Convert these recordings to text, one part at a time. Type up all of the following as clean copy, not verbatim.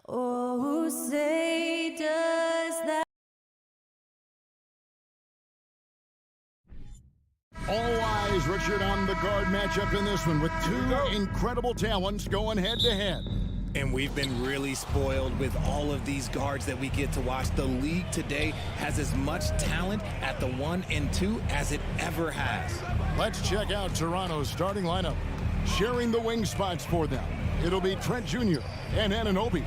Oh, say does that. All eyes, Richard, on the guard matchup in this one with two incredible talents going head-to-head. And we've been really spoiled with all of these guards that we get to watch. The league today has as much talent at the 1 and 2 as it ever has. Let's check out Toronto's starting lineup. Sharing the wing spots for them, it'll be Trent Jr. and Anunoby.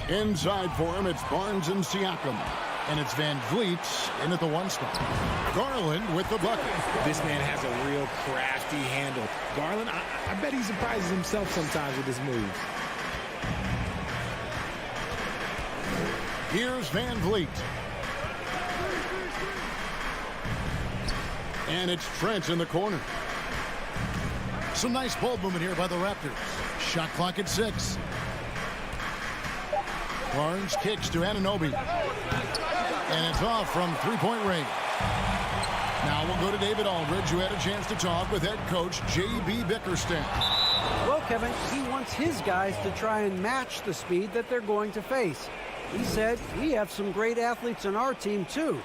Inside for him, it's Barnes and Siakam. And it's Van Vliet in at the 1 spot. Garland with the bucket. This man has a real crafty handle. Garland, I bet he surprises himself sometimes with his moves. Here's Van Vliet. And it's Trent in the corner. Some nice ball movement here by the Raptors. Shot clock at 6. Barnes kicks to Anunoby. And it's off from three-point range. Now we'll go to David Aldridge, who had a chance to talk with head coach J.B. Bickerstaff. Well, Kevin, he wants his guys to try and match the speed that they're going to face. He said, we have some great athletes on our team, too.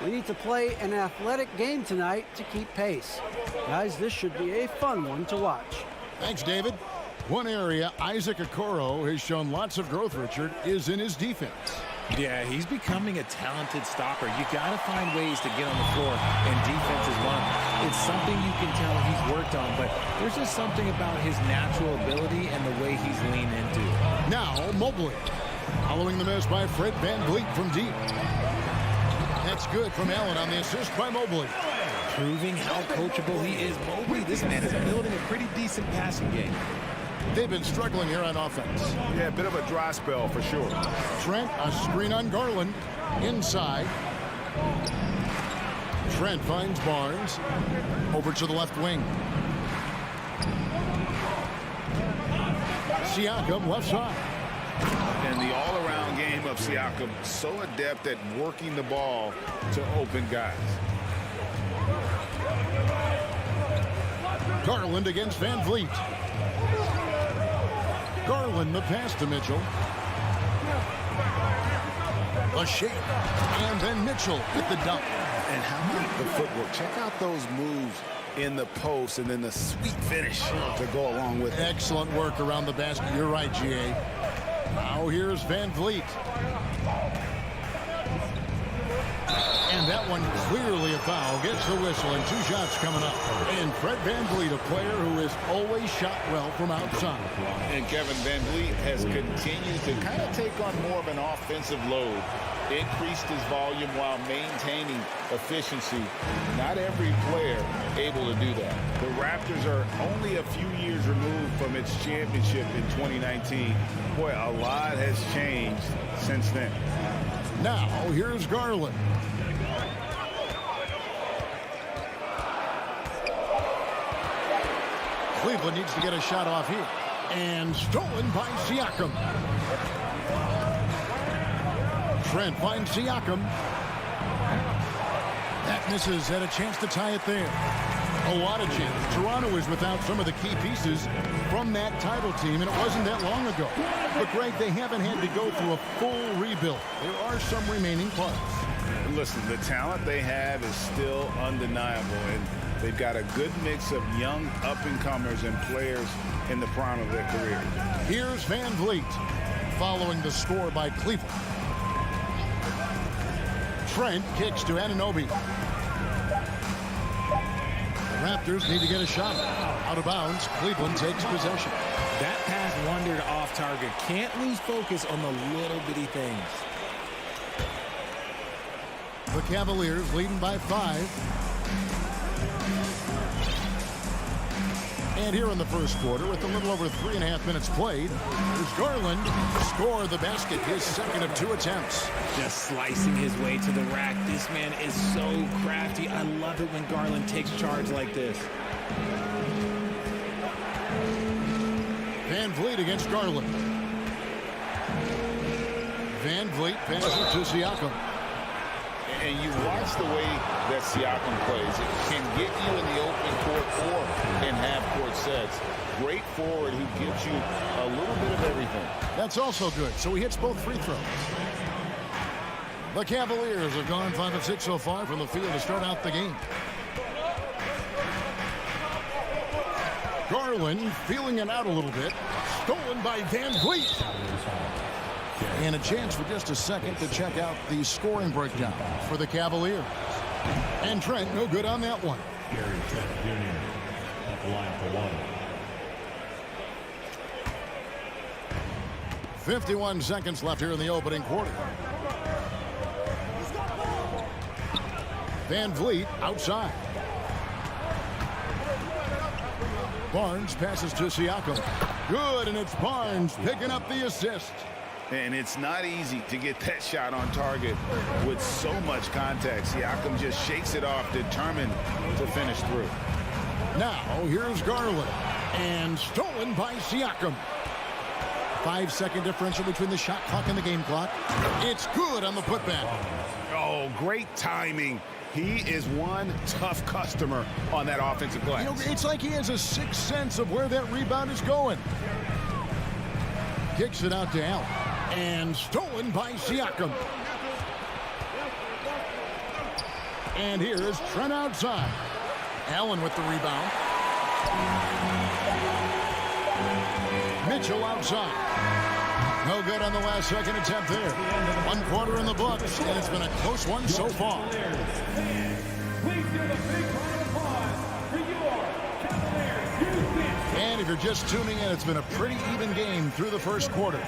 We need to play an athletic game tonight to keep pace. Guys, this should be a fun one to watch. Thanks, David. One area Isaac Okoro has shown lots of growth, Richard, is in his defense. Yeah, he's becoming a talented stopper. You got to find ways to get on the floor, and defense is one. It's something you can tell he's worked on, but there's just something about his natural ability and the way he's leaned into it. Now, Mobley. Following the miss by Fred VanVleet from deep. That's good from Allen on the assist by Mobley. Proving how coachable he is. Mobley, this man is building a pretty decent passing game. They've been struggling here on offense. Yeah, a bit of a dry spell for sure. Trent, a screen on Garland. Inside. Trent finds Barnes. Over to the left wing. Siakam left side. And the all-around game of Siakam, so adept at working the ball to open guys. Garland against VanVleet. Garland the pass to Mitchell. A shake. And then Mitchell with the dunk. And how about the footwork? Check out those moves in the post and then the sweet finish to go along with it. Excellent work around the basket. You're right, G.A. Now here's VanVleet. And that one clearly a foul. Gets the whistle and 2 shots coming up. And Fred VanVleet, a player who has always shot well from outside. And Kevin VanVleet has continued to kind of take on more of an offensive load. Increased his volume while maintaining efficiency. Not every player able to do that. The Raptors are only a few years removed from its championship in 2019. Boy, a lot has changed since then. Now, here's Garland. Cleveland needs to get a shot off here. And stolen by Siakam. Trent finds Siakam. That misses. Had a chance to tie it there. A lot of chance. Toronto is without some of the key pieces from that title team, and it wasn't that long ago. But, Greg, they haven't had to go through a full rebuild. There are some remaining parts. Listen, the talent they have is still undeniable, and they've got a good mix of young up-and-comers and players in the prime of their career. Here's VanVleet following the score by Cleveland. Trent kicks to Anunoby. The Raptors need to get a shot. Out of bounds, Cleveland takes possession. That pass wandered off target. Can't lose focus on the little bitty things. The Cavaliers leading by 5. And here in the first quarter, with a little over 3.5 minutes played, here's Garland to score the basket, his second of 2 attempts. Just slicing his way to the rack. This man is so crafty. I love it when Garland takes charge like this. Van Vliet against Garland. Van Vliet passes to Siakam. And you watch the way that Siakam plays. It can get you in the open court or in half-court sets. Great forward who gives you a little bit of everything. That's also good, so he hits both free throws. The Cavaliers have gone 5 of 6 so far from the field to start out the game. Garland feeling it out a little bit. Stolen by Van Vliet. And a chance for just a second to check out the scoring breakdown for the Cavaliers. And Trent, no good on that one. Gary Trent Jr. at the line for 1. 51 seconds left here in the opening quarter. Van Vliet outside. Barnes passes to Siakam. Good, and it's Barnes picking up the assist. And it's not easy to get that shot on target with so much contact. Siakam just shakes it off, determined to finish through. Now, here's Garland. And stolen by Siakam. 5-second differential between the shot clock and the game clock. It's good on the putback. Oh, great timing. He is one tough customer on that offensive glass. You know, it's like he has a sixth sense of where that rebound is going. Kicks it out to Allen. And stolen by Siakam. And here is Trent outside. Allen with the rebound. Mitchell outside. No good on the last second attempt there. 1 quarter in the books, and it's been a close one so far. Please give a big round of applause for your Cavaliers and Heat. And if you're just tuning in, it's been a pretty even game through the first quarter.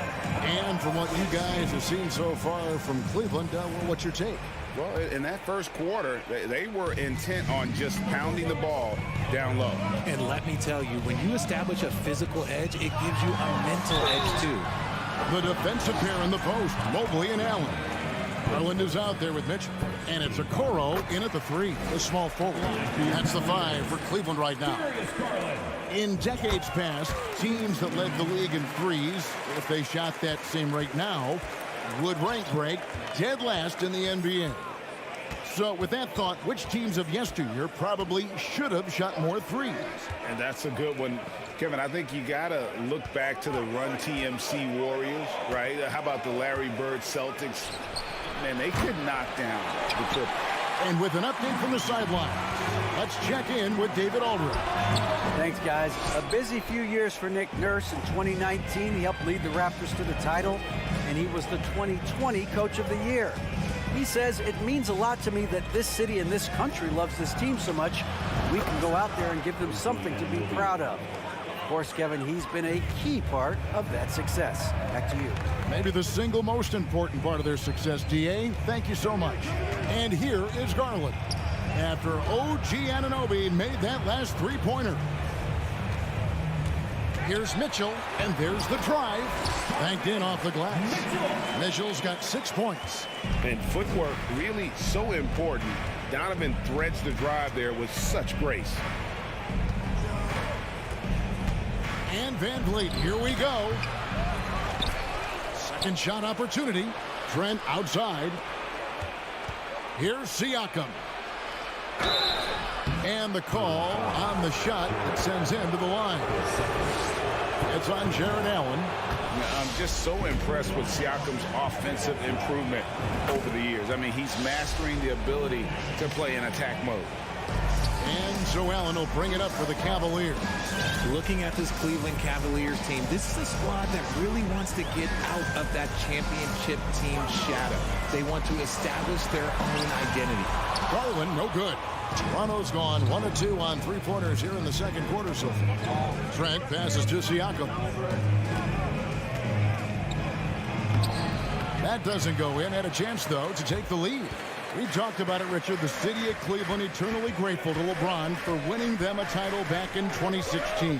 And from what you guys have seen so far from Cleveland, what's your take? Well, in that first quarter, they were intent on just pounding the ball down low. And let me tell you, when you establish a physical edge, it gives you a mental edge too. The defensive pair in the post, Mobley and Allen. Garland is out there with Mitchell. And it's Okoro in at the 3, the small forward. That's the 5 for Cleveland right now. In decades past, teams that led the league in threes, if they shot that same rate now, would rank break dead last in the NBA. So with that thought, which teams of yesteryear probably should have shot more threes? And that's a good one. Kevin, I think you got to look back to the Run TMC Warriors, right? How about the Larry Bird Celtics? Man, they could knock down the Clippers. And with an update from the sideline, let's check in with David Aldridge. Thanks, guys. A busy few years for Nick Nurse. In 2019, he helped lead the Raptors to the title, and he was the 2020 Coach of the Year. He says, it means a lot to me that this city and this country loves this team so much. We can go out there and give them something to be proud of. Of course, Kevin, he's been a key part of that success. Back to you. Maybe the single most important part of their success, D.A. Thank you so much. And here is Garland. After OG Anunoby made that last three-pointer. Here's Mitchell, and there's the drive. Banked in off the glass. Mitchell's got 6 points. And footwork really so important. Donovan threads the drive there with such grace. And Van Vliet, here we go. Second shot opportunity. Trent outside. Here's Siakam. And the call on the shot that sends him to the line. It's on Jared Allen. I'm just so impressed with Siakam's offensive improvement over the years. I mean, he's mastering the ability to play in attack mode. And so Allen will bring it up for the Cavaliers. Looking at this Cleveland Cavaliers team, this is a squad that really wants to get out of that championship team shadow. They want to establish their own identity. Garland, no good. Toronto's gone 1 of 2 on three-pointers here in the second quarter so far. Trent passes to Siakam. That doesn't go in. Had a chance, though, to take the lead. We talked about it, Richard. The city of Cleveland eternally grateful to LeBron for winning them a title back in 2016.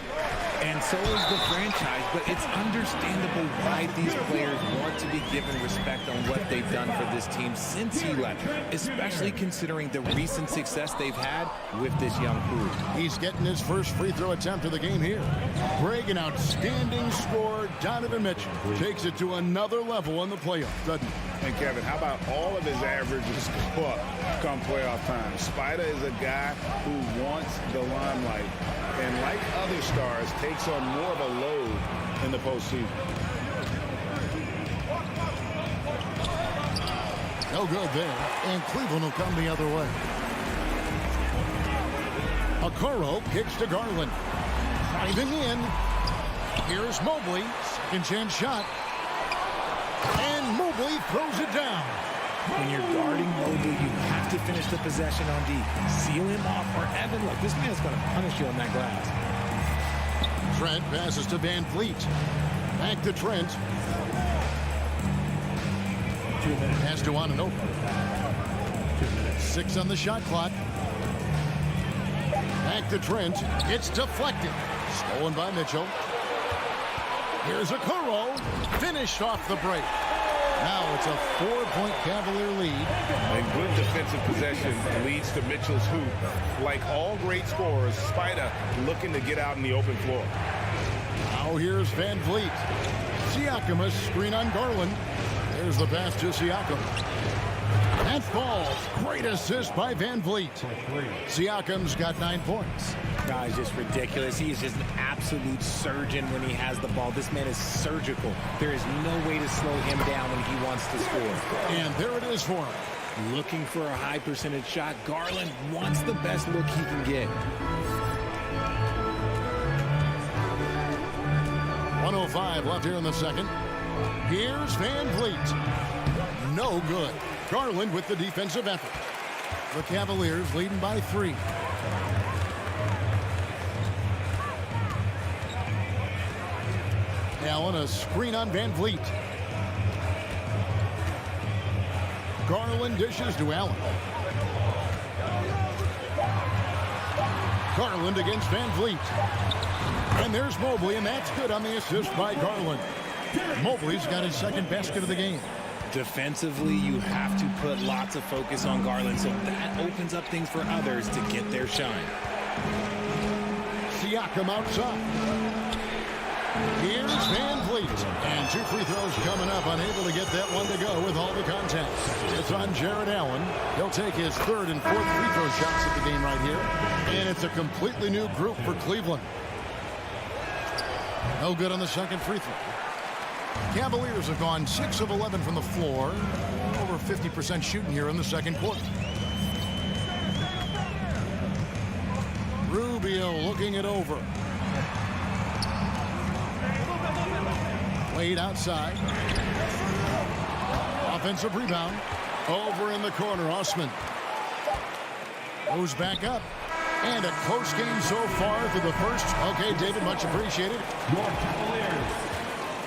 And so is the franchise, but it's understandable why these players want to be given respect on what they've done for this team since he left, especially considering the recent success they've had with this young crew. He's getting his first free throw attempt of the game here. Greg, an outstanding scorer. Donovan Mitchell takes it to another level in the playoffs, doesn't he? And Kevin, how about all of his averages go up come playoff time? Spider is a guy who wants the limelight, and like other stars, takes on more of a load in the postseason. No good there, and Cleveland will come the other way. Okoro kicks to Garland. Driving in. Here's Mobley. Second chance shot. And Mobley throws it down. When you're guarding Mobley, you have to finish the possession on D. Seal him off, or Evan, look, this man's going to punish you on that glass. Trent passes to Van Vliet. Back to Trent. 2 minutes. Pass to Ananobi. 2 minutes. 6 on the shot clock. Back to Trent. It's deflected. Stolen by Mitchell. Here's Okoro. Finished off the break. Now it's a 4-point Cavalier lead. And good defensive possession leads to Mitchell's hoop. Like all great scorers, Spider looking to get out in the open floor. Now here's Van Vliet. Siakam, a screen on Garland. There's the pass to Siakam. That falls. Great assist by Van Vliet. Siakam's got 9 points. Guy's just ridiculous. He is just an absolute surgeon when he has the ball. This man is surgical. There is no way to slow him down when he wants to score. And there it is for him. Looking for a high percentage shot. Garland wants the best look he can get. 1:05 left here in the second. Here's Van Vliet. No good. Garland with the defensive effort. The Cavaliers leading by 3. Allen, a screen on Van Vliet. Garland dishes to Allen. Garland against Van Vliet. And there's Mobley, and that's good on the assist by Garland. Mobley's got his second basket of the game. Defensively, you have to put lots of focus on Garland, so that opens up things for others to get their shine. Siakam outside. Here's Van Vliet. And 2 free throws coming up, unable to get that one to go with all the contact. It's on Jared Allen. He'll take his 3rd and 4th free throw shots at the game right here. And it's a completely new group for Cleveland. No good on the second free throw. Cavaliers have gone 6 of 11 from the floor. Over 50% shooting here in the second quarter. Rubio looking it over. Wade outside. Offensive rebound. Over in the corner, Osman. Goes back up. And a close game so far for the first. Okay, David, much appreciated. Your Cavaliers,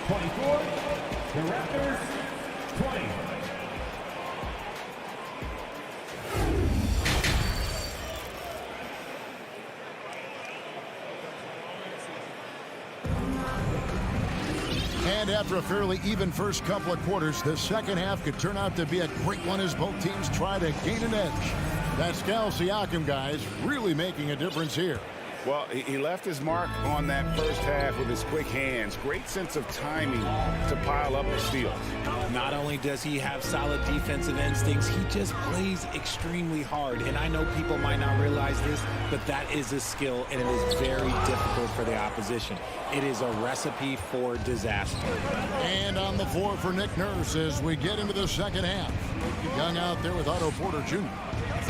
24. The Raptors, 20. And after a fairly even first couple of quarters, the second half could turn out to be a great one as both teams try to gain an edge. Pascal Siakam, guys, really making a difference here. Well, he left his mark on that first half with his quick hands. Great sense of timing to pile up the steals. Not only does he have solid defensive instincts, he just plays extremely hard. And I know people might not realize this, but that is a skill, and it is very difficult for the opposition. It is a recipe for disaster. And on the floor for Nick Nurse as we get into the second half. Young out there with Otto Porter Jr.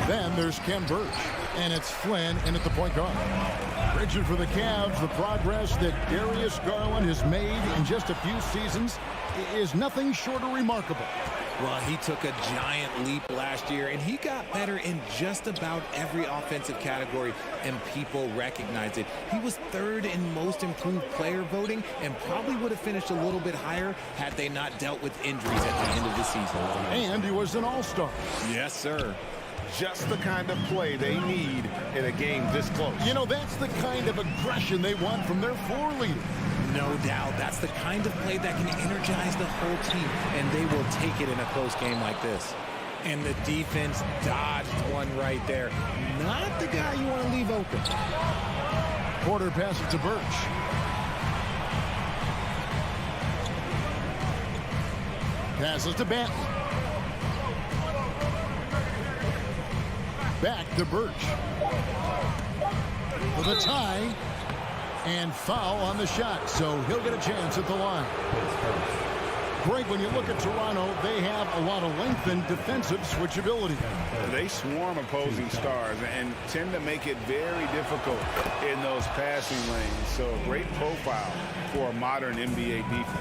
Then there's Ken Burch. And it's Flynn in at the point guard. Richard, for the Cavs, the progress that Darius Garland has made in just a few seasons is nothing short of remarkable. Well, he took a giant leap last year, and he got better in just about every offensive category, and people recognized it. He was third in most improved player voting and probably would have finished a little bit higher had they not dealt with injuries at the end of the season. And he was an all-star. Yes, sir. Just the kind of play they need in a game this close. You know, that's the kind of aggression they want from their floor leader. No doubt. That's the kind of play that can energize the whole team, and they will take it in a close game like this. And the defense dodged one right there. Not the guy you want to leave open. Porter passes to Birch. Passes to Banton. Back to Birch. For the tie. And foul on the shot, so he'll get a chance at the line. Greg, when you look at Toronto, they have a lot of length and defensive switchability. They swarm opposing stars and tend to make it very difficult in those passing lanes. So a great profile for a modern NBA defense.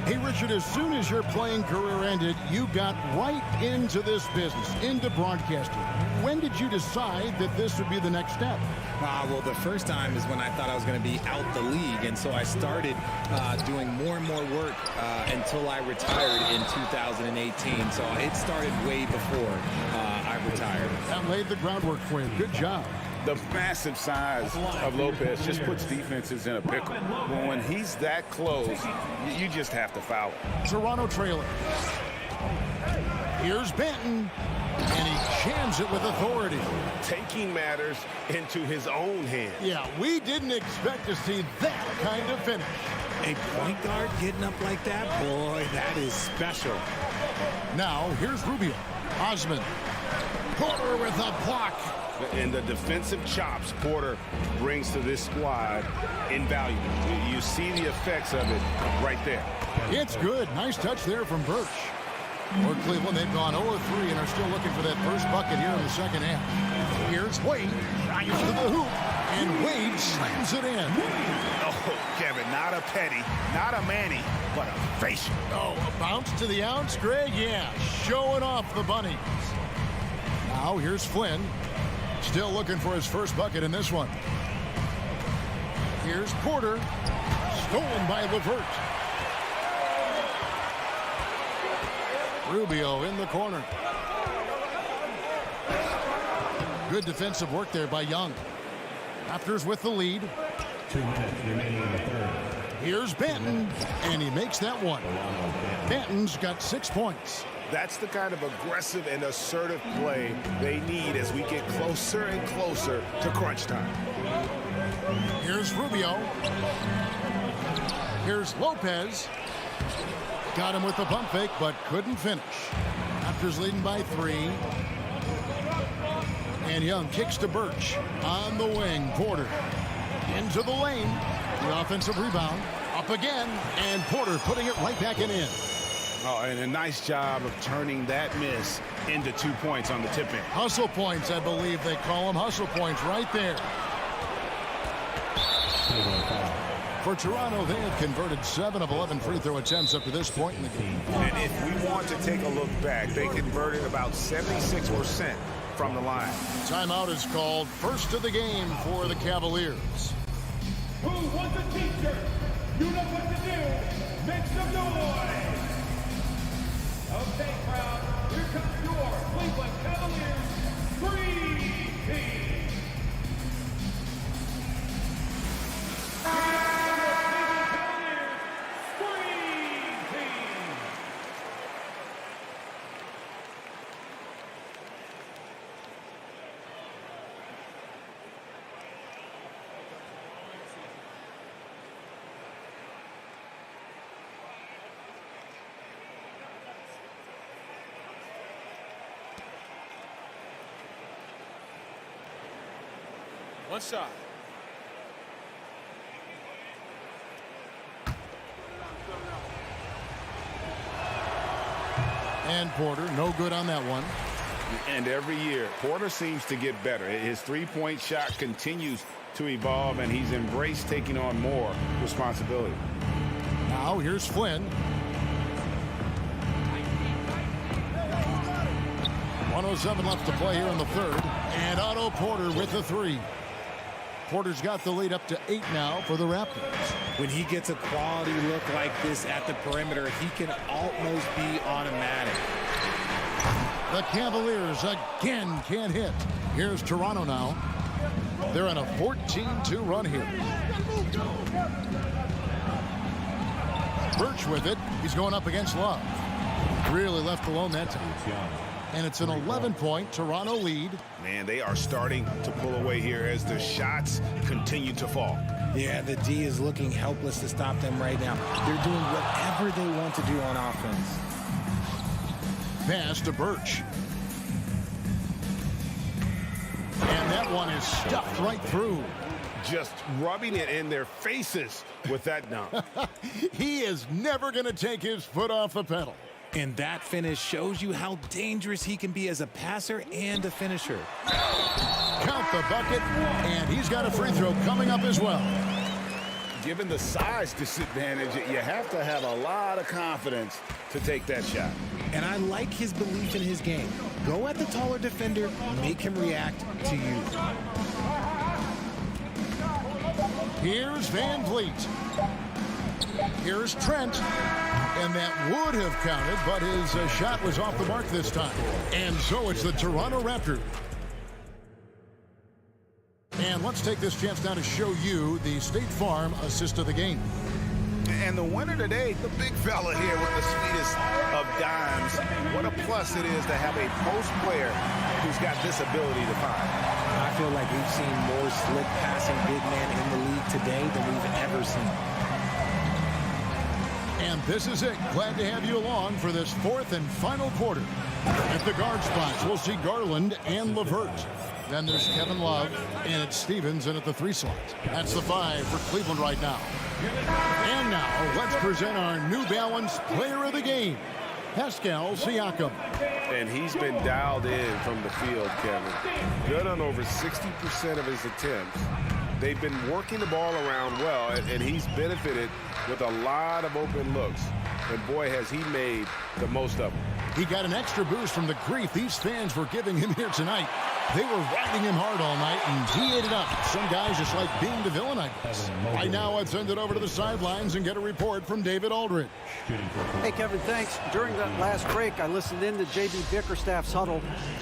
Hey, Richard, as soon as your playing career ended, you got right into this business, into broadcasting. When did you decide that this would be the next step? Well, the first time is when I thought I was going to be out the league, and so I started doing more and more work until I retired in 2018. So it started way before I retired. That laid the groundwork for you. Good job. The massive size of Lopez just puts defenses in a pickle. When he's that close, you just have to foul it. Toronto trailing. Here's Banton, and he jams it with authority. Taking matters into his own hands. Yeah, we didn't expect to see that kind of finish. A point guard getting up like that, boy, that is special. Now, here's Rubio. Osman. Porter with a block. And the defensive chops Porter brings to this squad invaluable. You see the effects of it right there. It's good. Nice touch there from Birch. For Cleveland, they've gone 0-3 and are still looking for that first bucket here in the second half. Here's Wade. Drives to the hoop. And Wade slams it in. Oh, Kevin, not a Petty, not a Manny, but a facial. Oh, a bounce to the ounce, Greg? Yeah, showing off the bunnies. Now, here's Flynn. Still looking for his first bucket in this one. Here's Porter. Stolen by LeVert. Rubio in the corner. Good defensive work there by Young. Raptors with the lead. 2 minutes remaining in the third. Here's Banton, and he makes that one. Banton's got 6 points. That's the kind of aggressive and assertive play they need as we get closer and closer to crunch time. Here's Rubio. Here's Lopez. Got him with the pump fake, but couldn't finish. Raptors leading by 3. And Young kicks to Birch. On the wing, Porter. Into the lane. The offensive rebound. Up again. And Porter putting it right back in. Oh, and a nice job of turning that miss into 2 points on the tip in. Hustle points, I believe they call them. Hustle points right there. For Toronto, they have converted 7 of 11 free throw attempts up to this point in the game. And if we want to take a look back, they converted about 76% from the line. Timeout is called. First of the game for the Cavaliers. Who wants a t-shirt? You know what to do. Make some noise. Okay, crowd. Here comes your Cleveland Cavaliers Dream Team. One shot. And Porter, no good on that one. And every year, Porter seems to get better. His three-point shot continues to evolve, and he's embraced taking on more responsibility. Now here's Flynn. 1:07 left to play here in the third. And Otto Porter with the three. Porter's got the lead up to 8 now for the Raptors. When he gets a quality look like this at the perimeter, he can almost be automatic. The Cavaliers again can't hit. Here's Toronto now. They're on a 14-2 run here. Birch with it. He's going up against Love. Really left alone that time. And it's an 11-point Toronto lead. Man, they are starting to pull away here as the shots continue to fall. Yeah, the D is looking helpless to stop them right now. They're doing whatever they want to do on offense. Pass to Birch. And that one is stuffed right through. Just rubbing it in their faces with that dunk. He is never going to take his foot off the pedal. And that finish shows you how dangerous he can be as a passer and a finisher. Count the bucket, and he's got a free throw coming up as well. Given the size disadvantage, you have to have a lot of confidence to take that shot. And I like his belief in his game. Go at the taller defender, make him react to you. Here's Van Vliet. Here's Trent. And that would have counted, but his shot was off the mark this time. And so it's the Toronto Raptors. And let's take this chance now to show you the State Farm assist of the game. And the winner today, the big fella here with the sweetest of dimes. What a plus it is to have a post player who's got this ability to find. I feel like we've seen more slick passing big men in the league today than we've ever seen. And this is it. Glad to have you along for this fourth and final quarter. At the guard spots, we'll see Garland and LeVert. Then there's Kevin Love, and it's Stevens in at the 3 slot. That's the 5 for Cleveland right now. And now, let's present our New Balance player of the game, Pascal Siakam. And he's been dialed in from the field, Kevin. Good on over 60% of his attempts. They've been working the ball around well, and he's benefited with a lot of open looks. And boy, has he made the most of them. He got an extra boost from the grief these fans were giving him here tonight. They were riding him hard all night, and he ate it up. Some guys just like being the villain, I guess. Right now, let's send it over to the sidelines and get a report from David Aldridge. Hey, Kevin, thanks. During that last break, I listened in to J.B. Bickerstaff's huddle.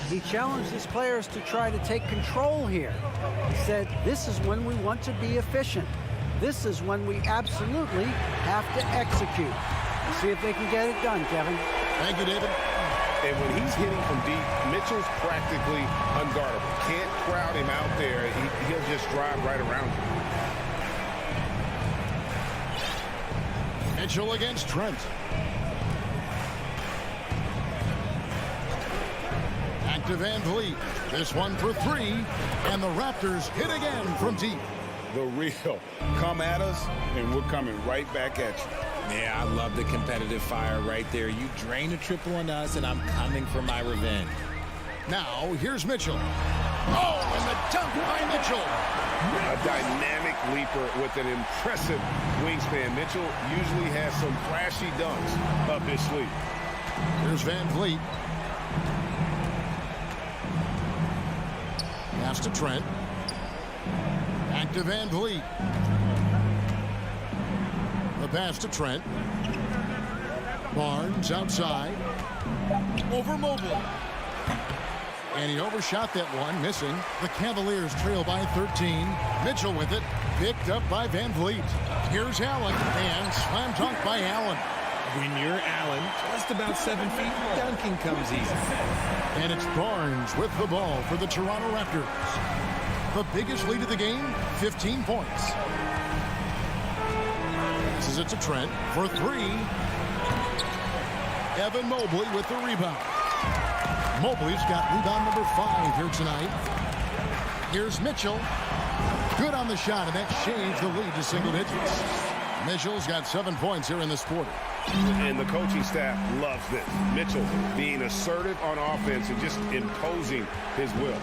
He challenged his players to try to take control here. He said, this is when we want to be efficient. This is when we absolutely have to execute. We'll see if they can get it done, Kevin. Thank you, David. And when he's hitting from deep, Mitchell's practically unguardable. Can't crowd him out there. He'll just drive right around him. Mitchell against Trent. Back to Van Vliet. This one for 3. And the Raptors hit again from deep. The real. Come at us, and we're coming right back at you. Yeah, I love the competitive fire right there. You drain a triple on us, and I'm coming for my revenge. Now, here's Mitchell. Oh, and the dunk by Mitchell. A dynamic leaper with an impressive wingspan. Mitchell usually has some flashy dunks up his sleeve. Here's Van Vliet. Pass to Trent. Back to Van Vliet. The pass to Trent. Barnes outside. Over Mobley. And he overshot that one, missing. The Cavaliers trail by 13. Mitchell with it. Picked up by Van Vliet. Here's Allen. And slam dunk by Allen. When you're Allen, just about 7 feet, dunking comes easy. And it's Barnes with the ball for the Toronto Raptors. The biggest lead of the game, 15 points. This is it to Trent for 3. Evan Mobley with the rebound. Mobley's got rebound number 5 here tonight. Here's Mitchell. Good on the shot, and that changed the lead to single digits. Mitchell's got 7 points here in this quarter. And the coaching staff loves this. Mitchell being assertive on offense and just imposing his will.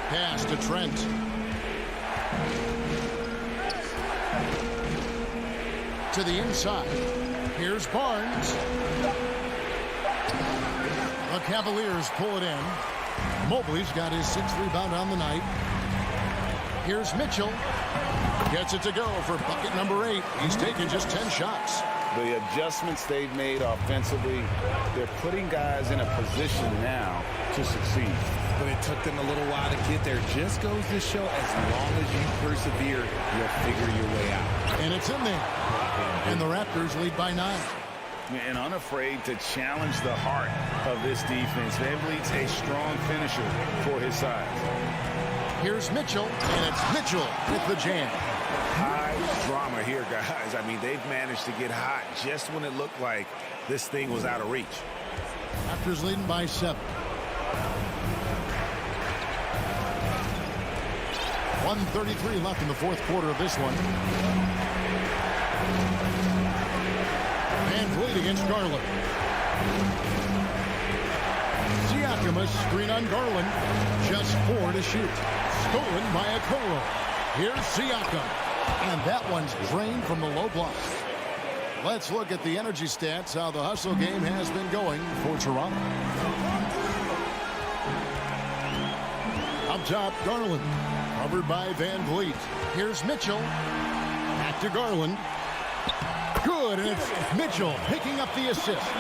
Pass to Trent. To the inside. Here's Barnes. The Cavaliers pull it in. Mobley's got his 6th rebound on the night. Here's Mitchell. Gets it to go for bucket number 8. He's taken just 10 shots. The adjustments they've made offensively, they're putting guys in a position now to succeed. But it took them a little while to get there. Just goes to show as long as you persevere, you'll figure your way out. And it's in there. And the Raptors lead by 9. And unafraid to challenge the heart of this defense. VanVleet's a strong finisher for his size. Here's Mitchell, and it's Mitchell with the jam. High drama here, guys. I mean, they've managed to get hot just when it looked like this thing was out of reach. Raptors leading by 7. 1:33 left in the 4th quarter of this one. VanVleet against Garland. Siakam, a screen on Garland. Just 4 to shoot. Stolen by Okoro. Here's Siakam. And that one's drained from the low block. Let's look at the energy stats, how the hustle game has been going for Toronto. Up top, Garland. Covered by VanVleet. Here's Mitchell. Back to Garland. Good, and it's Mitchell picking up the assist.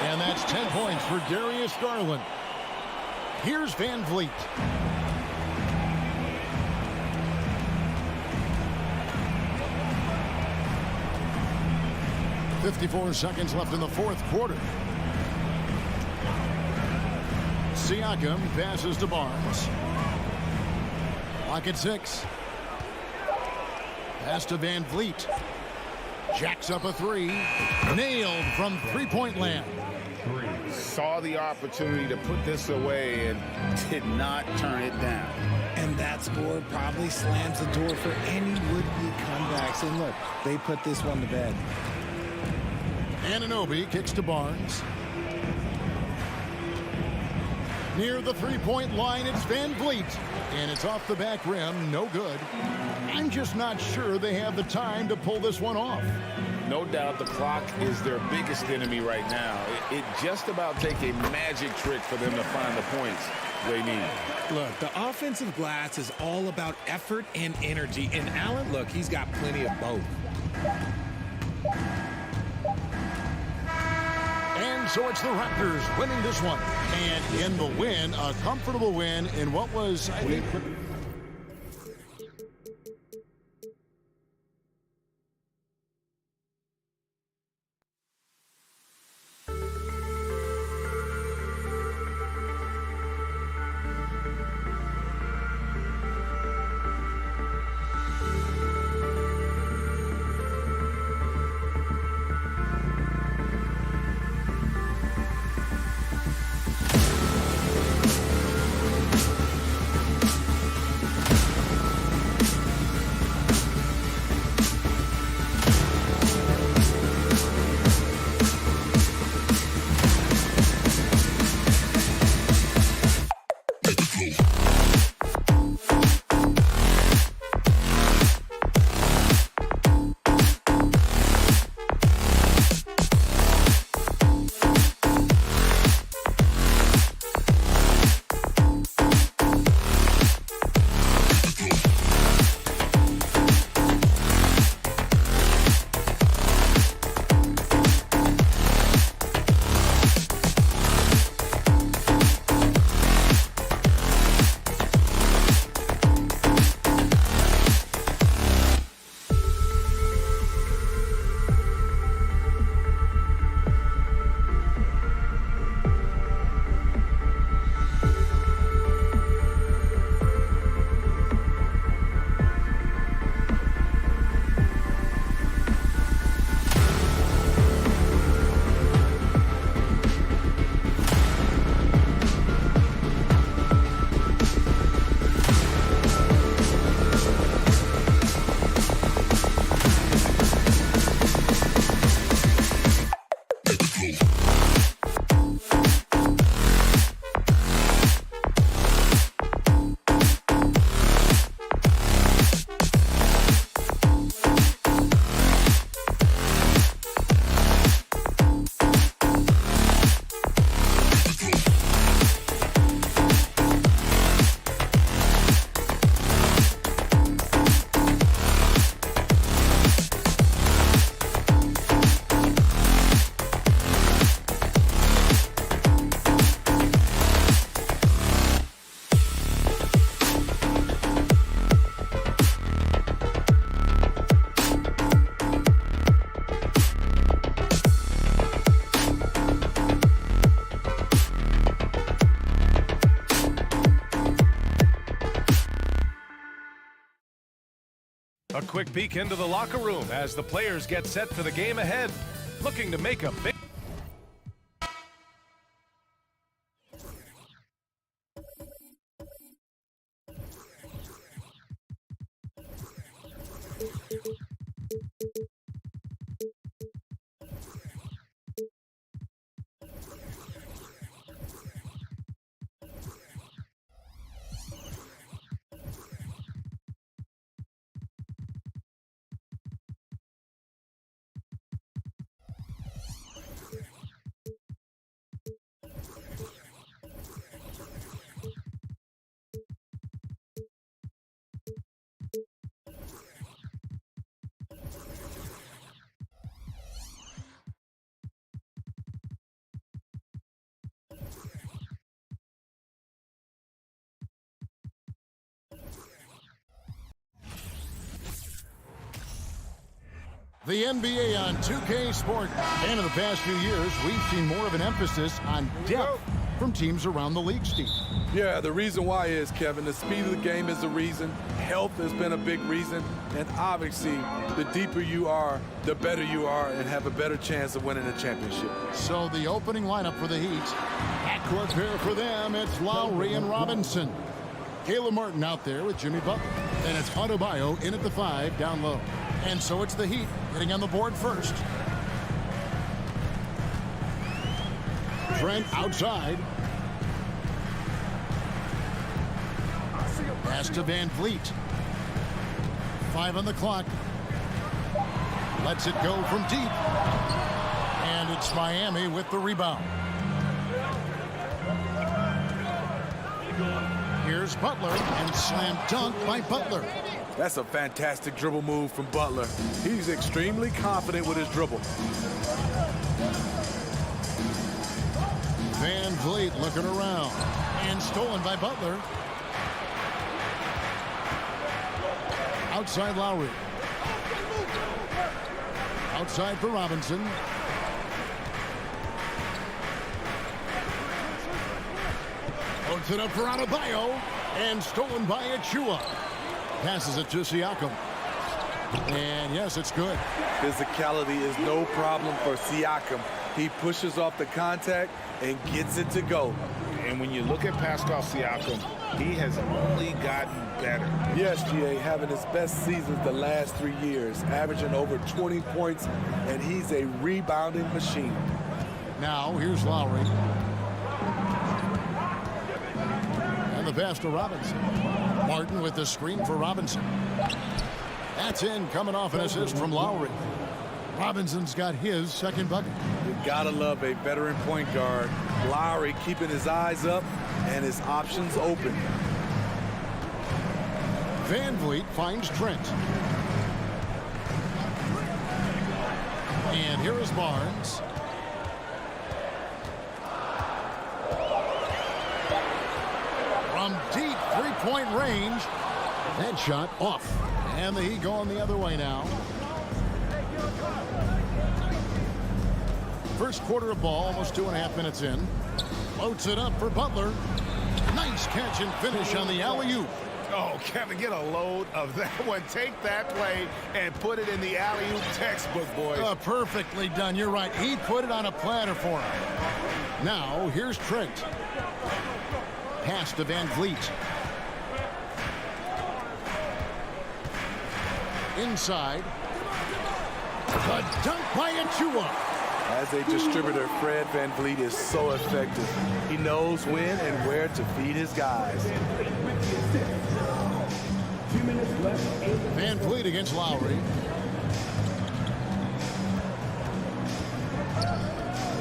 And that's 10 points for Darius Garland. Here's VanVleet. .54 seconds left in the 4th quarter. Siakam passes to Barnes. Clock at 6. Pass to VanVleet. Jacks up a 3. Nailed from three-point land. Saw the opportunity to put this away and did not turn it down. And that score probably slams the door for any would-be comebacks. And look, they put this one to bed. Anunoby kicks to Barnes. Near the three-point line, it's VanVleet. And it's off the back rim, no good. I'm just not sure they have the time to pull this one off. No doubt the clock is their biggest enemy right now. It just about takes a magic trick for them to find the points they need. Look, the offensive glass is all about effort and energy. And Allen, look, he's got plenty of both. And so it's the Raptors winning this one. And in the win, a comfortable win in what was, I think... A quick peek into the locker room as the players get set for the game ahead, looking to make a big... The NBA on 2K Sport. And in the past few years, we've seen more of an emphasis on depth from teams around the league, Steve. Yeah, the reason why is, Kevin, the speed of the game is the reason. Health has been a big reason. And obviously, the deeper you are, the better you are and have a better chance of winning a championship. So the opening lineup for the Heat. Backcourt pair for them, it's Lowry and Robinson. Caleb Martin out there with Jimmy Butler. And it's Adebayo in at the 5 down low. And so it's the Heat getting on the board first. Trent outside. Pass to Van Vliet. 5 on the clock. Lets it go from deep. And it's Miami with the rebound. Here's Butler and slam dunk by Butler. That's a fantastic dribble move from Butler. He's extremely confident with his dribble. Van Vliet looking around. And stolen by Butler. Outside Lowry. Outside for Robinson. Puts it up for Adebayo. And stolen by Achua. Passes it to Siakam. And yes, it's good. Physicality is no problem for Siakam. He pushes off the contact and gets it to go. And when you look at Pascal Siakam, he has only gotten better. Yes, GA, having his best seasons the last 3 years, averaging over 20 points, and he's a rebounding machine. Now, here's Lowry. And the pass to Robinson. Martin with the screen for Robinson. That's in, coming off an assist from Lowry. Robinson's got his second bucket. You gotta love a veteran point guard. Lowry keeping his eyes up and his options open. Van Vliet finds Trent. And here is Barnes. From deep three-point range. That shot off. And the Heat going the other way now. First quarter of ball, almost 2.5 minutes in. Floats it up for Butler. Nice catch and finish on the alley-oop. Oh, Kevin, get a load of that one. Take that play and put it in the alley-oop textbook, boys. Perfectly done. You're right. He put it on a platter for him. Now, here's Trent. Pass to Van Vliet. Inside. A dunk by Achua. As a distributor, Fred Van Vliet is so effective. He knows when and where to feed his guys. Van Vliet against Lowry.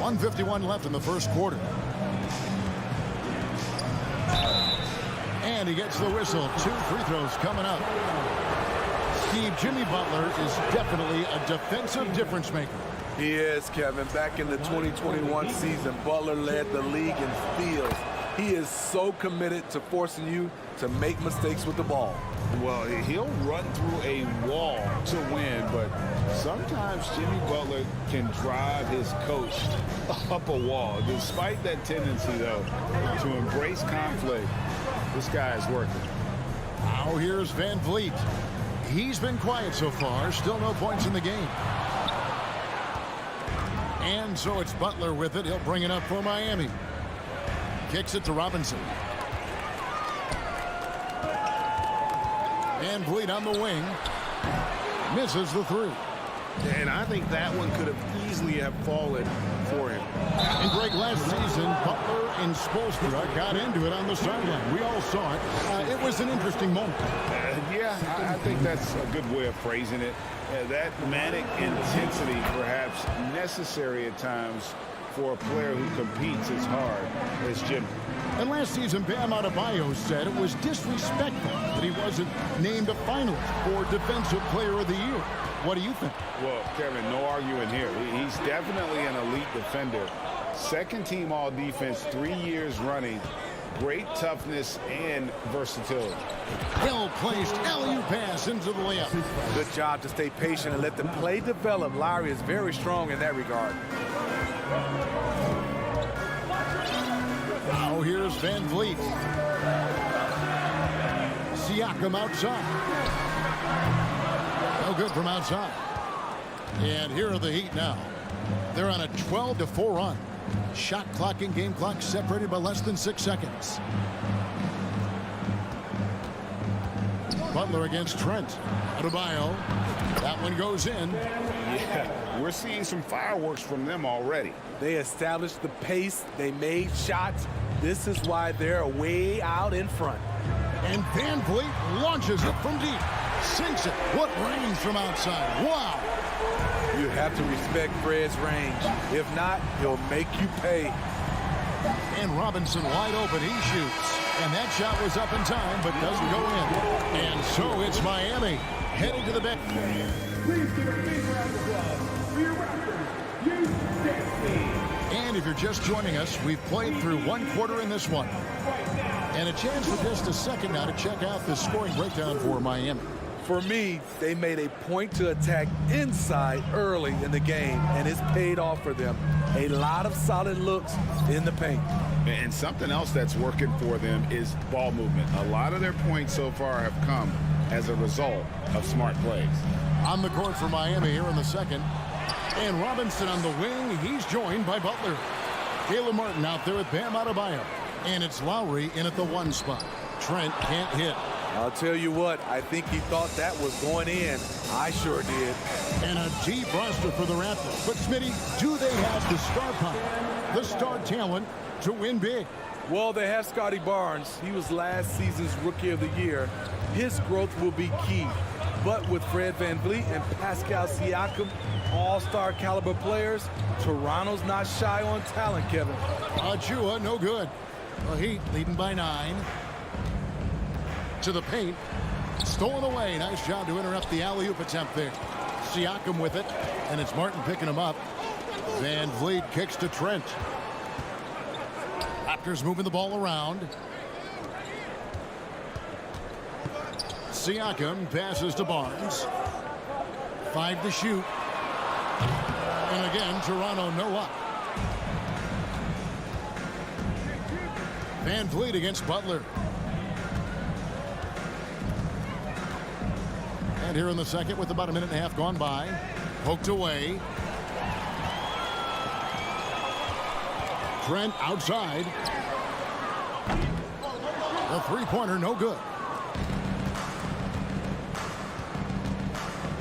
1:51 left in the first quarter. And he gets the whistle. 2 free throws coming up. Steve, Jimmy Butler is definitely a defensive difference maker. He is, Kevin. Back in the 2021 season, Butler led the league in steals. He is so committed to forcing you to make mistakes with the ball. Well, he'll run through a wall to win, but sometimes Jimmy Butler can drive his coach up a wall. Despite that tendency, though, to embrace conflict, this guy is working. Now here's Van Vliet. He's been quiet so far. Still no points in the game. And so it's Butler with it. He'll bring it up for Miami. Kicks it to Robinson. Van Vliet on the wing. Misses the three. And I think that one could have easily have fallen for him. And Greg, last season, Butler and Spoelstra got into it on the sideline. We all saw it. It was an interesting moment. Yeah, I think that's a good way of phrasing it. That manic intensity, perhaps necessary at times for a player who competes as hard as Jim. And last season, Bam Adebayo said it was disrespectful that he wasn't named a finalist for Defensive Player of the Year. What do you think? Well, Kevin, no arguing here. He's definitely an elite defender. Second team all defense 3 years running. Great toughness and versatility. Well-placed alley-oop pass into the layup. Good job to stay patient and let the play develop. Lowry is very strong in that regard. Now here's Van Vliet. Siakam outside. No good from outside. And here are the Heat now. They're on a 12-4 run. Shot clock and game clock separated by less than 6 seconds. Butler against Trent. Adebayo. That one goes in. Yeah, we're seeing some fireworks from them already. They established the pace. They made shots. This is why they're way out in front. And Van Vliet launches it from deep. Sinks it. What range from outside. Wow. You have to respect Fred's range. If not, he'll make you pay. And Robinson wide open. He shoots. And that shot was up in time, but doesn't go in. And so it's Miami heading to the bench. Please give a big round of applause for your Raptors. You stand. And if you're just joining us, we've played through one quarter in this one. And a chance for just a second now to check out the scoring breakdown for Miami. For me, they made a point to attack inside early in the game, and it's paid off for them. A lot of solid looks in the paint. And something else that's working for them is ball movement. A lot of their points so far have come as a result of smart plays. On the court for Miami here in the second. And Robinson on the wing. He's joined by Butler. Caleb Martin out there with Bam Adebayo. And it's Lowry in at the 1 spot. Trent can't hit. I'll tell you what, I think he thought that was going in. I sure did. And a deep roster for the Raptors. But, Smitty, do they have the star power, the star talent to win big? Well, they have Scotty Barnes. He was last season's Rookie of the Year. His growth will be key. But with Fred VanVleet and Pascal Siakam, all-star caliber players, Toronto's not shy on talent, Kevin. Achua, no good. The Heat leading by 9. To the paint. Stolen away. Nice job to interrupt the alley-oop attempt there. Siakam with it. And it's Martin picking him up. Van Vliet kicks to Trent. Raptors moving the ball around. Siakam passes to Barnes. 5 to shoot. And again, Toronto no up. Van Vliet against Butler. And here in the second with about a minute and a half gone by. Poked away. Trent outside. The three-pointer no good.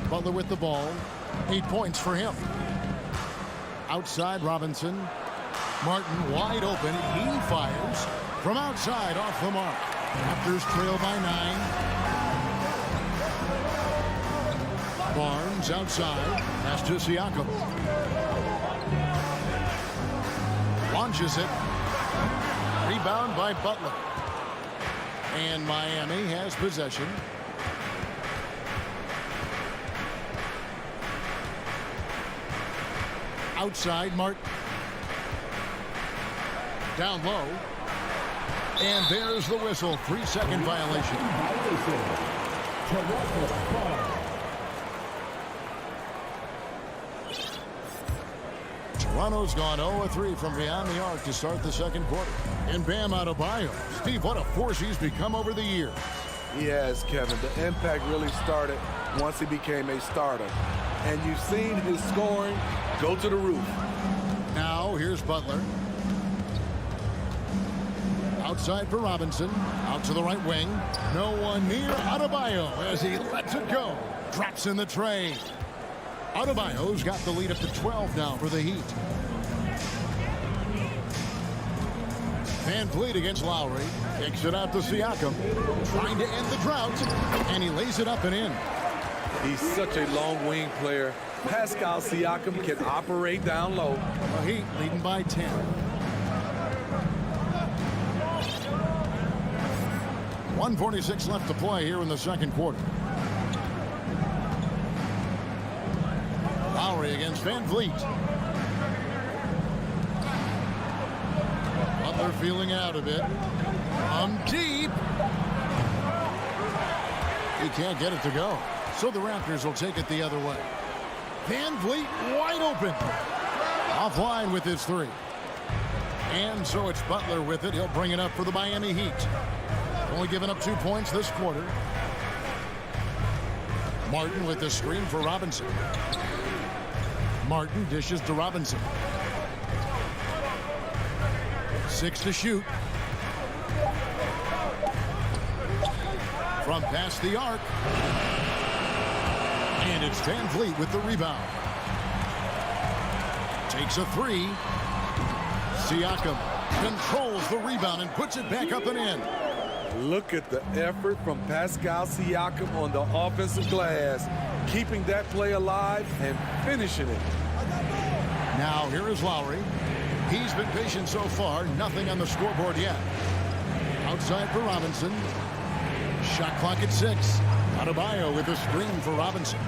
Butler with the ball. 8 points for him. Outside Robinson. Martin wide open. He fires from outside off the mark. Raptors trail by 9. Barnes outside. Pass to Siakam. Launches it. Rebound by Butler. And Miami has possession. Outside Martin. Down low. And there's the whistle. 3-second violation. Toronto's gone 0-3 from beyond the arc to start the second quarter. And Bam Adebayo. Steve, what a force he's become over the years. He has, Kevin. The impact really started once he became a starter. And you've seen his scoring go to the roof. Now here's Butler. Outside for Robinson. Out to the right wing. No one near Adebayo as he lets it go. Drops in the tray. Adebayo's got the lead up to 12 now for the Heat. Van Vliet against Lowry. Kicks it out to Siakam. Trying to end the drought. And he lays it up and in. He's such a long wing player. Pascal Siakam can operate down low. The Heat leading by 10. .146 left to play here in the second quarter. Lowry against Van Vliet. Butler feeling out a bit. Deep. He can't get it to go. So the Raptors will take it the other way. Van Vliet wide open. Offline with his three. And so it's Butler with it. He'll bring it up for the Miami Heat. Only giving up 2 points this quarter. Martin with the screen for Robinson. Martin dishes to Robinson. 6 to shoot. From past the arc. And it's Van Vliet with the rebound. Takes a three. Siakam controls the rebound and puts it back up and in. Look at the effort from Pascal Siakam on the offensive glass, keeping that play alive and finishing it. Now here is Lowry. He's been patient so far. Nothing on the scoreboard yet. Outside for Robinson. Shot clock at 6. Adebayo with a screen for Robinson.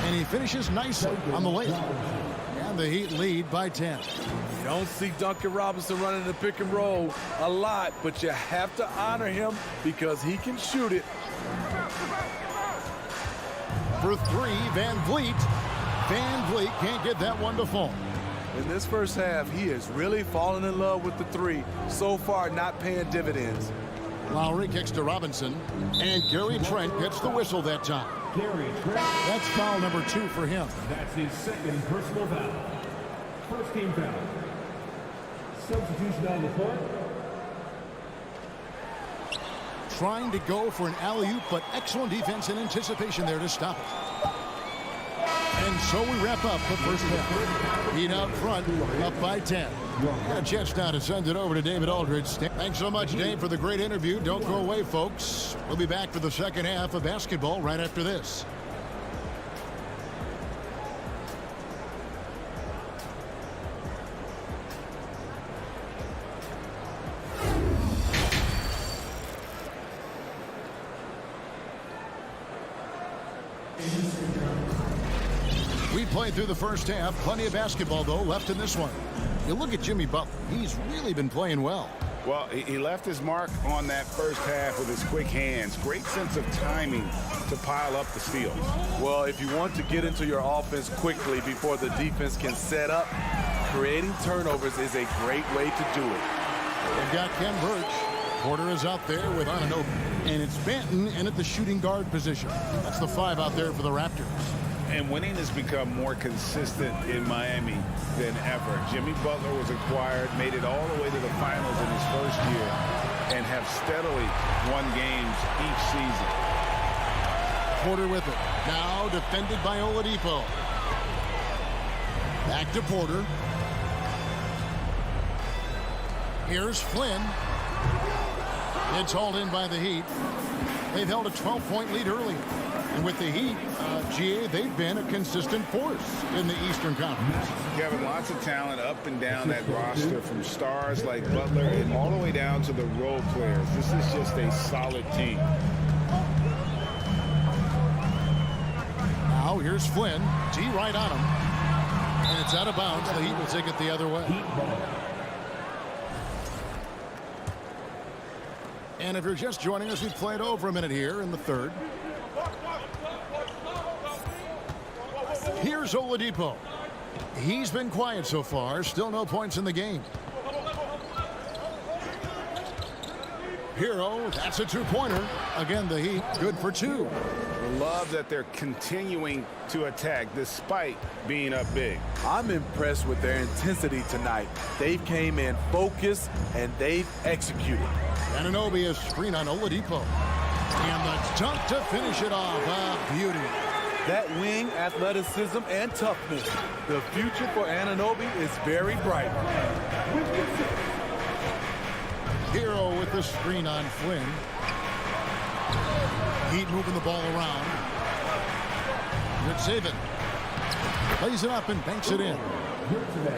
And he finishes nicely on the late. And the Heat lead by 10. You don't see Duncan Robinson running the pick and roll a lot, but you have to honor him because he can shoot it. For three, Van Vliet. Van Vliet can't get that one to fall. In this first half, he has really fallen in love with the three. So far, not paying dividends. Lowry kicks to Robinson, and Gary Trent gets the whistle that time. That's foul number 2 for him. That's his second personal foul. First team foul. Substitution on the court. Trying to go for an alley-oop, but excellent defense and anticipation there to stop it. And so we wrap up the first half. Heat out front, up by 10. Got a chance now to send it over to David Aldridge. Thanks so much, Dave, for the great interview. Don't go away, folks. We'll be back for the second half of basketball right after this. We played through the first half. Plenty of basketball, though, left in this one. You look at Jimmy Butler. He's really been playing well. Well, he left his mark on that first half with his quick hands. Great sense of timing to pile up the steals. Well, if you want to get into your offense quickly before the defense can set up, creating turnovers is a great way to do it. They've got Ken Birch. Porter is out there with Anunoby. And it's Banton in at the shooting guard position. That's the 5 out there for the Raptors. And winning has become more consistent in Miami than ever. Jimmy Butler was acquired, made it all the way to the finals in his first year, and have steadily won games each season. Porter with it. Now defended by Oladipo. Back to Porter. Here's Flynn. It's hauled in by the Heat. They've held a 12-point lead earlier. And with the Heat, GA, they've been a consistent force in the Eastern Conference. Kevin, lots of talent up and down that roster, from stars like Butler and all the way down to the role players. This is just a solid team. Now here's Flynn. D right on him. And it's out of bounds. The Heat will take it the other way. And if you're just joining us, we've played over a minute here in the third. Here's Oladipo. He's been quiet so far. Still no points in the game. Hero, that's a two-pointer. Again, the Heat, good for two. Love that they're continuing to attack despite being up big. I'm impressed with their intensity tonight. They came in focused and they've executed. Anunoby, a screen on Oladipo. And the dunk to finish it off. A beauty. That wing athleticism and toughness. The future for Anunoby is very bright. Hero with the screen on Flynn. Heat moving the ball around. Good saving. Plays it up and banks it in.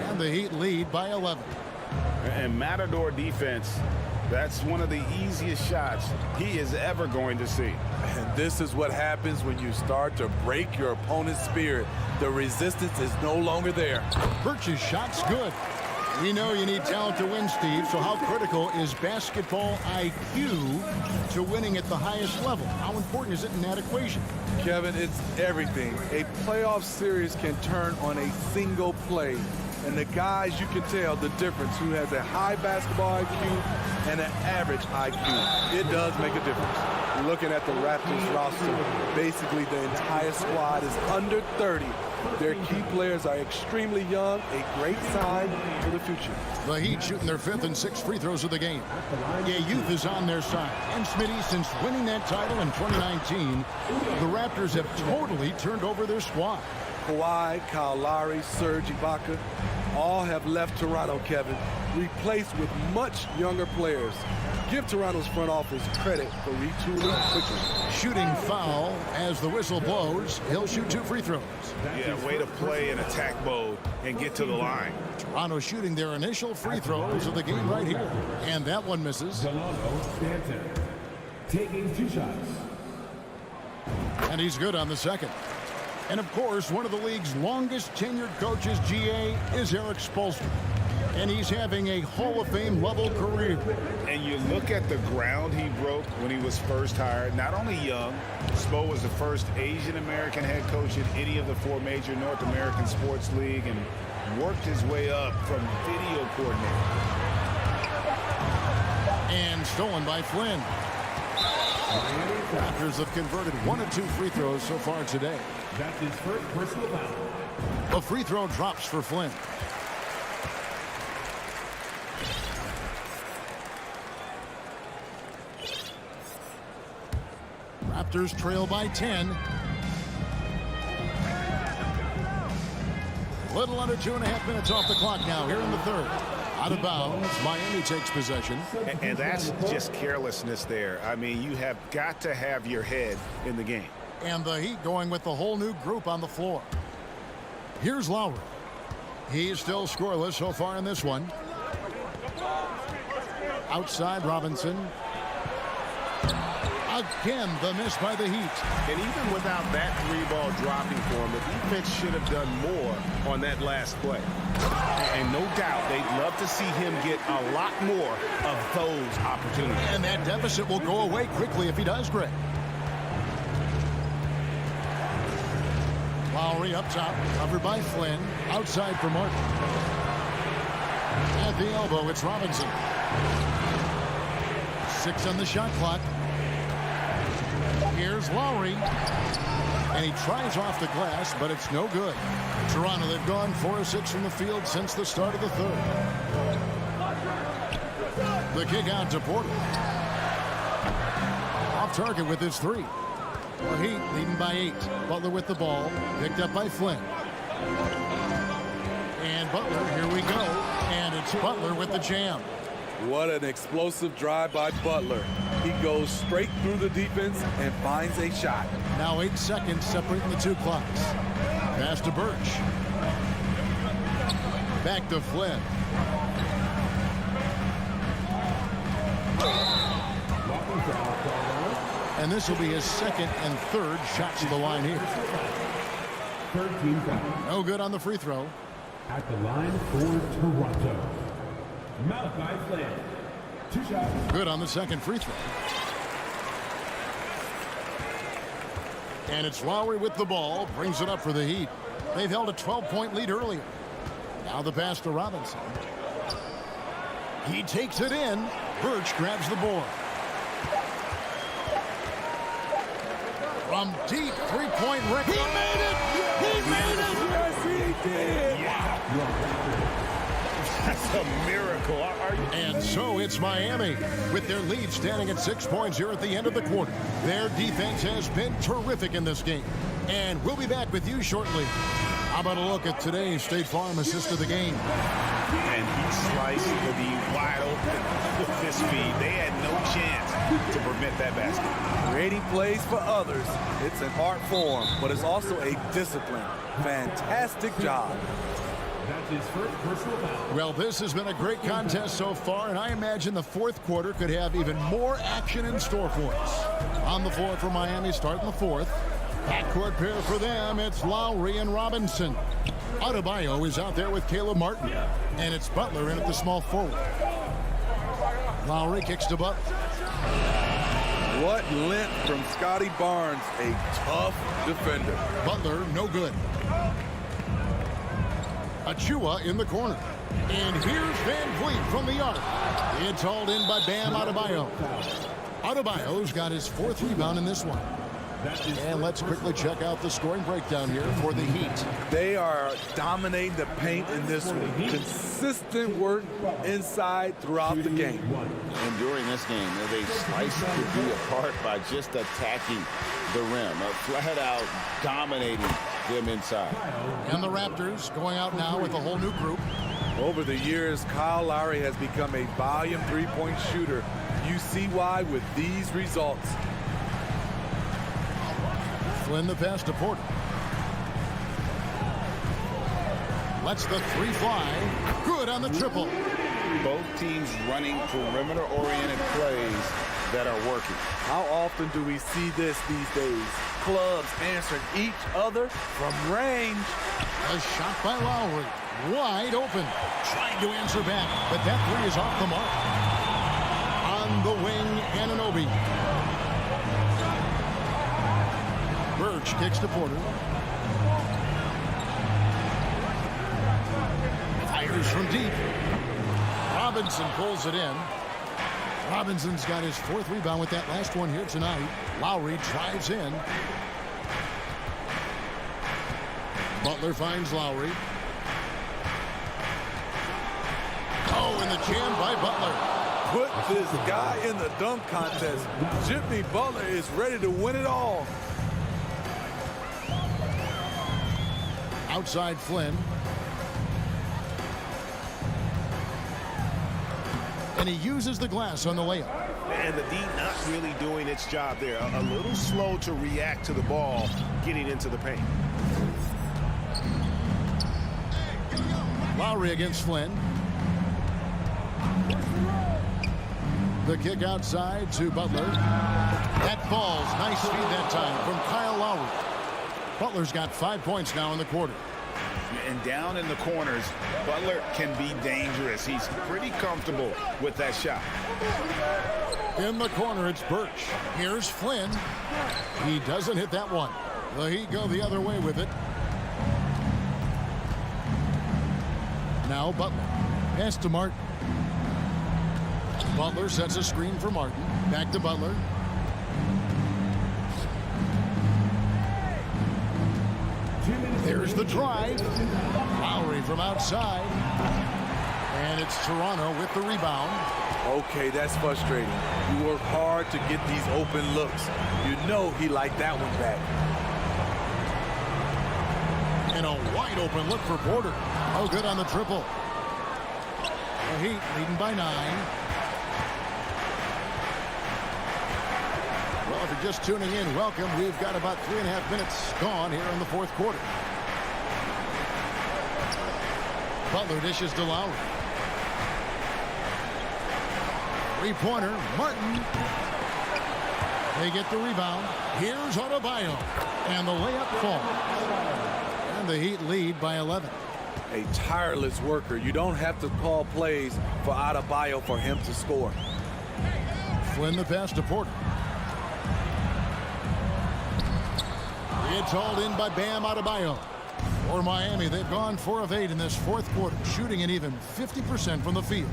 And the Heat lead by 11. And Matador defense, that's one of the easiest shots he is ever going to see. And this is what happens when you start to break your opponent's spirit. The resistance is no longer there. Birch's shot's good. We know you need talent to win, Steve, so how critical is basketball IQ to winning at the highest level? How important is it in that equation? Kevin, it's everything. A playoff series can turn on a single play. And the guys, you can tell the difference who has a high basketball IQ and an average IQ. It does make a difference. Looking at the Raptors roster, basically the entire squad is under 30. Their key players are extremely young, a great sign for the future. The Heat shooting their 5th and 6th free throws of the game. Yeah, youth is on their side. And Smitty, since winning that title in 2019, the Raptors have totally turned over their squad. Kawhi, Kyle Lowry, Serge Ibaka, all have left Toronto, Kevin, replaced with much younger players. Give Toronto's front office credit for retooling quickly. Shooting foul as the whistle blows. He'll shoot 2 free throws. Yeah, way to play in attack mode and get to the line. Toronto shooting their initial free throws of the game right here. And that one misses. Delano Stanton taking 2 shots. And he's good on the second. And of course, one of the league's longest tenured coaches, GA, is Eric Spoelstra. And he's having a Hall of Fame level career. And you look at the ground he broke when he was first hired. Not only young, Spo was the first Asian American head coach in any of the 4 major North American sports league and worked his way up from video coordinator. And stolen by Flynn. Raptors have converted 1 of 2 free throws so far today. That's his first personal foul. A free throw drops for Flynn. Raptors trail by 10. Little under 2.5 minutes off the clock now here in the third. Out of bounds, Miami takes possession. And that's just carelessness there. I mean, you have got to have your head in the game. And the Heat going with the whole new group on the floor. Here's Lowry. He's still scoreless so far in this one. Outside Robinson. Again, the miss by the Heat. And even without that 3-ball dropping for him, the defense should have done more on that last play. And no doubt, they'd love to see him get a lot more of those opportunities. And that deficit will go away quickly if he does, Greg. Lowry up top, covered by Flynn. Outside for Martin. At the elbow, it's Robinson. 6 on the shot clock. Here's Lowry. And he tries off the glass, but it's no good. Toronto, they've gone 4 of 6 from the field since the start of the third. The kick out to Porter. Off target with his 3. The Heat leading by 8. Butler with the ball. Picked up by Flynn. And Butler, here we go. And it's Butler with the jam. What an explosive drive by Butler. He goes straight through the defense and finds a shot. Now 8 seconds separating the 2 clocks. Pass to Birch. Back to Flynn. And this will be his 2nd and 3rd shots to the line here. 13 foul. No good on the free throw. At the line for Toronto, Malachi Flynn. 2 shots. Good on the 2nd free throw. And it's Lowry with the ball. Brings it up for the Heat. They've held a 12-point lead earlier. Now the pass to Robinson. He takes it in. Birch grabs the board. From deep three-point record. He made it! He made it! Yes, he did. That's a miracle. And so it's Miami with their lead standing at 6 points here at the end of the quarter. Their defense has been terrific in this game. And we'll be back with you shortly. How about a look at today's State Farm assist of the game? And he sliced to be wide open with this feed. They had no chance to prevent that basket. Creating plays for others. It's an art form, but it's also a discipline. Fantastic job. That's his first personal foul. Well, this has been a great contest so far, and I imagine the fourth quarter could have even more action in store for us. On the floor for Miami, starting the fourth. Backcourt pair for them, it's Lowry and Robinson. Adebayo is out there with Caleb Martin, and it's Butler in at the small forward. Lowry kicks to Butler. What length from Scotty Barnes, a tough defender. Butler, no good. Achua in the corner. And here's Van Vliet from the arc. It's hauled in by Bam Adebayo. Adebayo's got his fourth rebound in this one. And let's quickly check out the scoring breakdown here for the Heat. They are dominating the paint in this one. Consistent work inside throughout the game. And during this game, they sliced the D apart by just attacking the rim, flat out dominating them inside. And the Raptors going out now with a whole new group. Over the years, Kyle Lowry has become a volume three-point shooter. You see why with these results. Flynn the pass to Porter. Lets the three fly. Good on the triple. Both teams running perimeter-oriented plays that are working. How often do we see this these days? Clubs answering each other from range. A shot by Lowry. Wide open. Trying to answer back, but that three is off the mark. On the wing, Anunoby. Birch kicks to Porter. Fires from deep. Robinson pulls it in. Robinson's got his fourth rebound with that last one here tonight. Lowry drives in. Butler finds Lowry. Oh, and the jam by Butler. Put this guy in the dunk contest. Jimmy Butler is ready to win it all. Outside Flynn. And he uses the glass on the layup. And the D not really doing its job there. A little slow to react to the ball getting into the paint. Lowry against Flynn. The kick outside to Butler. That falls. Nice feed that time from Kyle Lowry. Butler's got 5 points now in the quarter. And down in the corners, Butler can be dangerous. He's pretty comfortable with that shot. In the corner, it's Birch. Here's Flynn. He doesn't hit that one. The Heat go the other way with it. Now Butler. Pass to Martin. Butler sets a screen for Martin. Back to Butler. There's the drive. Lowry from outside. And it's Toronto with the rebound. Okay, that's frustrating. You work hard to get these open looks. You know he liked that one back. And a wide open look for Porter. Oh, good on the triple. The Heat leading by 9. Well, if you're just tuning in, welcome. We've got about 3.5 minutes gone here in the fourth quarter. Butler dishes to Lowry. Three-pointer, Martin. They get the rebound. Here's Adebayo. And the layup falls. And the Heat lead by 11. A tireless worker. You don't have to call plays for Adebayo for him to score. Flynn the pass to Porter. It's hauled in by Bam Adebayo. For Miami, they've gone 4 of 8 in this fourth quarter, shooting an even 50% from the field.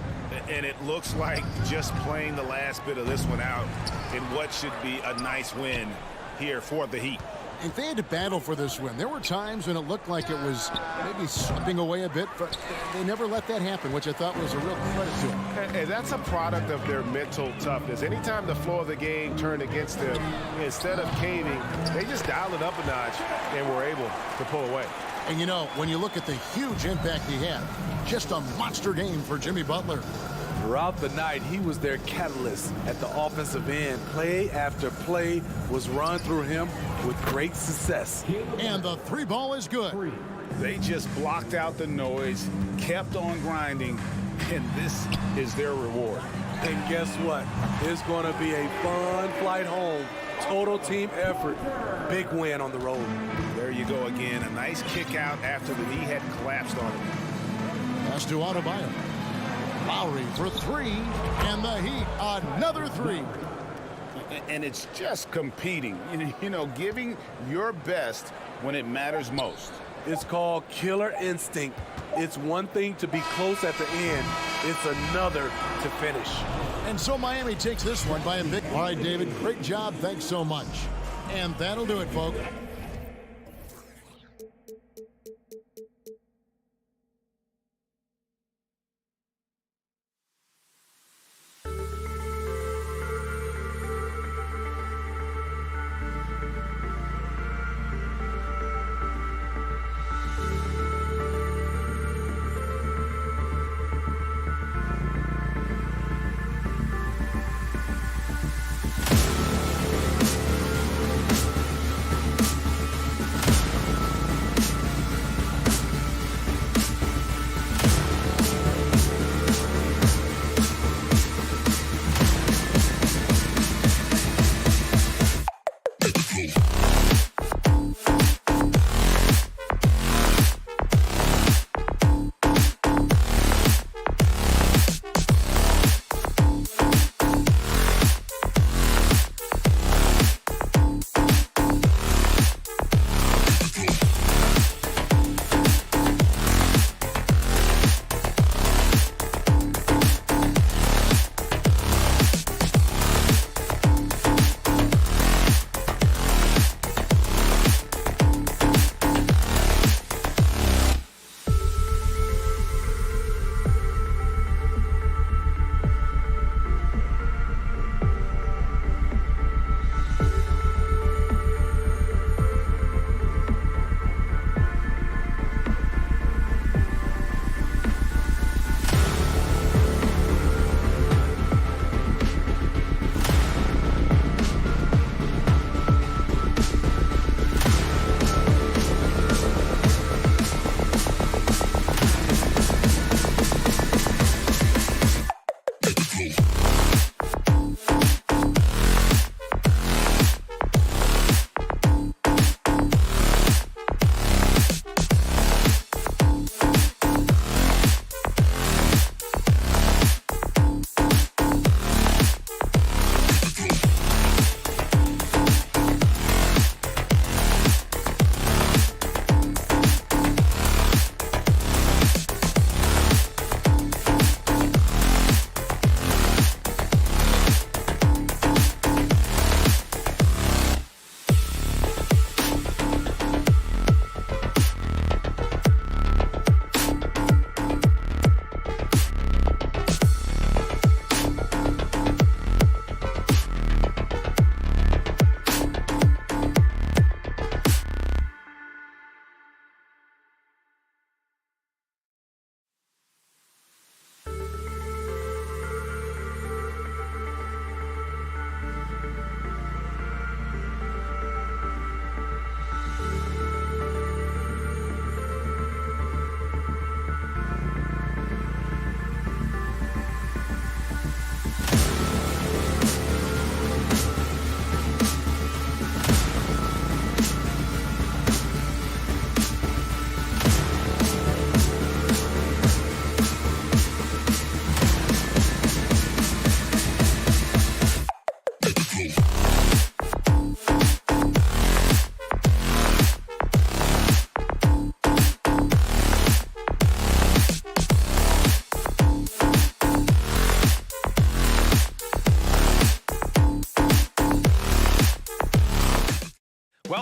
And it looks like just playing the last bit of this one out in what should be a nice win here for the Heat. If they had to battle for this win, there were times when it looked like it was maybe slipping away a bit, but they never let that happen, which I thought was a real credit to them. And that's a product of their mental toughness. Anytime the flow of the game turned against them, instead of caving, they just dialed it up a notch and were able to pull away. And you know, when you look at the huge impact he had, just a monster game for Jimmy Butler. Throughout the night, he was their catalyst at the offensive end. Play after play was run through him with great success. And the three ball is good. They just blocked out the noise, kept on grinding, and this is their reward. And guess what? It's going to be a fun flight home. Total team effort. Big win on the road. There you go again. A nice kick out after the knee had collapsed on him. Pass to Adebayo. Lowry for three, and the Heat another three. And it's just competing, you know, giving your best when it matters most. It's called killer instinct. It's one thing to be close at the end. It's another to finish. And so Miami takes this one by a big. All right, David, great job. Thanks so much. And that'll do it, folks.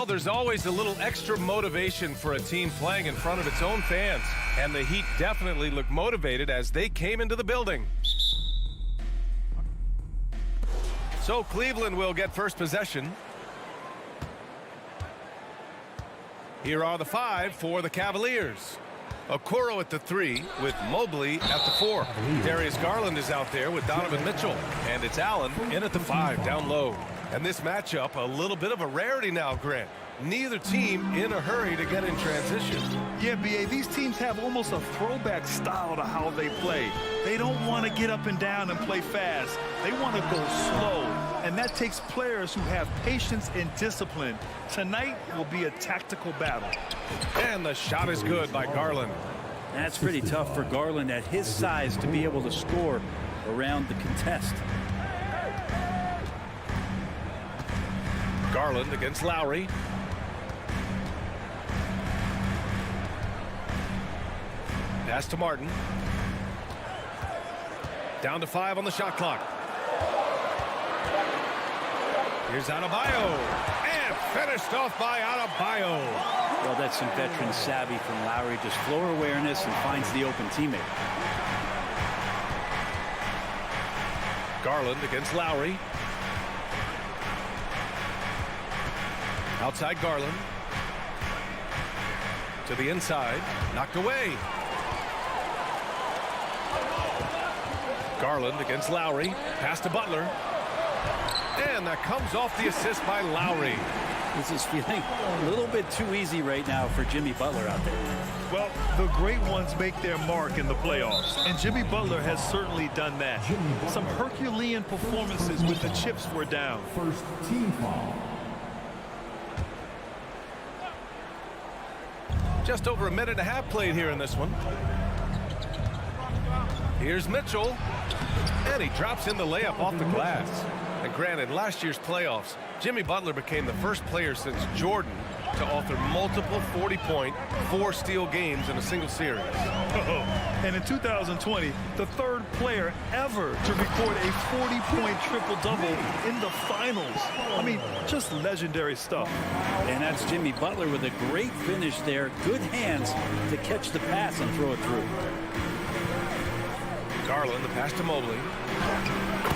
Well, there's always a little extra motivation for a team playing in front of its own fans. And the Heat definitely looked motivated as they came into the building. So Cleveland will get first possession. Here are the 5 for the Cavaliers. Okoro at the 3 with Mobley at the 4. Darius Garland is out there with Donovan Mitchell. And it's Allen in at the 5 down low. And this matchup, a little bit of a rarity now, Grant. Neither team in a hurry to get in transition. Yeah, B.A., these teams have almost a throwback style to how they play. They don't want to get up and down and play fast. They want to go slow, and that takes players who have patience and discipline. Tonight will be a tactical battle. And the shot is good by Garland. That's pretty tough for Garland at his size to be able to score around the contest. Garland against Lowry. Pass to Martin. Down to 5 on the shot clock. Here's Adebayo. And finished off by Adebayo. Well, that's some veteran savvy from Lowry. Just floor awareness and finds the open teammate. Garland against Lowry. Outside Garland. To the inside. Knocked away. Garland against Lowry. Pass to Butler. And that comes off the assist by Lowry. This is feeling a little bit too easy right now for Jimmy Butler out there. Well, the great ones make their mark in the playoffs, and Jimmy Butler has certainly done that. Some Herculean performances with the chips were down. First team foul. Just over a minute and a half played here in this one. Here's Mitchell. And he drops in the layup off the glass. And granted, last year's playoffs, Jimmy Butler became the first player since Jordan to author multiple 40-point, 4-steal games in a single series. And in 2020, the third player ever to record a 40-point triple-double in the finals. I mean, just legendary stuff. And that's Jimmy Butler with a great finish there. Good hands to catch the pass and throw it through. Garland, the pass to Mobley.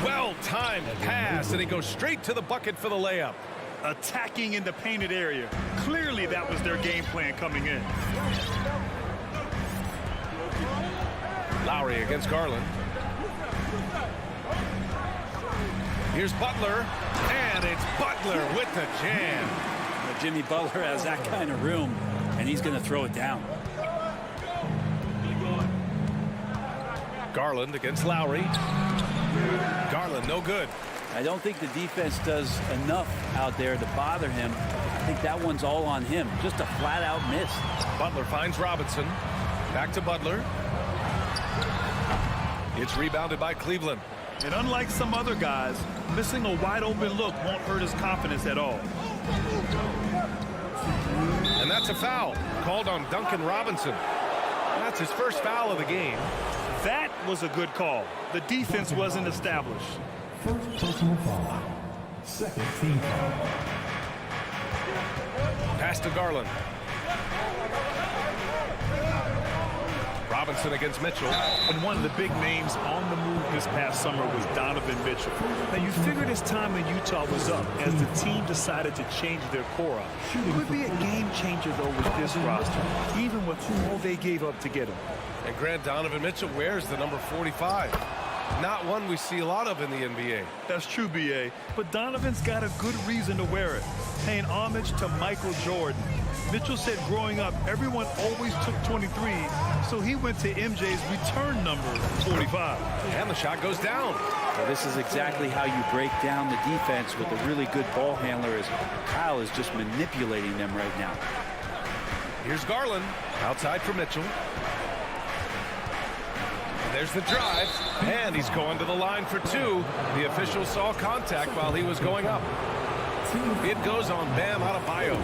Well-timed pass, and he goes straight to the bucket for the layup. Attacking in the painted area. Clearly that was their game plan coming in. Lowry against Garland. Here's Butler, and it's Butler with the jam. But Jimmy Butler has that kind of room, and he's going to throw it down. Garland against Lowry. Garland, no good. I don't think the defense does enough out there to bother him. I think that one's all on him. Just a flat-out miss. Butler finds Robinson. Back to Butler. It's rebounded by Cleveland. And unlike some other guys, missing a wide-open look won't hurt his confidence at all. And that's a foul called on Duncan Robinson. That's his first foul of the game. That was a good call. The defense wasn't established. First personal foul. Second team foul. Pass to Garland. Robinson against Mitchell. And one of the big names on the move this past summer was Donovan Mitchell. Now, you figured his time in Utah was up as the team decided to change their core up. It would be a game changer, though, with this roster, even with all they gave up to get him. And Grant, Donovan Mitchell wears the number 45. Not one we see a lot of in the NBA. That's true, B.A., but Donovan's got a good reason to wear it, paying homage to Michael Jordan. Mitchell said growing up, everyone always took 23, so he went to MJ's return number, 45. And the shot goes down. Well, this is exactly how you break down the defense with a really good ball handler, as Kyle is just manipulating them right now. Here's Garland, outside for Mitchell. There's the drive, and he's going to the line for 2. The official saw contact while he was going up. It goes on Bam Adebayo.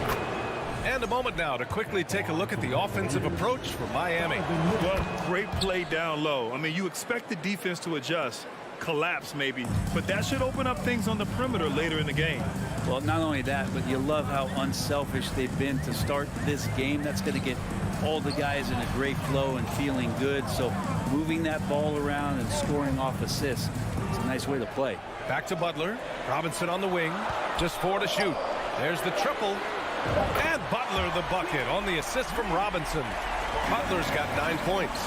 And a moment now to quickly take a look at the offensive approach for Miami. Well, great play down low. I mean, you expect the defense to adjust, collapse maybe, but that should open up things on the perimeter later in the game. Well, not only that, but you love how unselfish they've been to start this game. That's going to get all the guys in a great flow and feeling good. So moving that ball around and scoring off assists, it's a nice way to play. Back to Butler. Robinson on the wing. Just 4 to shoot. There's the triple. And Butler the bucket on the assist from Robinson. Butler's got 9 points.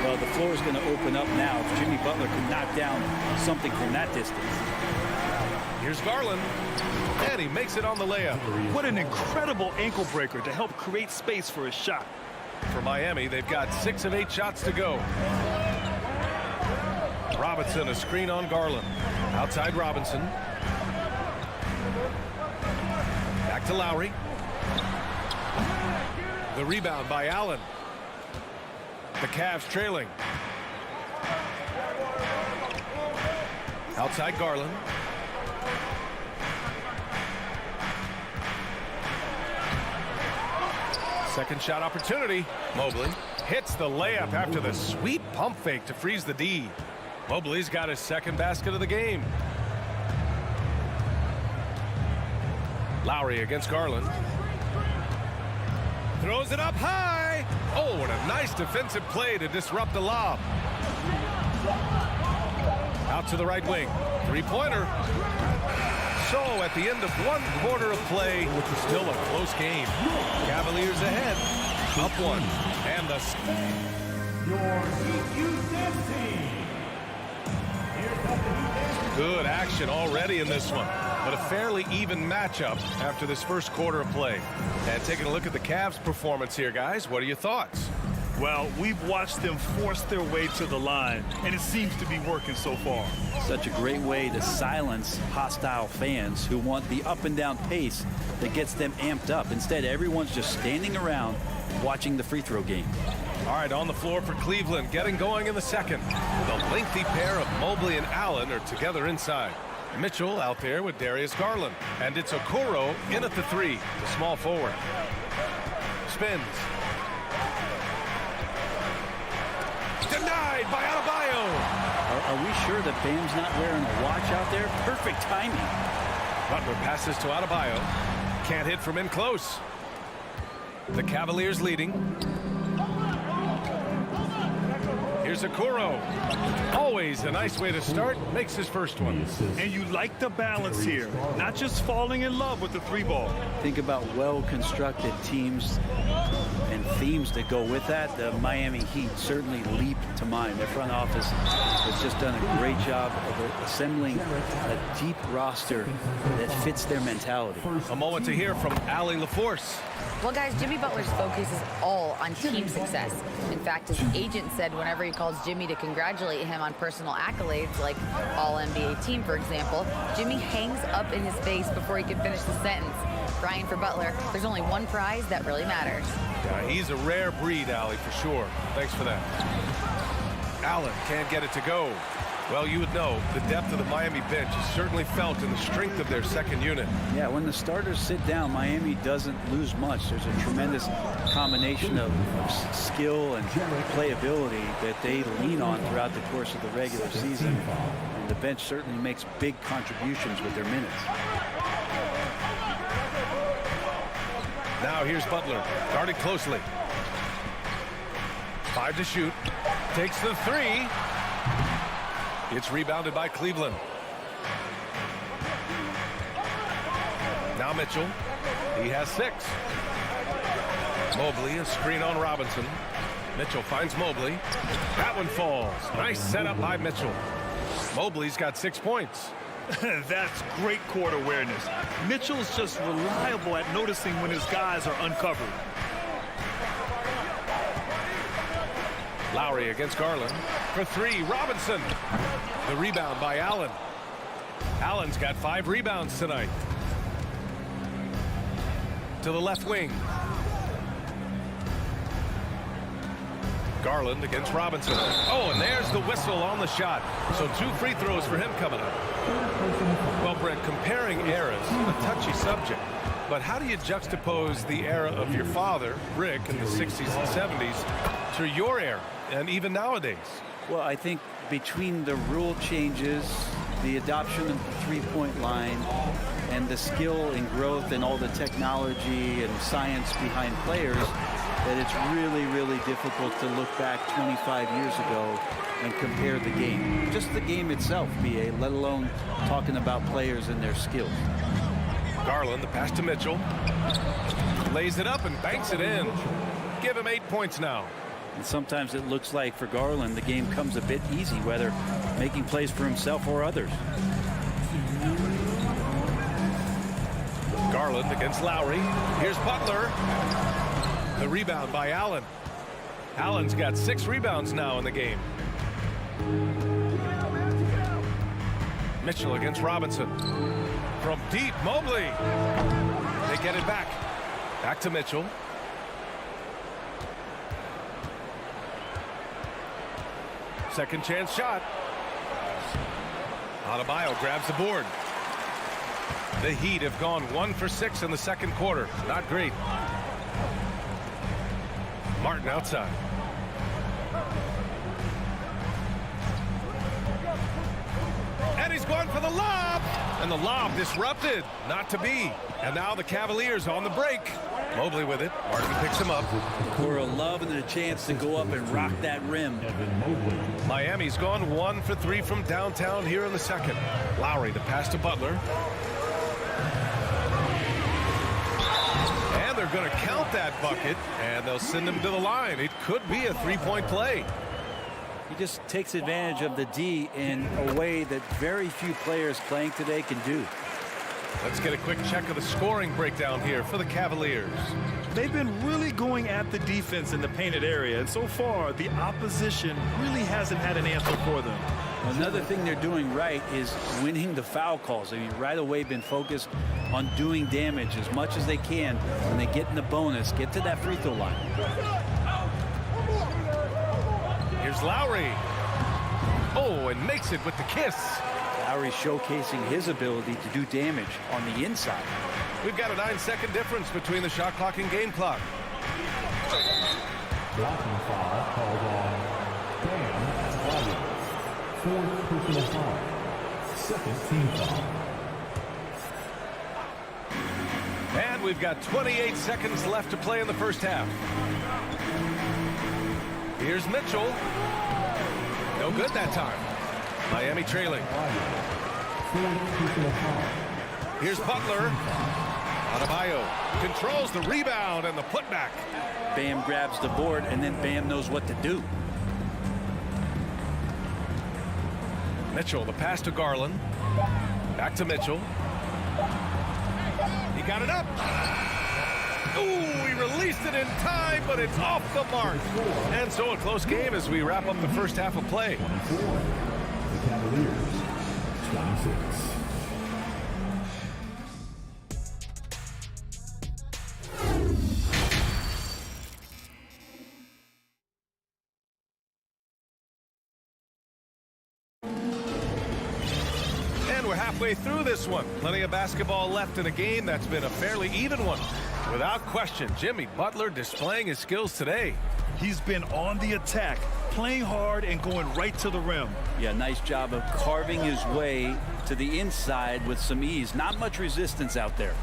Well, the floor is going to open up now if Jimmy Butler can knock down something from that distance. Here's Garland. And he makes it on the layup. What an incredible ankle breaker to help create space for his shot. For Miami, they've got 6 of 8 shots to go. Robinson, a screen on Garland. Outside Robinson. Back to Lowry. The rebound by Allen. The Cavs trailing. Outside Garland. Second shot opportunity. Mobley hits the layup after the sweet pump fake to freeze the D. Mobley's got his second basket of the game. Lowry against Garland. Throws it up high. Oh, what a nice defensive play to disrupt the lob. Out to the right wing. Three-pointer. So at the end of 1 quarter of play, still a close game. Cavaliers ahead. Up 1. And the... Your Heat team. Good action already in this one, but a fairly even matchup after this first quarter of play. And taking a look at the Cavs' performance here, guys, what are your thoughts? Well, we've watched them force their way to the line, and it seems to be working so far. Such a great way to silence hostile fans who want the up and down pace that gets them amped up. Instead, everyone's just standing around watching the free throw game. All right, on the floor for Cleveland, getting going in the second. The lengthy pair of Mobley and Allen are together inside. Mitchell out there with Darius Garland. And it's Okoro in at the 3, the small forward. Spins. Denied by Adebayo. Are we sure that Bam's not wearing a watch out there? Perfect timing. Butler passes to Adebayo. Can't hit from in close. The Cavaliers leading. Here's Okoro. Always a nice way to start. Makes his first one. And you like the balance here. Not just falling in love with the 3-ball. Think about well-constructed teams and themes that go with that. The Miami Heat certainly leap to mind. Their front office has just done a great job of assembling a deep roster that fits their mentality. A moment to hear from Allie LaForce. Well, guys, Jimmy Butler's focus is all on team success. In fact, his agent said whenever he calls Jimmy to congratulate him on personal accolades, like All-NBA team, for example, Jimmy hangs up in his face before he can finish the sentence. Crying for Butler, there's only one prize that really matters. Yeah, he's a rare breed, Allie, for sure. Thanks for that. Allen can't get it to go. Well, you would know the depth of the Miami bench is certainly felt in the strength of their second unit. Yeah, when the starters sit down, Miami doesn't lose much. There's a tremendous combination of skill and playability that they lean on throughout the course of the regular season. And the bench certainly makes big contributions with their minutes. Now here's Butler, guarded closely. 5 to shoot. Takes the 3. It's rebounded by Cleveland. Now Mitchell. He has 6. Mobley, a screen on Robinson. Mitchell finds Mobley. That one falls. Nice setup by Mitchell. Mobley's got 6 points. That's great court awareness. Mitchell's just reliable at noticing when his guys are uncovered. Lowry against Garland. For 3, Robinson. The rebound by Allen. Allen's got 5 rebounds tonight. To the left wing. Garland against Robinson. Oh, and there's the whistle on the shot. So 2 free throws for him coming up. Well, Brent, comparing eras, a touchy subject. But how do you juxtapose the era of your father, Rick, in the 60s and 70s to your era, and even nowadays? Well, I think between the rule changes, the adoption of the three-point line, and the skill and growth and all the technology and science behind players, that it's really, really difficult to look back 25 years ago and compare the game. Just the game itself, BA, let alone talking about players and their skills. Garland, the pass to Mitchell. Lays it up and banks it in. Give him 8 points now. And sometimes it looks like for Garland, the game comes a bit easy, whether making plays for himself or others. Garland against Lowry. Here's Butler. The rebound by Allen. Allen's got 6 rebounds now in the game. Mitchell against Robinson. From deep, Mobley. They get it back. Back to Mitchell. Second chance shot. Adebayo grabs the board. The Heat have gone 1 for 6 in the second quarter. Not great. Martin outside. And he's going for the lob. And the lob disrupted. Not to be. And now the Cavaliers on the break. Mobley with it. Martin picks him up. Okoro loving the chance to go up and rock that rim. Miami's gone 1 for 3 from downtown here in the second. Lowry, the pass to Butler. And they're going to count that bucket, and they'll send him to the line. It could be a three-point play. He just takes advantage of the D in a way that very few players playing today can do. Let's get a quick check of the scoring breakdown here for the Cavaliers. They've been really going at the defense in the painted area, and so far the opposition really hasn't had an answer for them. Another thing they're doing right is winning the foul calls. I mean, right away been focused on doing damage as much as they can when they get in the bonus, get to that free throw line. Here's Lowry. Oh, and makes it with the kiss. Lowry showcasing his ability to do damage on the inside. We've got a 9-second difference between the shot clock and game clock. Blocking foul called on Bam. Fourth personal foul. Second team foul. And we've got 28 seconds left to play in the first half. Here's Mitchell. No good that time. Miami trailing. Here's Butler. Adebayo controls the rebound and the putback. Bam grabs the board, and then Bam knows what to do. Mitchell, the pass to Garland. Back to Mitchell. He got it up. Ooh, he released it in time, but it's off the mark. And so a close game as we wrap up the first half of play. The Cavaliers, 26. And we're halfway through this one. Plenty of basketball left in a game that's been a fairly even one. Without question, Jimmy Butler displaying his skills today. He's been on the attack, playing hard and going right to the rim. Yeah, nice job of carving his way to the inside with some ease. Not much resistance out there.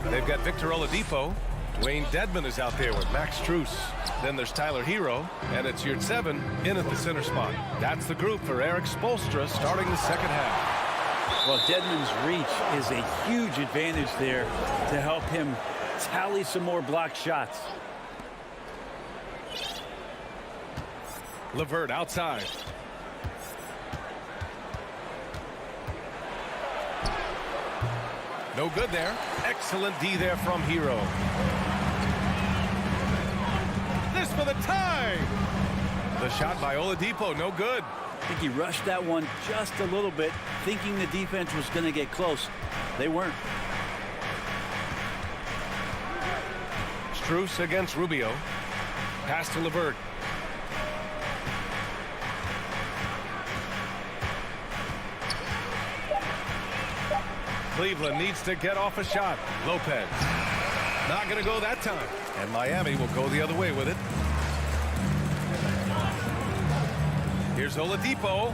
They've got Victor Oladipo. Dwayne Dedmon is out there with Max Strus. Then there's Tyler Hero, and it's Yurtseven in at the center spot. That's the group for Eric Spoelstra starting the second half. Well, Dedmon's reach is a huge advantage there to help him tally some more blocked shots. LeVert outside. No good there. Excellent D there from Hero. This for the tie. The shot by Oladipo, no good. I think he rushed that one just a little bit, thinking the defense was going to get close. They weren't. Strus against Rubio. Pass to LeVert. Cleveland needs to get off a shot. Lopez. Not going to go that time. And Miami will go the other way with it. Here's Oladipo.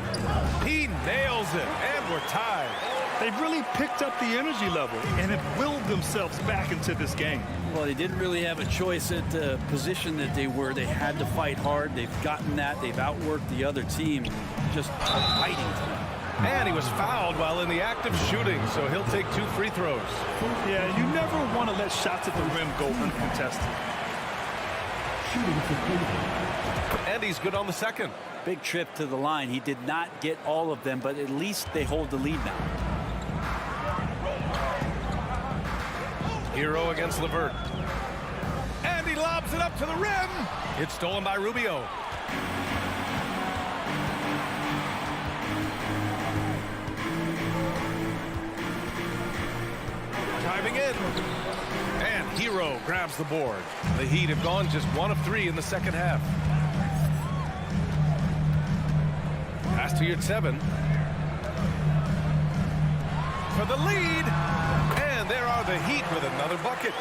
He nails it, and we're tied. They've really picked up the energy level and have willed themselves back into this game. Well, they didn't really have a choice at the position that they were. They had to fight hard. They've gotten that. They've outworked the other team, just fighting. And he was fouled while in the act of shooting, so he'll take 2 free throws. Yeah, you never want to let shots at the rim go uncontested. And he's good on the second. Big trip to the line. He did not get all of them, but at least they hold the lead now. Hero against LeVert. And he lobs it up to the rim. It's stolen by Rubio. Diving in. And Hero grabs the board. The Heat have gone just 1 of 3 in the second half. Pass to your 7. For the lead. And there are the Heat with another bucket.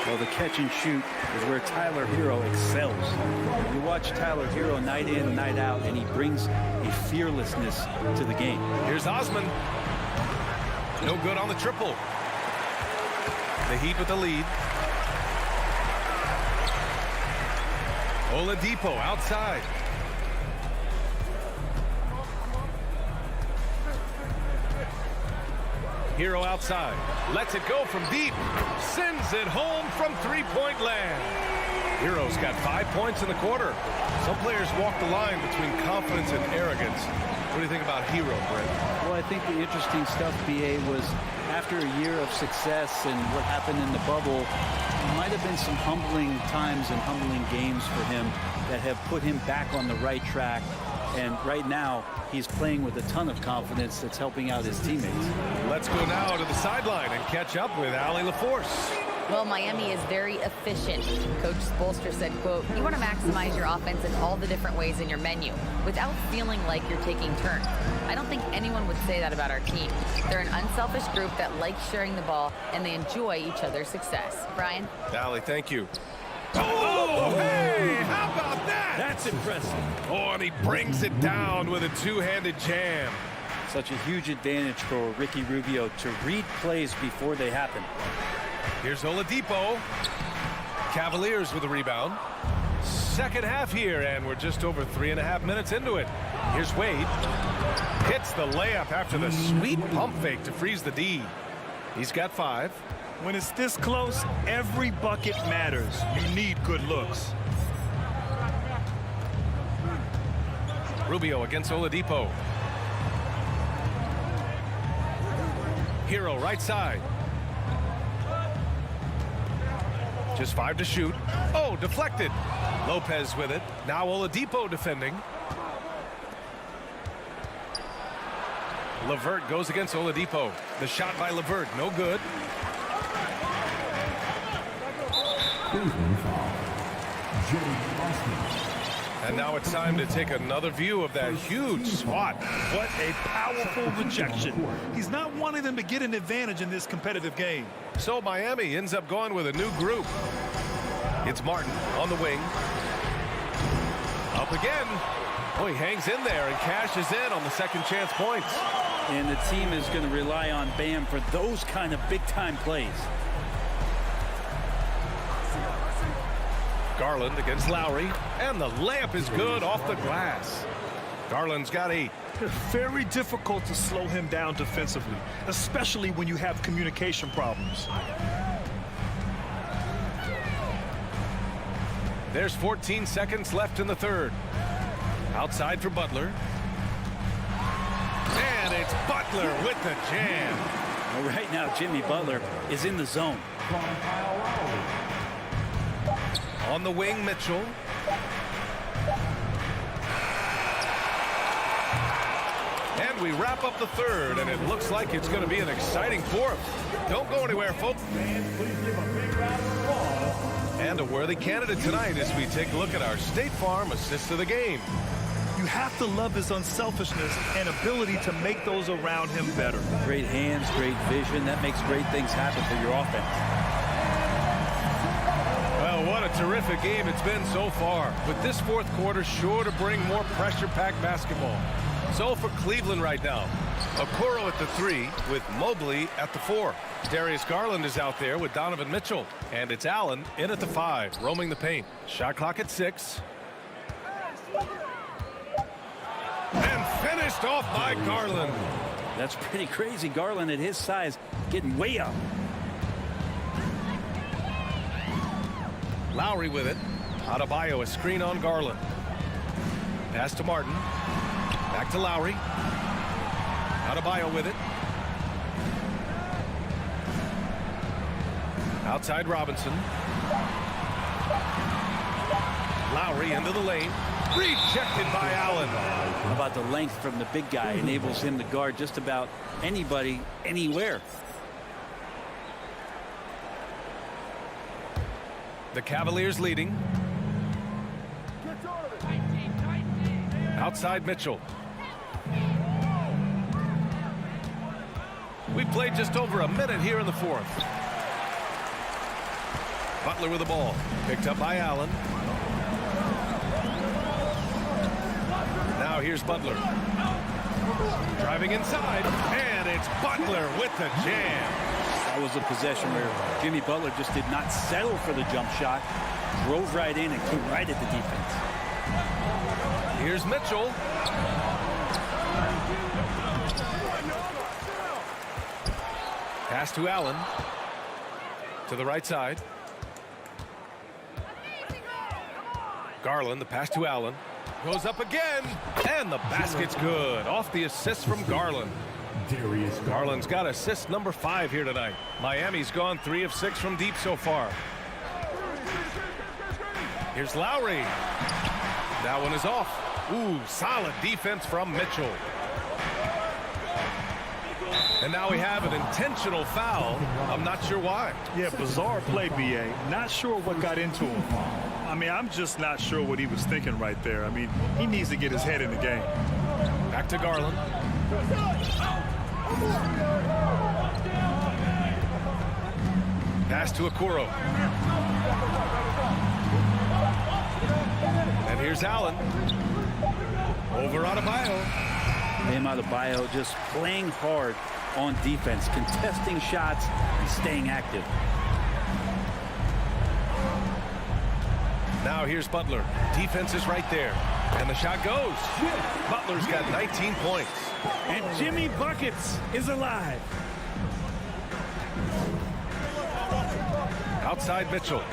Well, the catch and shoot is where Tyler Hero excels. You watch Tyler Hero night in, night out, and he brings a fearlessness to the game. Here's Osman. No good on the triple. The Heat with the lead. Oladipo outside. Hero outside. Lets it go from deep. Sends it home from three-point land. Hero's got 5 points in the quarter. Some players walk the line between confidence and arrogance. What do you think about Hero, Brent? Well, I think the interesting stuff, B.A., was after a year of success and what happened in the bubble, there might have been some humbling times and humbling games for him that have put him back on the right track. And right now, he's playing with a ton of confidence that's helping out his teammates. Let's go now to the sideline and catch up with Allie LaForce. Well, Miami is very efficient. Coach Spoelstra said, quote, you want to maximize your offense in all the different ways in your menu without feeling like you're taking turns. I don't think anyone would say that about our team. They're an unselfish group that likes sharing the ball, and they enjoy each other's success. Brian? Allie, thank you. Oh, hey, how about that? That's impressive. Oh, and he brings it down with a two-handed jam. Such a huge advantage for Ricky Rubio to read plays before they happen. Here's Oladipo. Cavaliers with a rebound. Second half here, and we're just over 3.5 minutes into it. Here's Wade. Hits the layup after the sweet pump fake to freeze the D. He's got 5. When it's this close, every bucket matters. You need good looks. Rubio against Oladipo. Hero right side. Just 5 to shoot. Oh, deflected. Lopez with it. Now Oladipo defending. LeVert goes against Oladipo. The shot by LeVert, no good. And now it's time to take another view of that huge swat. What a powerful rejection. He's not wanting them to get an advantage in this competitive game. So Miami ends up going with a new group. It's Martin on the wing. Up again. Oh, he hangs in there and cashes in on the second chance points. And the team is going to rely on Bam for those kind of big-time plays. Garland against Lowry, and the layup is good off the glass. Garland's got 8. It's very difficult to slow him down defensively, especially when you have communication problems. There's 14 seconds left in the third. Outside for Butler. And it's Butler with the jam. Well, right now, Jimmy Butler is in the zone. On the wing, Mitchell. And we wrap up the third, and it looks like it's going to be an exciting fourth. Don't go anywhere, folks. And a worthy candidate tonight as we take a look at our State Farm assist of the game. You have to love his unselfishness and ability to make those around him better. Great hands, great vision. That makes great things happen for your offense. Well, what a terrific game it's been so far, with this fourth quarter sure to bring more pressure-packed basketball. So for Cleveland right now, Okoro at the 3 with Mobley at the 4. Darius Garland is out there with Donovan Mitchell. And it's Allen in at the 5, roaming the paint. Shot clock at 6. And finished off by Garland. That's pretty crazy. Garland at his size getting way up. Lowry with it. Adebayo, a screen on Garland. Pass to Martin. Back to Lowry. Adebayo with it. Outside Robinson. Lowry into the lane. Rejected by Allen. How about the length from the big guy enables him to guard just about anybody, anywhere. The Cavaliers leading. Outside Mitchell. We played just over a minute here in the fourth. Butler with the ball. Picked up by Allen. Now here's Butler. Driving inside. And it's Butler with the jam. That was a possession where Jimmy Butler just did not settle for the jump shot. Drove right in and came right at the defense. Here's Mitchell. Pass to Allen. To the right side. Garland, the pass to Allen. Goes up again. And the basket's good. Off the assist from Garland. Garland's got assist number 5 here tonight. Miami's gone 3 of 6 from deep so far. Here's Lowry. That one is off. Ooh, solid defense from Mitchell. And now we have an intentional foul. I'm not sure why. Yeah, bizarre play, B.A. Not sure what got into him. I mean, I'm just not sure what he was thinking right there. I mean, he needs to get his head in the game. Back to Garland. Pass to Okoro. And here's Allen. Over Adebayo. Adebayo just playing hard on defense, contesting shots and staying active. Now here's Butler. Defense is right there. And the shot goes. Butler's got 19 points. And Jimmy Buckets is alive. Outside Mitchell.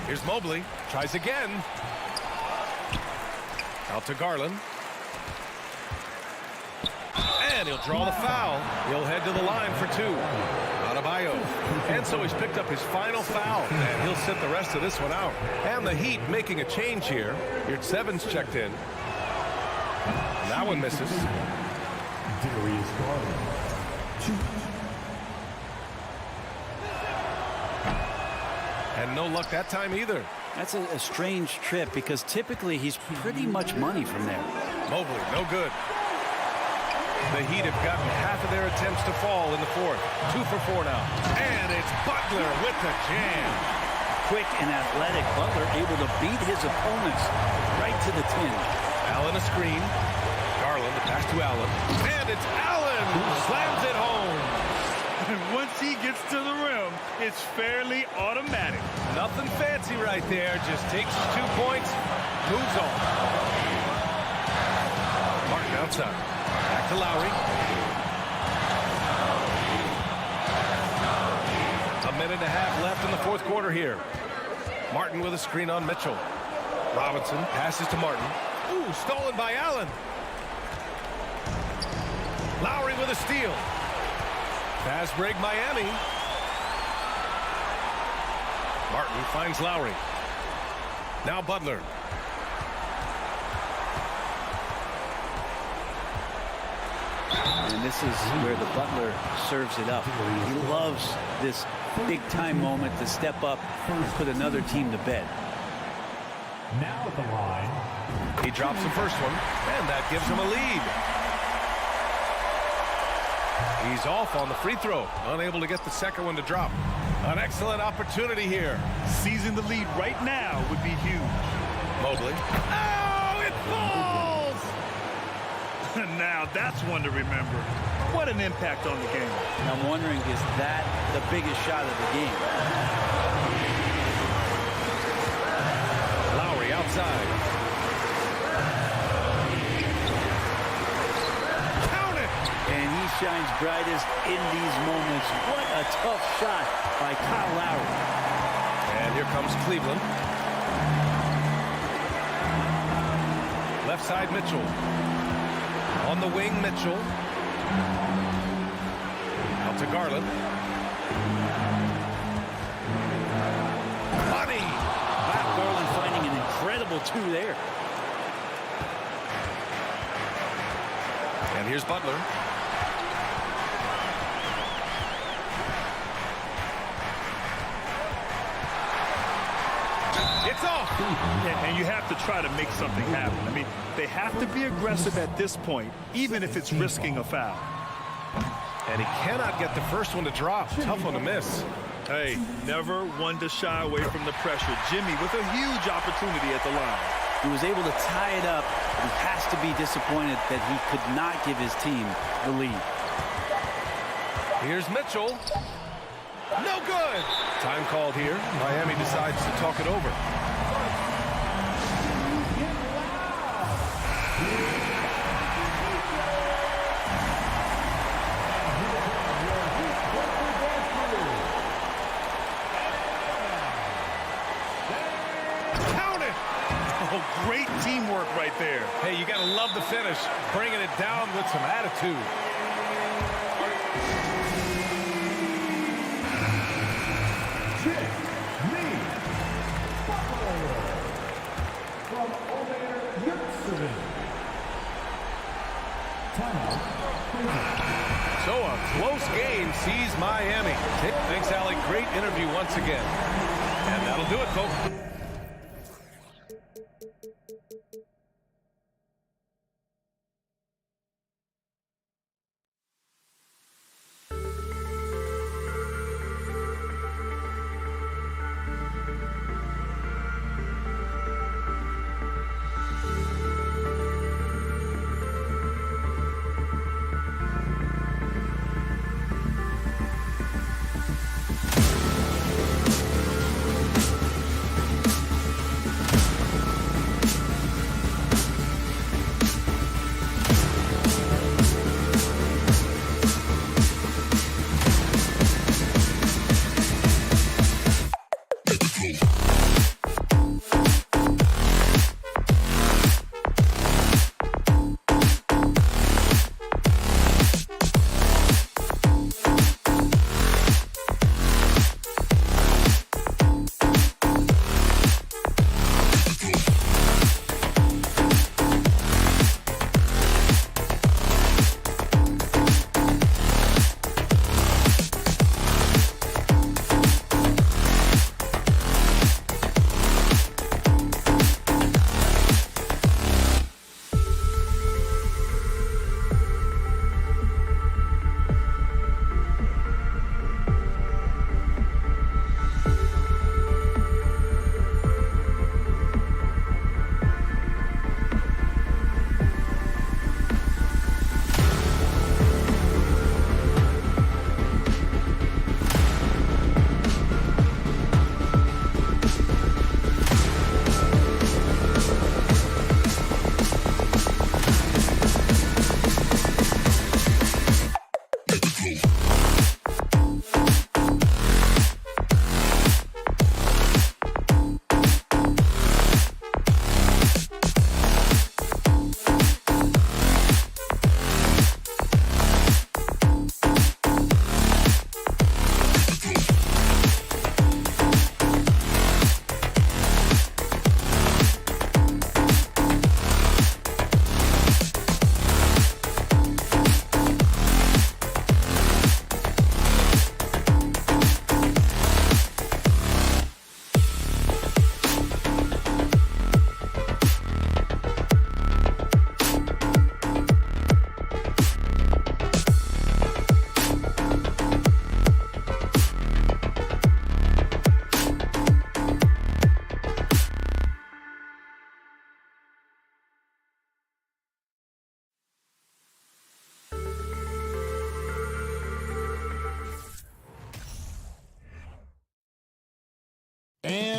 Here's Mobley. Tries again. Out to Garland. And he'll draw the foul. He'll head to the line for 2. Adebayo. And so he's picked up his final foul. And he'll sit the rest of this one out. And the Heat making a change here. Here's Sevens checked in. That one misses. Darius Garland. 2. And no luck that time either. That's a strange trip because typically he's pretty much money from there. Mobley, no good. The Heat have gotten half of their attempts to fall in the fourth. 2 for 4 now. And it's Butler with the jam. Quick and athletic Butler able to beat his opponents right to the tin. Allen a screen. Garland, the pass to Allen. And it's Allen who slams it home. And once he gets to the rim, it's fairly automatic. Nothing fancy right there. Just takes 2 points, moves on. Martin outside. Back to Lowry. A minute and a half left in the fourth quarter here. Martin with a screen on Mitchell. Robinson passes to Martin. Ooh, stolen by Allen. Lowry with a steal. Fast break Miami. Martin finds Lowry. Now Butler. And this is where the Butler serves it up. He loves this big-time moment to step up and put another team to bed. Now at the line. He drops the first one, and that gives him a lead. He's off on the free throw. Unable to get the second one to drop. An excellent opportunity here. Seizing the lead right now would be huge. Mobley. Oh, it falls! Now that's one to remember. What an impact on the game. I'm wondering, is that the biggest shot of the game? Lowry outside. Count it! And he shines brightest in these moments. What a tough shot by Kyle Lowry. And here comes Cleveland. Left side, Mitchell. On the wing, Mitchell. Out to Garland. Money! Wow, Garland finding an incredible 2 there. And here's Butler. It's off! And you have to try to make something happen. I mean, they have to be aggressive at this point, even if it's risking a foul. And he cannot get the first one to drop. Tough one to miss. Hey, never one to shy away from the pressure. Jimmy with a huge opportunity at the line. He was able to tie it up. He has to be disappointed that he could not give his team the lead. Here's Mitchell. No good. Time called here. Miami decides to talk it over. Count it. Oh, great teamwork right there. Hey, you got to love the finish. Bringing it down with some attitude. So a close game sees Miami. Thanks, Allie. Great interview once again. And that'll do it, folks.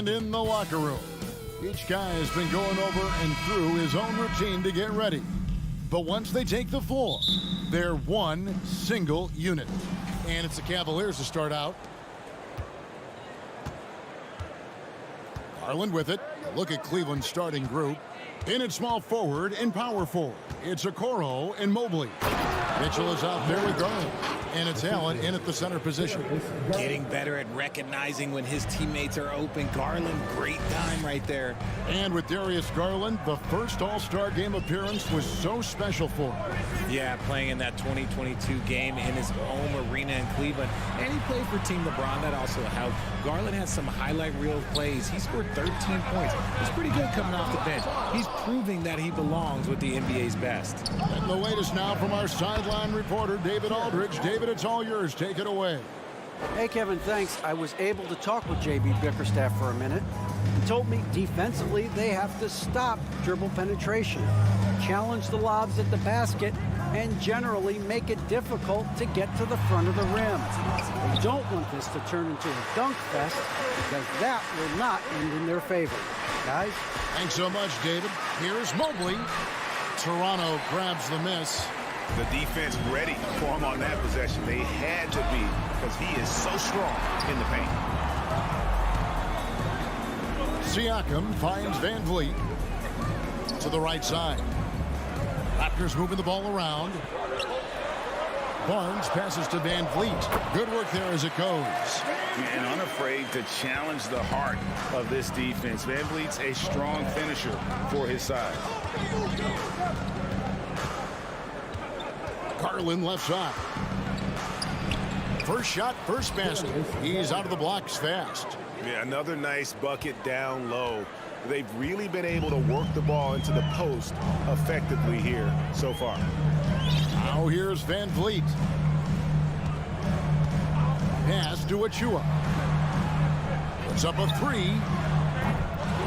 And in the locker room, each guy has been going over and through his own routine to get ready. But once they take the floor, they're one single unit. And it's the Cavaliers to start out. Garland with it. A look at Cleveland's starting group. In at small forward and power forward, it's Okoro and Mobley. Mitchell is out there with Garland. And it's Allen in at the center position. Getting better at recognizing when his teammates are open. Garland, great time right there. And with Darius Garland, the first All-Star game appearance was so special for him. Yeah, playing in that 2022 game in his home arena in Cleveland. And he played for Team LeBron. That also helped. Garland has some highlight reel plays. He scored 13 points. He's pretty good coming off the bench. He's proving that he belongs with the NBA's best. And the latest now from our sideline reporter, David Aldridge. David, it's all yours. Take it away. Hey, Kevin, thanks. I was able to talk with J.B. Bickerstaff for a minute. He told me defensively they have to stop dribble penetration, challenge the lobs at the basket, and generally make it difficult to get to the front of the rim. They don't want this to turn into a dunk fest because that will not end in their favor. Guys? Thanks so much, David. Here's Mobley. Toronto grabs the miss. The defense ready for him on that possession. They had to be because he is so strong in the paint. Siakam finds Van Vliet to the right side. Raptors moving the ball around. Barnes passes to Van Vliet. Good work there as it goes. And unafraid to challenge the heart of this defense. Van Vliet's a strong finisher for his side. Garland left side. First shot, first basket. He's out of the blocks fast. Yeah, another nice bucket down low. They've really been able to work the ball into the post effectively here so far. Now here's Van Vliet. Pass to Achua. Puts up a three.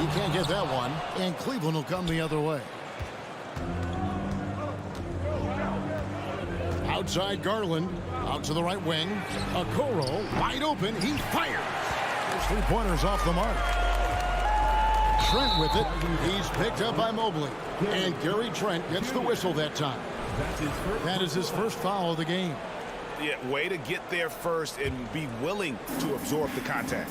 He can't get that one, and Cleveland will come the other way. Outside Garland, out to the right wing. Okoro, wide open, he fires. His three-pointers off the mark. Trent with it. He's picked up by Mobley. And Gary Trent gets the whistle that time. That is his first foul of the game. Yeah, way to get there first and be willing to absorb the contact.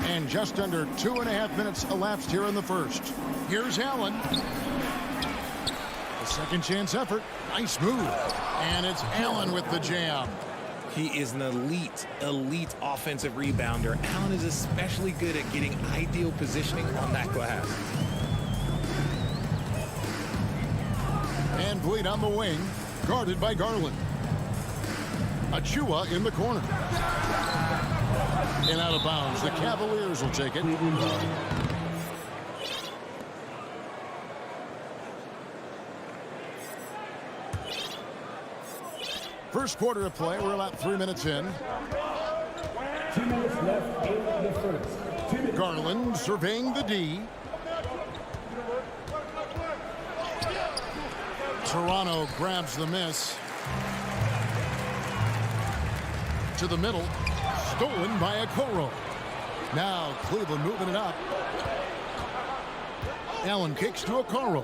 And just under 2.5 minutes elapsed here in the first. Here's Allen. A second chance effort. Nice move. And it's Allen with the jam. He is an elite offensive rebounder. Allen is especially good at getting ideal positioning on that glass. Van Vliet on the wing, guarded by Garland. Achua in the corner. And out of bounds. The Cavaliers will take it. First quarter of play. We're about 3 minutes in. 2 minutes left in the first. 2 minutes. Garland surveying the D. Toronto grabs the miss. To the middle. Stolen by Okoro. Now Cleveland moving it up. Allen kicks to Okoro.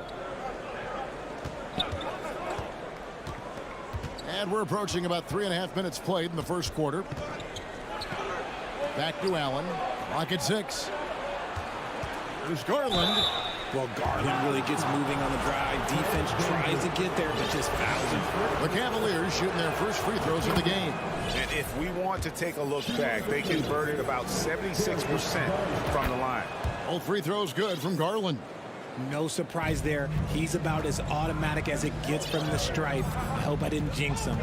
And we're approaching about 3.5 minutes played in the first quarter. Back to Allen. Clock at 6. There's Garland. Well, Garland really gets moving on the drive. Defense tries to get there, but just fouls him. The Cavaliers shooting their first free throws of the game. And if we want to take a look back, they converted about 76% from the line. All free throws good from Garland. No surprise there. He's about as automatic as it gets from the stripe. I hope I didn't jinx him.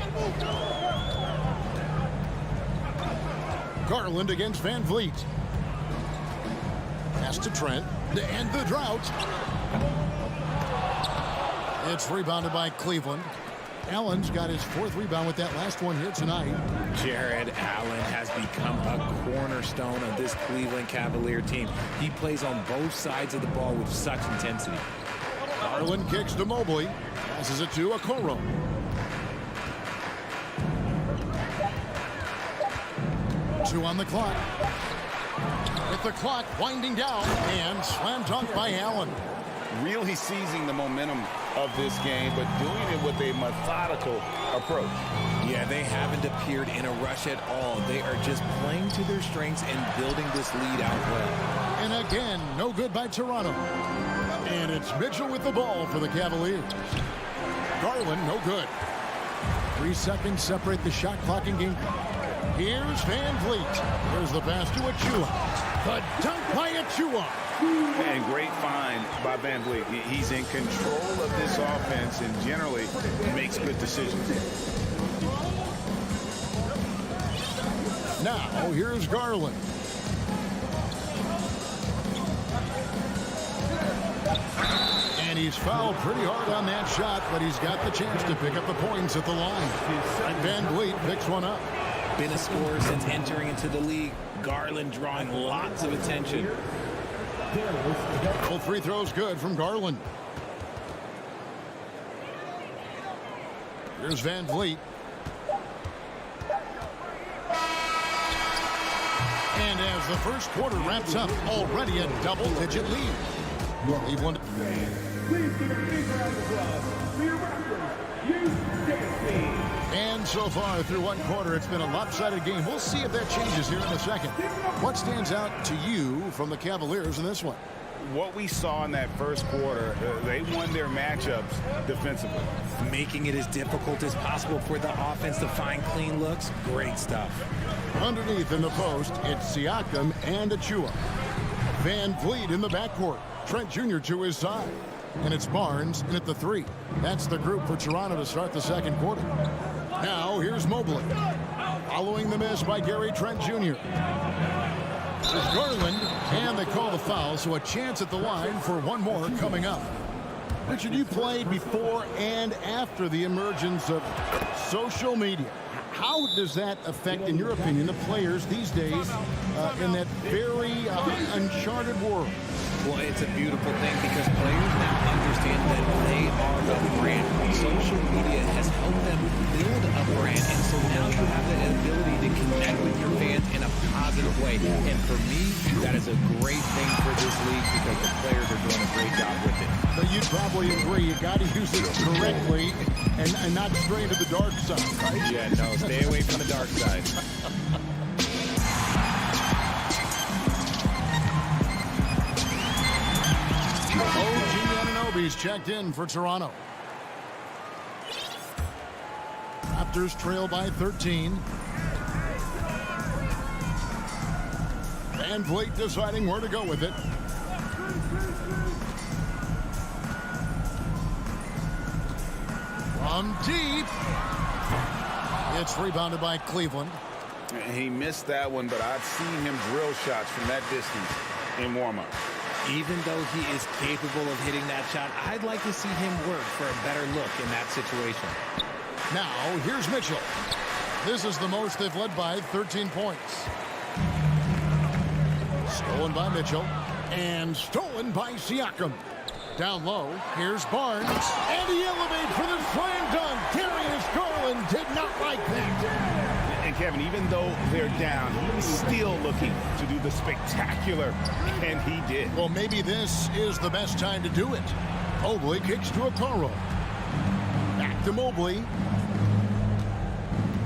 Garland against Van Vliet. Pass to Trent. To end the drought. It's rebounded by Cleveland. Allen's got his 4th rebound with that last one here tonight. Jared Allen has become a cornerstone of this Cleveland Cavalier team. He plays on both sides of the ball with such intensity. Garland kicks to Mobley. Passes it to Okoro. 2 on the clock. With the clock winding down, and slam dunk by Allen. Really seizing the momentum of this game, but doing it with a methodical approach. Yeah, they haven't appeared in a rush at all. They are just playing to their strengths and building this lead out well. And again, no good by Toronto. And it's Mitchell with the ball for the Cavaliers. Garland, no good. 3 seconds separate the shot clock and game clock. Here's Van Vliet. Here's the pass to Achua. The dunk by Achua. And great find by Van Vliet. He's in control of this offense and generally makes good decisions. Now, here's Garland. And he's fouled pretty hard on that shot, but he's got the chance to pick up the points at the line. Van Vliet picks one up. Been a scorer since entering into the league. Garland drawing lots of attention. Full free throws good from Garland. Here's Van Vliet. And as the first quarter wraps up, already a double-digit lead. Cleveland. Please give a big round of applause for your Raptors. And so far through one quarter, it's been a lopsided game. We'll see if that changes here in a second. What stands out to you from the Cavaliers in this one? What we saw in that first quarter, they won their matchups defensively. Making it as difficult as possible for the offense to find clean looks. Great stuff. Underneath in the post, it's Siakam and Achua. Van Vliet in the backcourt. Trent Jr. to his side. And it's Barnes in at the 3. That's the group for Toronto to start the second quarter. Now, here's Mobley. Following the miss by Gary Trent Jr. There's Garland, and they call the foul, so a chance at the line for one more coming up. Richard, you played before and after the emergence of social media. How does that affect, in your opinion, the players these days in that very uncharted world? Well, it's a beautiful thing because players now understand that they are the brand. Social media has helped them build a brand, and so now you have the ability to connect with your fans in a positive way. And for me, that is a great thing for this league because the players are doing a great job with it. But you'd probably agree you got to use it correctly and not stray to the dark side, right? Yeah, no, stay away from the dark side. Anunoby's checked in for Toronto. Raptors trail by 13. Van Vliet deciding where to go with it. From deep. It's rebounded by Cleveland. He missed that one, but I've seen him drill shots from that distance in warm-up. Even though he is capable of hitting that shot, I'd like to see him work for a better look in that situation. Now, here's Mitchell. This is the most they've led by 13 points. Stolen by Mitchell. And stolen by Siakam. Down low, here's Barnes. And he elevates for the slam dunk. Darius Garland did not like that. And Kevin, even though they're down, he's still looking to do the spectacular, and he did. Well, maybe this is the best time to do it. Mobley kicks to Okoro. Back to Mobley.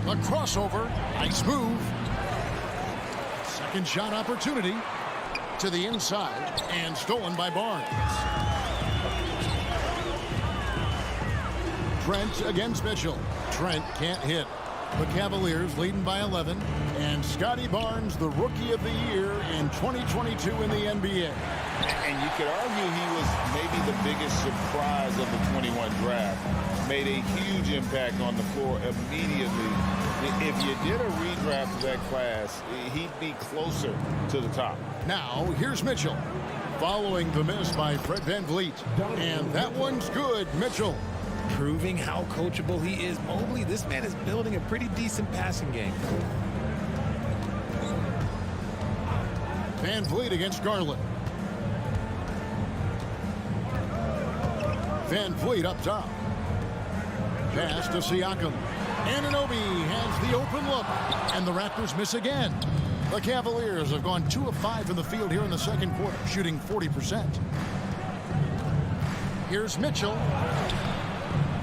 A crossover. Nice move. Second shot opportunity to the inside and stolen by Barnes. Trent against Mitchell. Trent can't hit. The Cavaliers leading by 11. And Scotty Barnes, the Rookie of the Year in 2022 in the NBA. And you could argue he was maybe the biggest surprise of the 21 draft. Made a huge impact on the floor immediately. If you did a redraft of that class, he'd be closer to the top. Now, here's Mitchell. Following the miss by Fred VanVleet. And that one's good, Mitchell. Proving how coachable he is. Mobley, this man is building a pretty decent passing game. VanVleet against Garland. VanVleet up top. Pass to Siakam. Anunoby has the open look. And the Raptors miss again. The Cavaliers have gone 2 of 5 in the field here in the second quarter, shooting 40%. Here's Mitchell.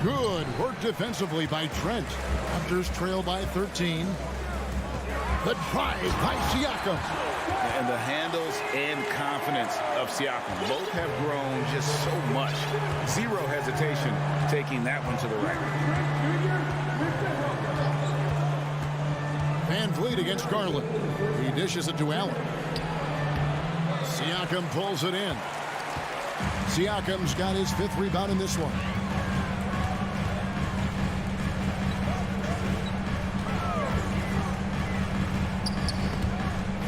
Good work defensively by Trent. Raptors trail by 13. The drive by Siakam. And the handles and confidence of Siakam. Both have grown just so much. Zero hesitation taking that one to the right. Van Vliet against Garland. He dishes it to Allen. Siakam pulls it in. Siakam's got his 5th rebound in this one.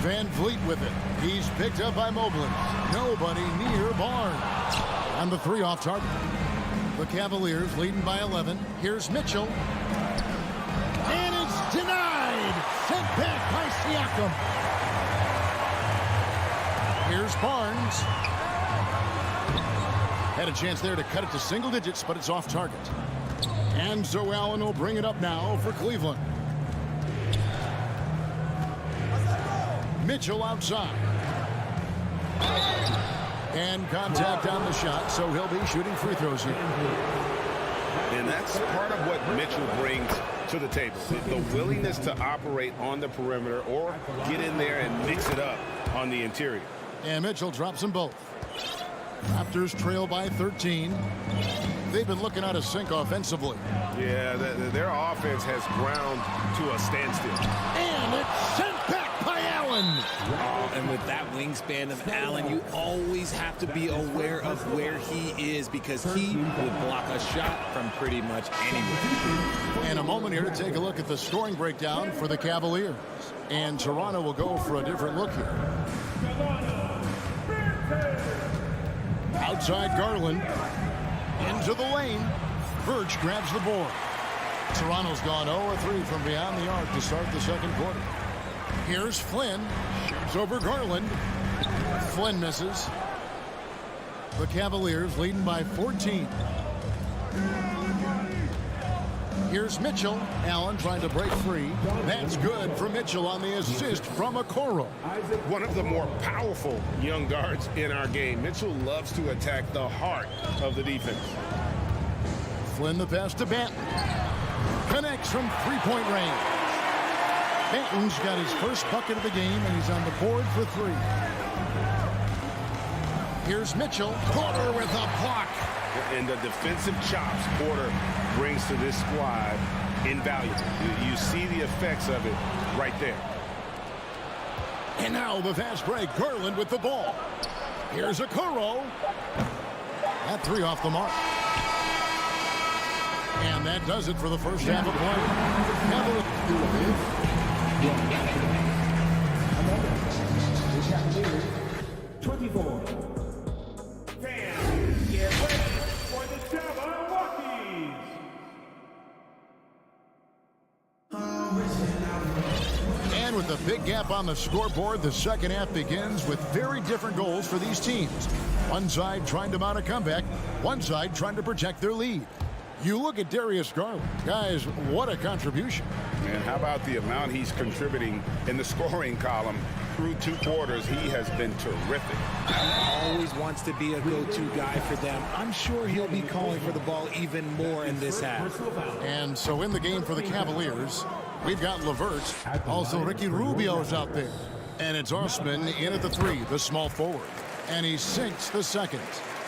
Van Vliet with it. He's picked up by Mobley. Nobody near Barnes. On the 3 off target. The Cavaliers leading by 11. Here's Mitchell. And it's denied. Sent back by Siakam. Here's Barnes. Had a chance there to cut it to single digits, but it's off target. And so Allen will bring it up now for Cleveland. Mitchell outside. And contact on the shot, so he'll be shooting free throws here. And that's part of what Mitchell brings to the table. The willingness to operate on the perimeter or get in there and mix it up on the interior. And Mitchell drops them both. Raptors trail by 13. They've been looking out of sync offensively. Yeah, their offense has ground to a standstill. And it's sent back by Allen. Oh, and with that wingspan of Allen, you always have to be aware of where he is because he will block a shot from pretty much anywhere. And a moment here to take a look at the scoring breakdown for the Cavaliers. And Toronto will go for a different look here. Outside Garland. Into the lane. Birch grabs the board. Toronto's gone 0-3 from beyond the arc to start the second quarter. Here's Flynn. Shoots over Garland. Flynn misses. The Cavaliers leading by 14. Here's Mitchell. Allen trying to break free. That's good for Mitchell on the assist from Okoro. One of the more powerful young guards in our game. Mitchell loves to attack the heart of the defense. Flynn the pass to Banton. Connects from three-point range. Banton's got his first bucket of the game, and he's on the board for 3. Here's Mitchell. Porter with a block. And the defensive chops Porter brings to this squad invaluable. You see the effects of it right there. And now the fast break. Garland with the ball. Here's Okoro. That 3 off the mark. And that does it for the first half of play. 24. Fans, get ready for the Cavaliers. And with a big gap on the scoreboard, the second half begins with very different goals for these teams. One side trying to mount a comeback, one side trying to protect their lead. You look at Darius Garland. Guys, what a contribution. And how about the amount he's contributing in the scoring column? Through 2 quarters, he has been terrific. Always wants to be a go-to guy for them. I'm sure he'll be calling for the ball even more in this half. And so in the game for the Cavaliers, we've got LeVert. Also, Ricky Rubio's out there. And it's Osman in at the 3, the small forward. And he sinks the second.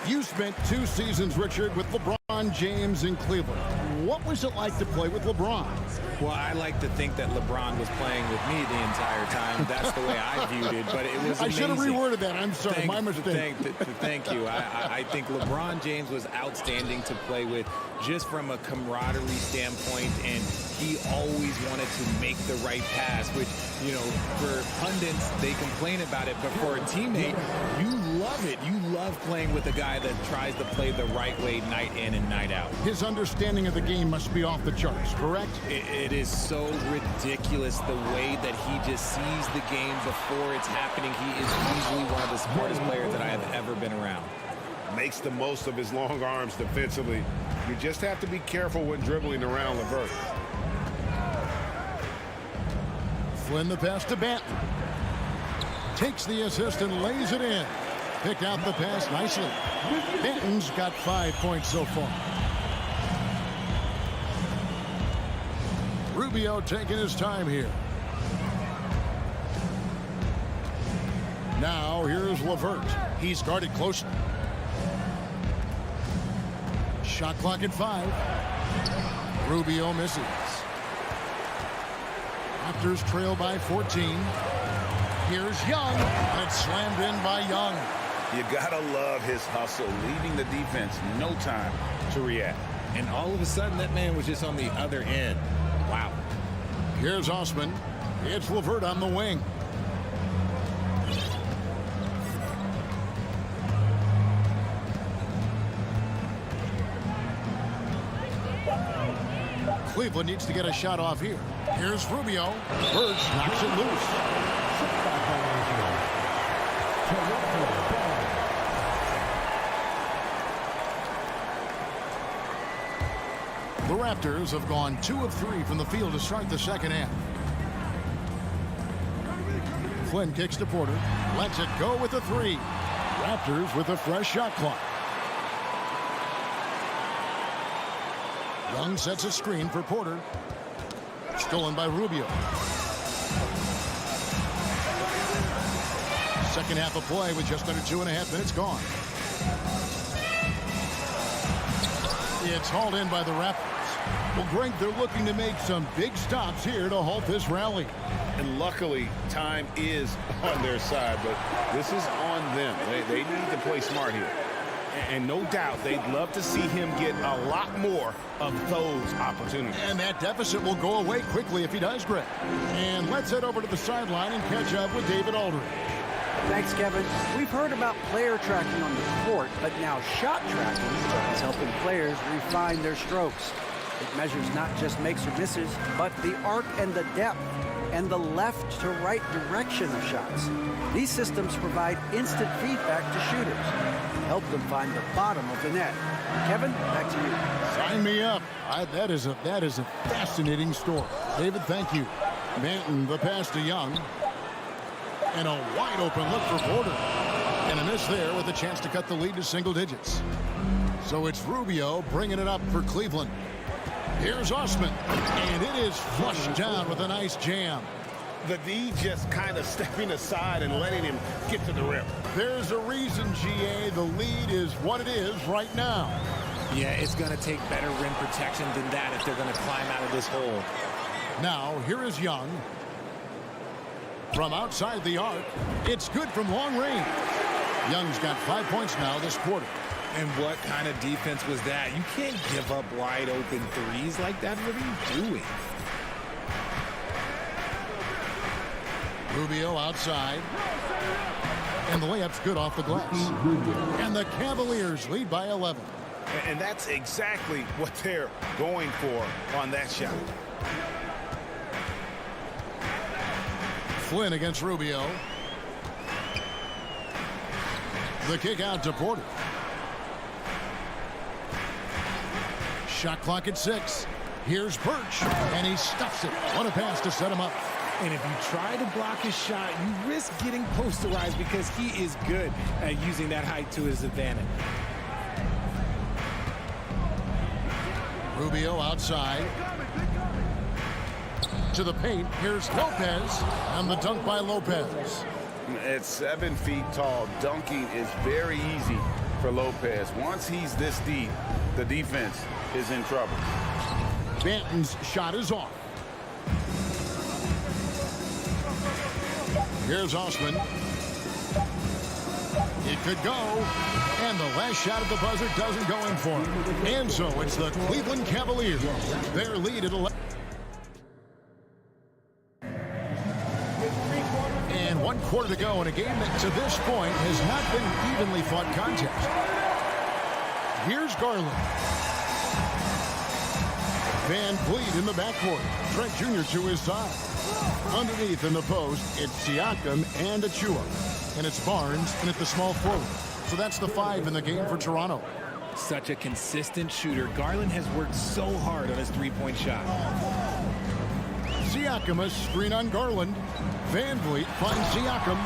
You spent 2 seasons, Richard, with LeBron James in Cleveland. What was it like to play with LeBron? Well, I like to think that LeBron was playing with me the entire time. That's the way I viewed it, but it was amazing. I should have reworded that. I'm sorry, my mistake. Thank you. I think LeBron James was outstanding to play with just from a camaraderie standpoint, and he always wanted to make the right pass, which, you know, for pundits, they complain about it, but for a teammate, you love it. You love playing with a guy that tries to play the right way night in and night out. His understanding of the game must be off the charts, correct? It is so ridiculous the way that he just sees the game before it's happening. He is easily one of the smartest players that I have ever been around. Makes the most of his long arms defensively. You just have to be careful when dribbling around LeVert. Flynn the pass to Banton. Takes the assist and lays it in. Picked out the pass nicely. Benton's got 5 points so far. Rubio taking his time here. Now here's LeVert. He's guarded closely. Shot clock at 5. Rubio misses. Raptors trail by 14. Here's Young, and it's slammed in by Young. You gotta love his hustle, leaving the defense no time to react. And all of a sudden, that man was just on the other end. Wow. Here's Osman. It's LeVert on the wing. Cleveland needs to get a shot off here. Here's Rubio. Birch knocks it loose. The Raptors have gone 2 of 3 from the field to start the second half. Flynn kicks to Porter. Lets it go with a 3. Raptors with a fresh shot clock. Young sets a screen for Porter. Stolen by Rubio. Second half of play with just under 2.5 minutes gone. It's hauled in by the Raptors. Well, Greg, they're looking to make some big stops here to halt this rally. And luckily, time is on their side, but this is on them. They need to play smart here. And no doubt they'd love to see him get a lot more of those opportunities. And that deficit will go away quickly if he does, Greg. And let's head over to the sideline and catch up with David Aldridge. Thanks, Kevin. We've heard about player tracking on the court, but now shot tracking is helping players refine their strokes. It measures not just makes or misses, but the arc and the depth and the left to right direction of shots. These systems provide instant feedback to shooters and help them find the bottom of the net. Kevin, back to you. Sign me up. That is a fascinating story. David, thank you. Manton, the pass to Young. And a wide open look for Porter. And a miss there with a chance to cut the lead to single digits. So it's Rubio bringing it up for Cleveland. Here's Osman. And it is flushed down with a nice jam. The D just kind of stepping aside and letting him get to the rim. There's a reason, GA. The lead is what it is right now. Yeah, it's going to take better rim protection than that if they're going to climb out of this hole. Now, here is Young. From outside the arc, it's good from long range. Young's got 5 points now this quarter. And what kind of defense was that? You can't give up wide open threes like that. What are you doing? Rubio outside. And the layup's good off the glass. And the Cavaliers lead by 11. And that's exactly what they're going for on that shot. Flynn against Rubio. The kick out to Porter. Shot clock at 6. Here's Birch, and he stuffs it. What a pass to set him up. And if you try to block his shot, you risk getting posterized because he is good at using that height to his advantage. Rubio outside. To the paint. Here's Lopez, and the dunk by Lopez. At 7 feet tall, dunking is very easy for Lopez. Once he's this deep, the defense is in trouble. Banton's shot is off. Here's Osman. It could go. And the last shot at the buzzer doesn't go in for him. And so it's the Cleveland Cavaliers. Their lead at 11. And 1 quarter to go in a game that to this point has not been an evenly fought contest. Here's Garland. Van Vliet in the backcourt. Trent Jr. to his side. Underneath in the post, it's Siakam and Achua. And it's Barnes and at the small forward. So that's the 5 in the game for Toronto. Such a consistent shooter. Garland has worked so hard on his three-point shot. Siakam, a screen on Garland. Van Vliet finds Siakam.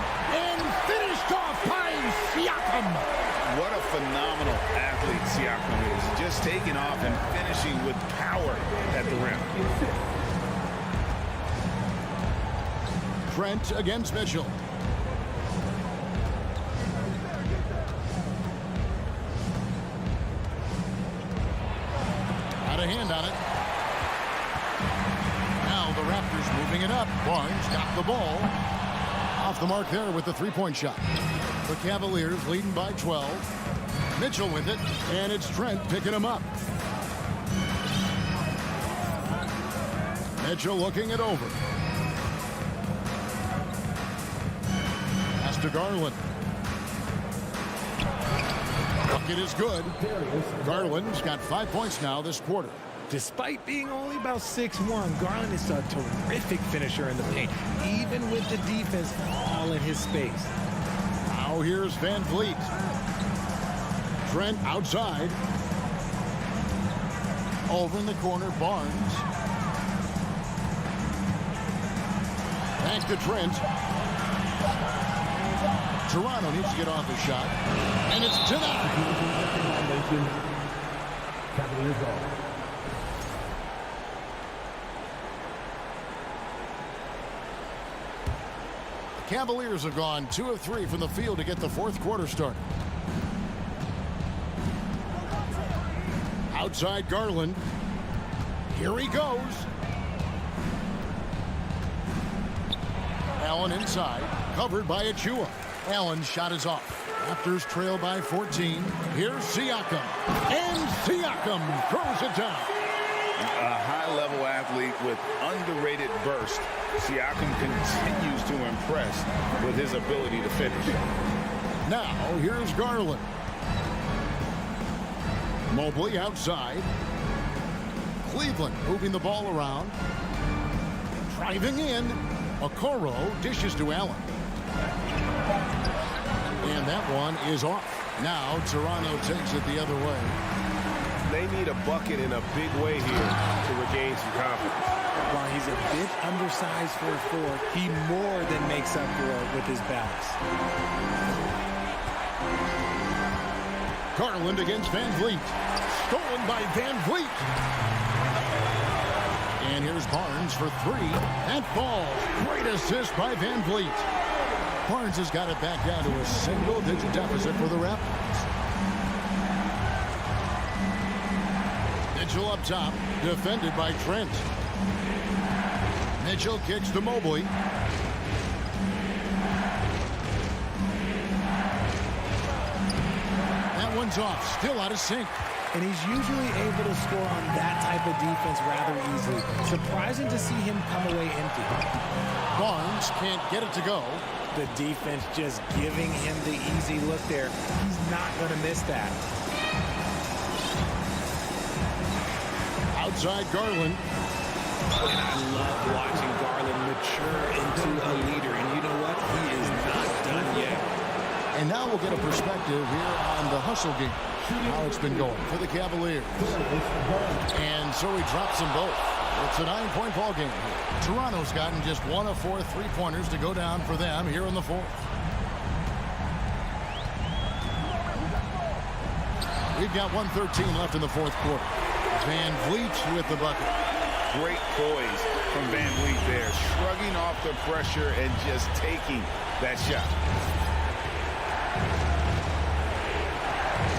Siakam. What a phenomenal athlete Siakam is. Just taking off and finishing with power at the rim. Trent against Mitchell. Got a hand on it. Now the Raptors moving it up. Barnes got the ball. Off the mark there with the three-point shot. The Cavaliers leading by 12. Mitchell with it, and it's Trent picking him up. Mitchell looking it over. Pass to Garland. Bucket is good. Garland's got 5 points now this quarter. Despite being only about 6'1", Garland is a terrific finisher in the paint, even with the defense all in his space. Now here's Van Vliet. Trent outside. Over in the corner, Barnes. Back to Trent. Toronto needs to get off a shot. And it's denied. The Cavaliers have gone 2 of 3 from the field to get the fourth quarter started. Outside Garland. Here he goes. Allen inside. Covered by Achua. Allen's shot is off. Raptors trail by 14. Here's Siakam. And Siakam throws it down. A high-level athlete with underrated burst. Siakam continues to impress with his ability to finish. Now, here's Garland. Mobley outside. Cleveland moving the ball around. Driving in. Okoro dishes to Allen. And that one is off. Now Toronto takes it the other way. They need a bucket in a big way here to regain some confidence. While he's a bit undersized for a 4, he more than makes up for it with his balance. Garland against Van Vliet. Stolen by Van Vliet. And here's Barnes for 3. That falls. Great assist by Van Vliet. Barnes has got it back down to a single-digit deficit for the Raptors. Mitchell up top, defended by Trent. Mitchell kicks to Mobley. That one's off, still out of sync. And he's usually able to score on that type of defense rather easily. Surprising to see him come away empty. Barnes can't get it to go. The defense just giving him the easy look there. He's not going to miss that. Outside Garland. And I love watching Garland mature into a leader. And you know what? He is not done yet. And now we'll get a perspective here on the hustle game. How it's been going for the Cavaliers. And so he drops them both. It's a 9-point ball game here. Toronto's gotten just 1 of 4 3-pointers to go down for them here in the fourth. We've got 1:13 left in the fourth quarter. Van Vliet with the bucket. Great poise from Van Vliet there, shrugging off the pressure and just taking that shot.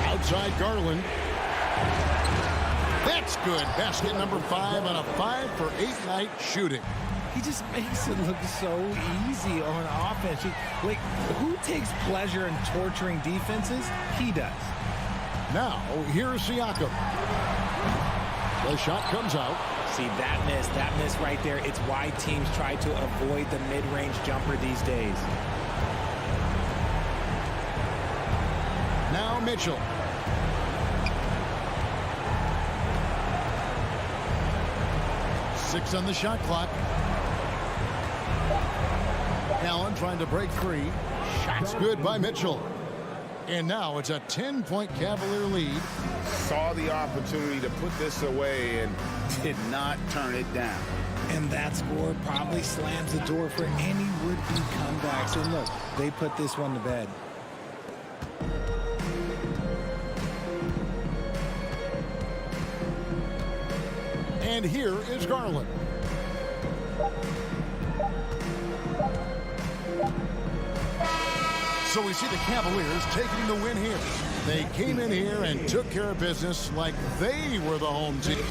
Outside Garland. That's good. Basket number 5 on a 5-for-8 night shooting. He just makes it look so easy on offense. Like, who takes pleasure in torturing defenses? He does. Now, here's Siakam. The shot comes out. See, that miss right there. It's why teams try to avoid the mid-range jumper these days. Now Mitchell. Six on the shot clock. Allen trying to break free. Shot's good by Mitchell. And now it's a 10-point Cavalier lead. Saw the opportunity to put this away and did not turn it down. And that score probably slams the door for any would-be comebacks. And look, they put this one to bed. And here is Garland. So we see the Cavaliers taking the win here. They came in here and took care of business like they were the home team.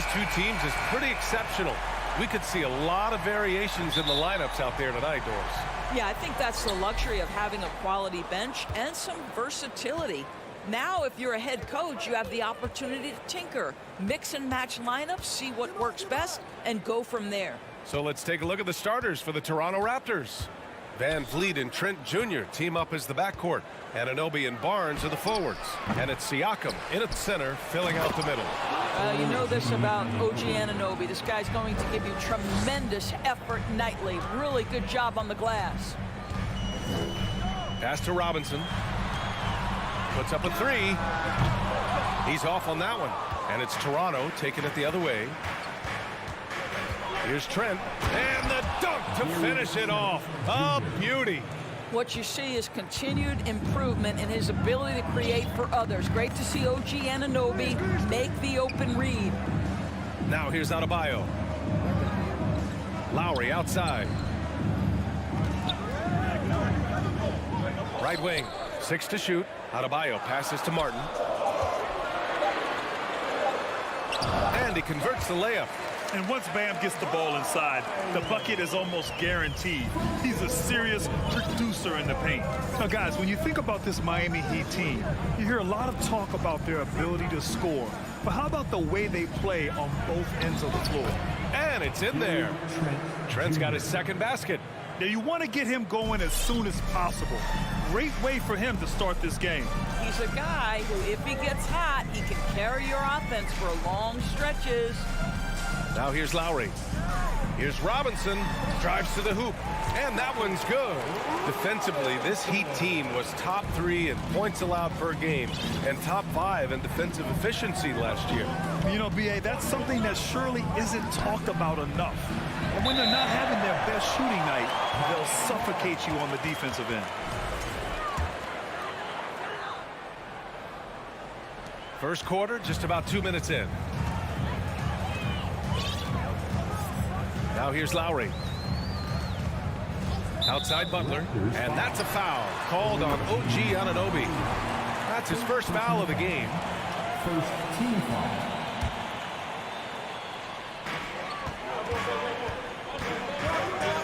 these two teams is pretty exceptional. We could see a lot of variations in the lineups out there tonight, Doris. Yeah, I think that's the luxury of having a quality bench and some versatility. Now, if you're a head coach, you have the opportunity to tinker, mix and match lineups, see what works best, and go from there. So let's take a look at the starters for the Toronto Raptors. Van Vliet and Trent Jr. team up as the backcourt. Anunoby and Barnes are the forwards. And it's Siakam in at the center, filling out the middle. You know this about OG Anunoby. This guy's going to give you tremendous effort nightly. Really good job on the glass. Pass to Robinson. Puts up a three. He's off on that one. And it's Toronto taking it the other way. Here's Trent. And the dunk to finish it off. A beauty. What you see is continued improvement in his ability to create for others. Great to see OG Anunoby make the open read. Now here's Adebayo. Lowry outside. Right wing. 6 to shoot. Adebayo passes to Martin. And he converts the layup. And once Bam gets the ball inside, the bucket is almost guaranteed. He's a serious producer in the paint. Now, guys, when you think about this Miami Heat team, you hear a lot of talk about their ability to score. But how about the way they play on both ends of the floor? And it's in there. Trent's got his second basket. Now, you want to get him going as soon as possible. Great way for him to start this game. He's a guy who, if he gets hot, he can carry your offense for long stretches. Now here's Lowry. Here's Robinson. Drives to the hoop. And that one's good. Defensively, this Heat team was top 3 in points allowed per game and top 5 in defensive efficiency last year. You know, B.A., that's something that surely isn't talked about enough. And when they're not having their best shooting night, they'll suffocate you on the defensive end. First quarter, just about 2 minutes in. Now here's Lowry. Outside Butler, and that's a foul called on OG Anunoby. That's his first foul of the game. First team foul.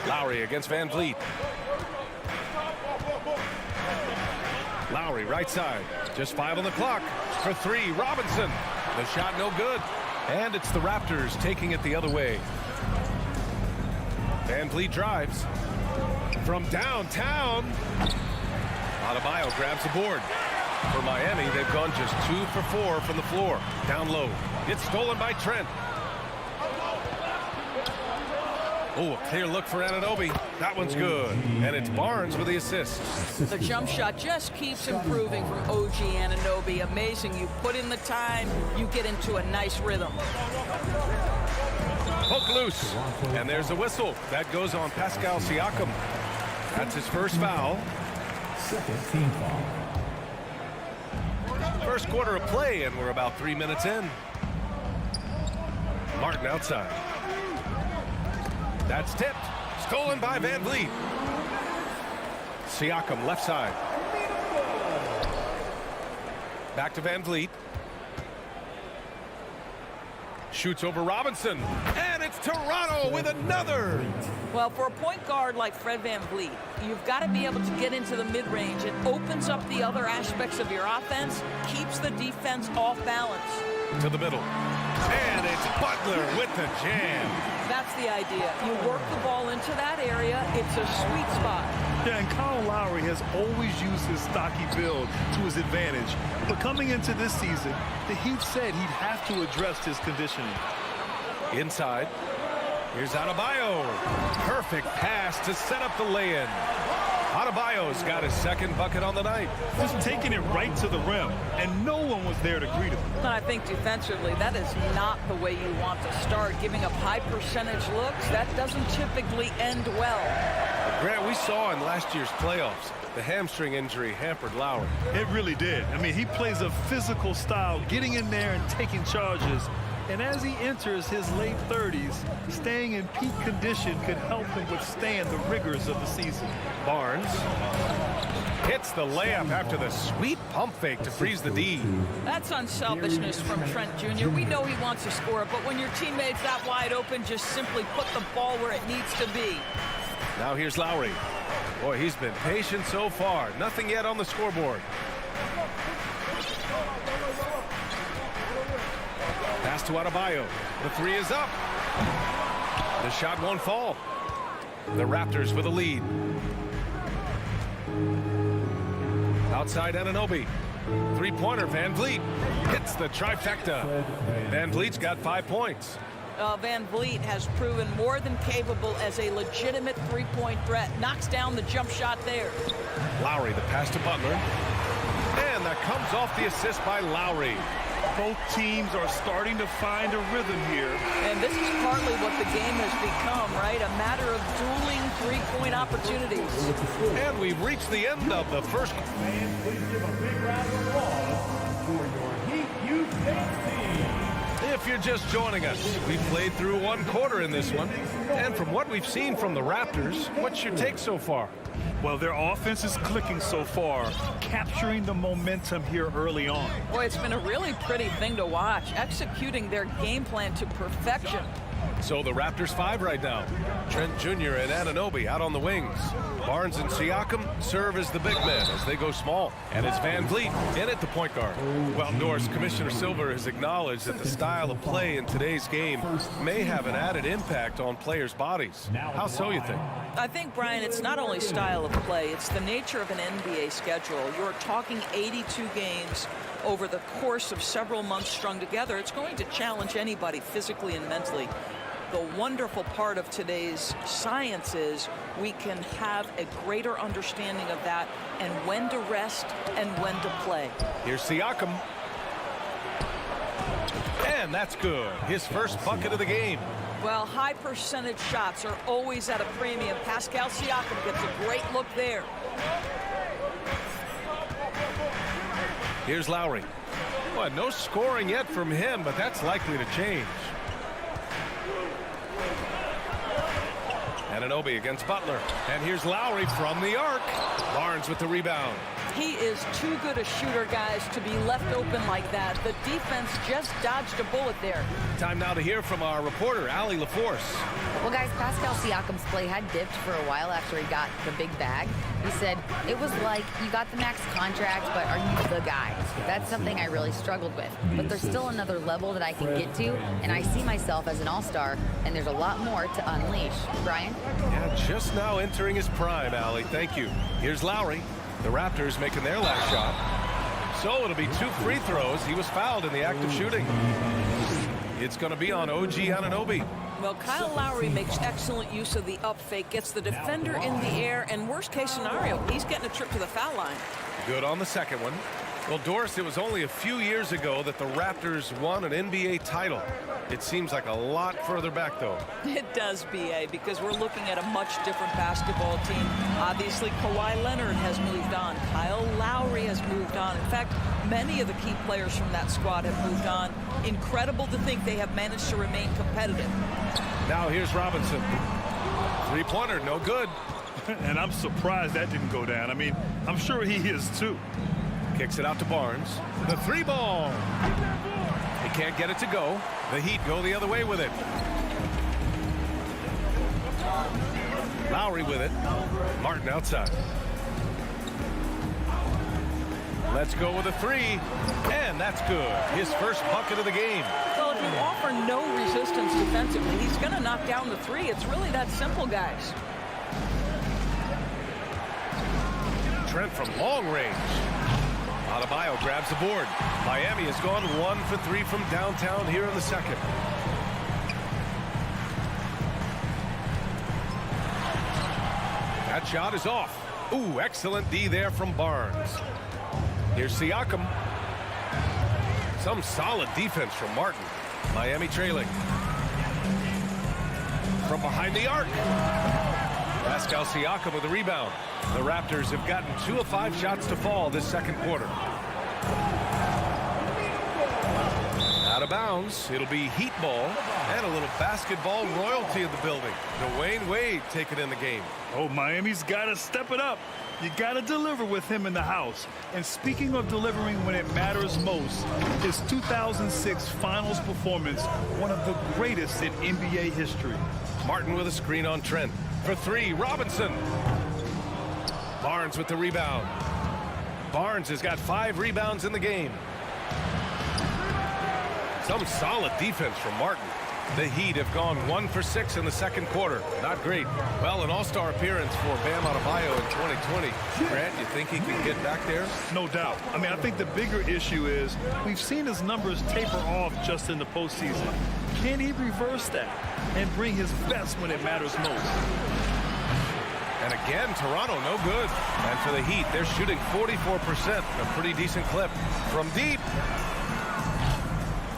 Lowry against Van Vliet. Lowry right side. Just 5 on the clock. For 3, Robinson. The shot no good. And it's the Raptors taking it the other way. Van Vliet drives. From downtown. Adebayo grabs the board. For Miami, they've gone just 2 for 4 from the floor. Down low. It's stolen by Trent. Oh, a clear look for Anunoby. That one's good. And it's Barnes with the assist. The jump shot just keeps improving from OG Anunoby. Amazing. You put in the time, you get into a nice rhythm. Poke loose. And there's a whistle. That goes on Pascal Siakam. That's his first foul. Second team foul. First quarter of play, and we're about 3 minutes in. Martin outside. That's tipped. Stolen by Van Vliet. Siakam left side. Back to Van Vliet. Shoots over Robinson. And it's Toronto with another. Well, for a point guard like Fred Van Vliet, you've got to be able to get into the mid-range. It opens up the other aspects of your offense, keeps the defense off balance. To the middle. And it's Butler with the jam. That's the idea. You work the ball into that area. It's a sweet spot. Yeah, and Kyle Lowry has always used his stocky build to his advantage. But coming into this season, the Heat said he'd have to address his conditioning. Inside. Here's Adebayo. Perfect pass to set up the lay-in. Adebayo's got his second bucket on the night. Just taking it right to the rim, and no one was there to greet him. And I think defensively, that is not the way you want to start. Giving up high percentage looks, that doesn't typically end well. Grant, we saw in last year's playoffs, the hamstring injury hampered Lowry. It really did. I mean, he plays a physical style, getting in there and taking charges. And as he enters his late 30s, staying in peak condition could help him withstand the rigors of the season. Barnes hits the layup after the sweet pump fake to freeze the D. That's unselfishness from Trent Jr. We know he wants to score, but when your teammate's that wide open, just simply put the ball where it needs to be. Now here's Lowry. Boy, he's been patient so far. Nothing yet on the scoreboard. Pass to Adebayo. The three is up. The shot won't fall. The Raptors with a lead. Outside Anunoby. Three-pointer, Van Vliet hits the trifecta. Van Vliet's got 5 points. Van Vliet has proven more than capable as a legitimate three-point threat. Knocks down the jump shot there. Lowry, the pass to Butler. And that comes off the assist by Lowry. Both teams are starting to find a rhythm here. And this is partly what the game has become, right? A matter of dueling three-point opportunities. And we've reached the end of the first. And please give a big round of applause for your Heat Youth team. If you're just joining us, we've played through one quarter in this one. And from what we've seen from the Raptors, what's your take so far? Well, their offense is clicking so far, capturing the momentum here early on. Boy, it's been a really pretty thing to watch, executing their game plan to perfection. So the Raptors 5 right now. Trent Jr. and Anunoby out on the wings. Barnes and Siakam serve as the big men as they go small. And it's Van Vliet in at the point guard. Well, Norris, Commissioner Silver has acknowledged that the style of play in today's game may have an added impact on players' bodies. How so, you think? I think, Brian, it's not only style of play, it's the nature of an NBA schedule. You're talking 82 games over the course of several months strung together. It's going to challenge anybody physically and mentally. The wonderful part of today's science is we can have a greater understanding of that and when to rest and when to play. Here's Siakam. And that's good. His first bucket of the game. Well, high percentage shots are always at a premium. Pascal Siakam gets a great look there. Here's Lowry. Well, no scoring yet from him, but that's likely to change. Anunoby against Butler. And here's Lowry from the arc. Barnes with the rebound. He is too good a shooter, guys, to be left open like that. The defense just dodged a bullet there. Time now to hear from our reporter, Allie LaForce. Well, guys, Pascal Siakam's play had dipped for a while after he got the big bag. He said, it was like, you got the max contract, but are you the guy? That's something I really struggled with. But there's still another level that I can get to, and I see myself as an all-star, and there's a lot more to unleash. Brian? Yeah, just now entering his prime, Allie. Thank you. Here's Lowry. The Raptors making their last shot. So it'll be 2 free throws. He was fouled in the act of shooting. It's going to be on OG Anunoby. Well, Kyle Lowry makes excellent use of the up fake, gets the defender in the air, and worst case scenario, he's getting a trip to the foul line. Good on the second one. Well, Doris, it was only a few years ago that the Raptors won an NBA title. It seems like a lot further back, though. It does, B.A., because we're looking at a much different basketball team. Obviously, Kawhi Leonard has moved on. Kyle Lowry has moved on. In fact, many of the key players from that squad have moved on. Incredible to think they have managed to remain competitive. Now here's Robinson. Three-pointer, no good. And I'm surprised that didn't go down. I mean, I'm sure he is, too. Kicks it out to Barnes. The three ball. He can't get it to go. The Heat go the other way with it. Lowry with it. Martin outside. Let's go with a three. And that's good. His first bucket of the game. Well, if you offer no resistance defensively, he's going to knock down the three. It's really that simple, guys. Trent from long range. Adebayo grabs the board. Miami has gone 1 for 3 from downtown here in the second. That shot is off. Ooh, excellent D there from Barnes. Here's Siakam. Some solid defense from Martin. Miami trailing. From behind the arc. Pascal Siakam with the rebound. The Raptors have gotten 2 of 5 shots to fall this second quarter. of bounds. It'll be Heat ball and a little basketball royalty in the building. Dwayne Wade taking in the game. Oh, Miami's got to step it up. You got to deliver with him in the house. And speaking of delivering when it matters most, his 2006 finals performance, one of the greatest in NBA history. Martin with a screen on Trent. For three, Robinson. Barnes with the rebound. Barnes has got 5 rebounds in the game. Some solid defense from Martin. The Heat have gone 1 for 6 in the second quarter. Not great. Well, an all-star appearance for Bam Adebayo in 2020. Grant, you think he can get back there? No doubt. I mean, I think the bigger issue is we've seen his numbers taper off just in the postseason. Can he reverse that and bring his best when it matters most? And again, Toronto no good. And for the Heat, they're shooting 44%, a pretty decent clip. From deep.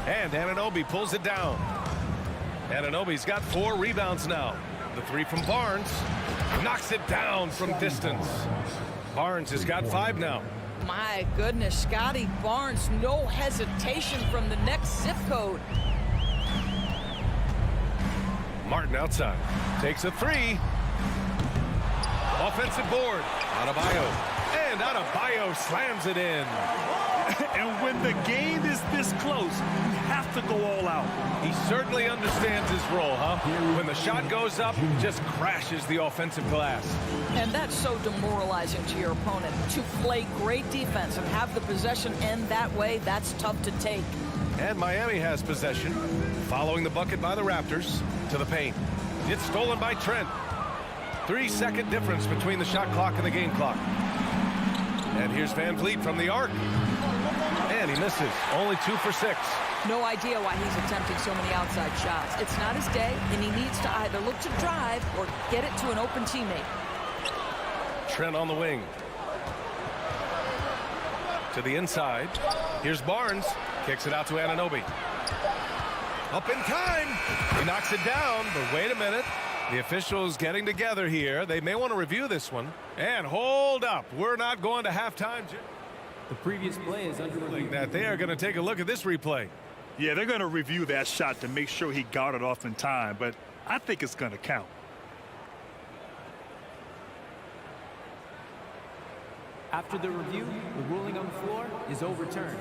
And Anunoby pulls it down. Anunoby's got 4 rebounds now. The 3 from Barnes. Knocks it down from distance. Barnes has got 5 now. My goodness, Scotty Barnes, no hesitation from the next zip code. Martin outside. Takes a 3. Offensive board. Adebayo. And Adebayo slams it in. And when the game is this close, you have to go all out. He certainly understands his role, huh? When the shot goes up, just crashes the offensive glass. And that's so demoralizing to your opponent. To play great defense and have the possession end that way, that's tough to take. And Miami has possession. Following the bucket by the Raptors to the paint. It's stolen by Trent. 3-second difference between the shot clock and the game clock. And here's Van Vliet from the arc. And he misses. Only 2 for 6. No idea why he's attempting so many outside shots. It's not his day, and he needs to either look to drive or get it to an open teammate. Trent on the wing. To the inside. Here's Barnes. Kicks it out to Anunoby. Up in time. He knocks it down, but wait a minute. The officials getting together here. They may want to review this one. And hold up. We're not going to halftime. The previous play is under review. That they are going to take a look at this replay. Yeah, they're going to review that shot to make sure he got it off in time, but I think it's going to count. After the review, the ruling on the floor is overturned.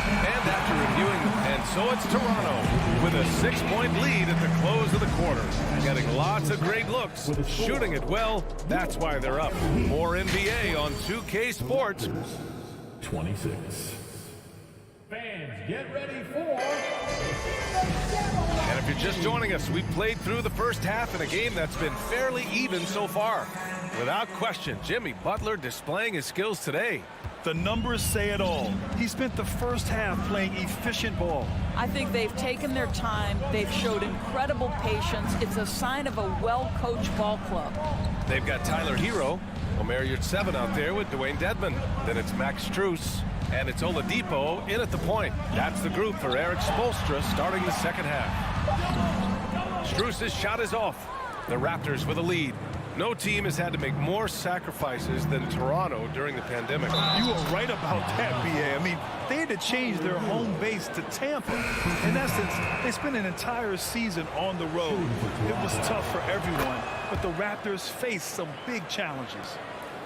And after reviewing, and so it's Toronto with a 6-point lead at the close of the quarter. Getting lots of great looks, shooting it well. That's why they're up. More NBA on 2K Sports. 26. Fans, get ready for... And if you're just joining us, we've played through the first half in a game that's been fairly even so far. Without question, Jimmy Butler displaying his skills today. The numbers say it all. He spent the first half playing efficient ball. I think they've taken their time. They've showed incredible patience. It's a sign of a well-coached ball club. They've got Tyler Hero, Omer Yurtseven out there with Dwayne Dedmon. Then it's Max Strus, and it's Oladipo in at the point. That's the group for Eric Spoelstra starting the second half. Strus's shot is off. The Raptors with a lead. No team has had to make more sacrifices than Toronto during the pandemic. You were right about that, B.A. I mean, they had to change their home base to Tampa. In essence, they spent an entire season on the road. It was tough for everyone, but the Raptors faced some big challenges.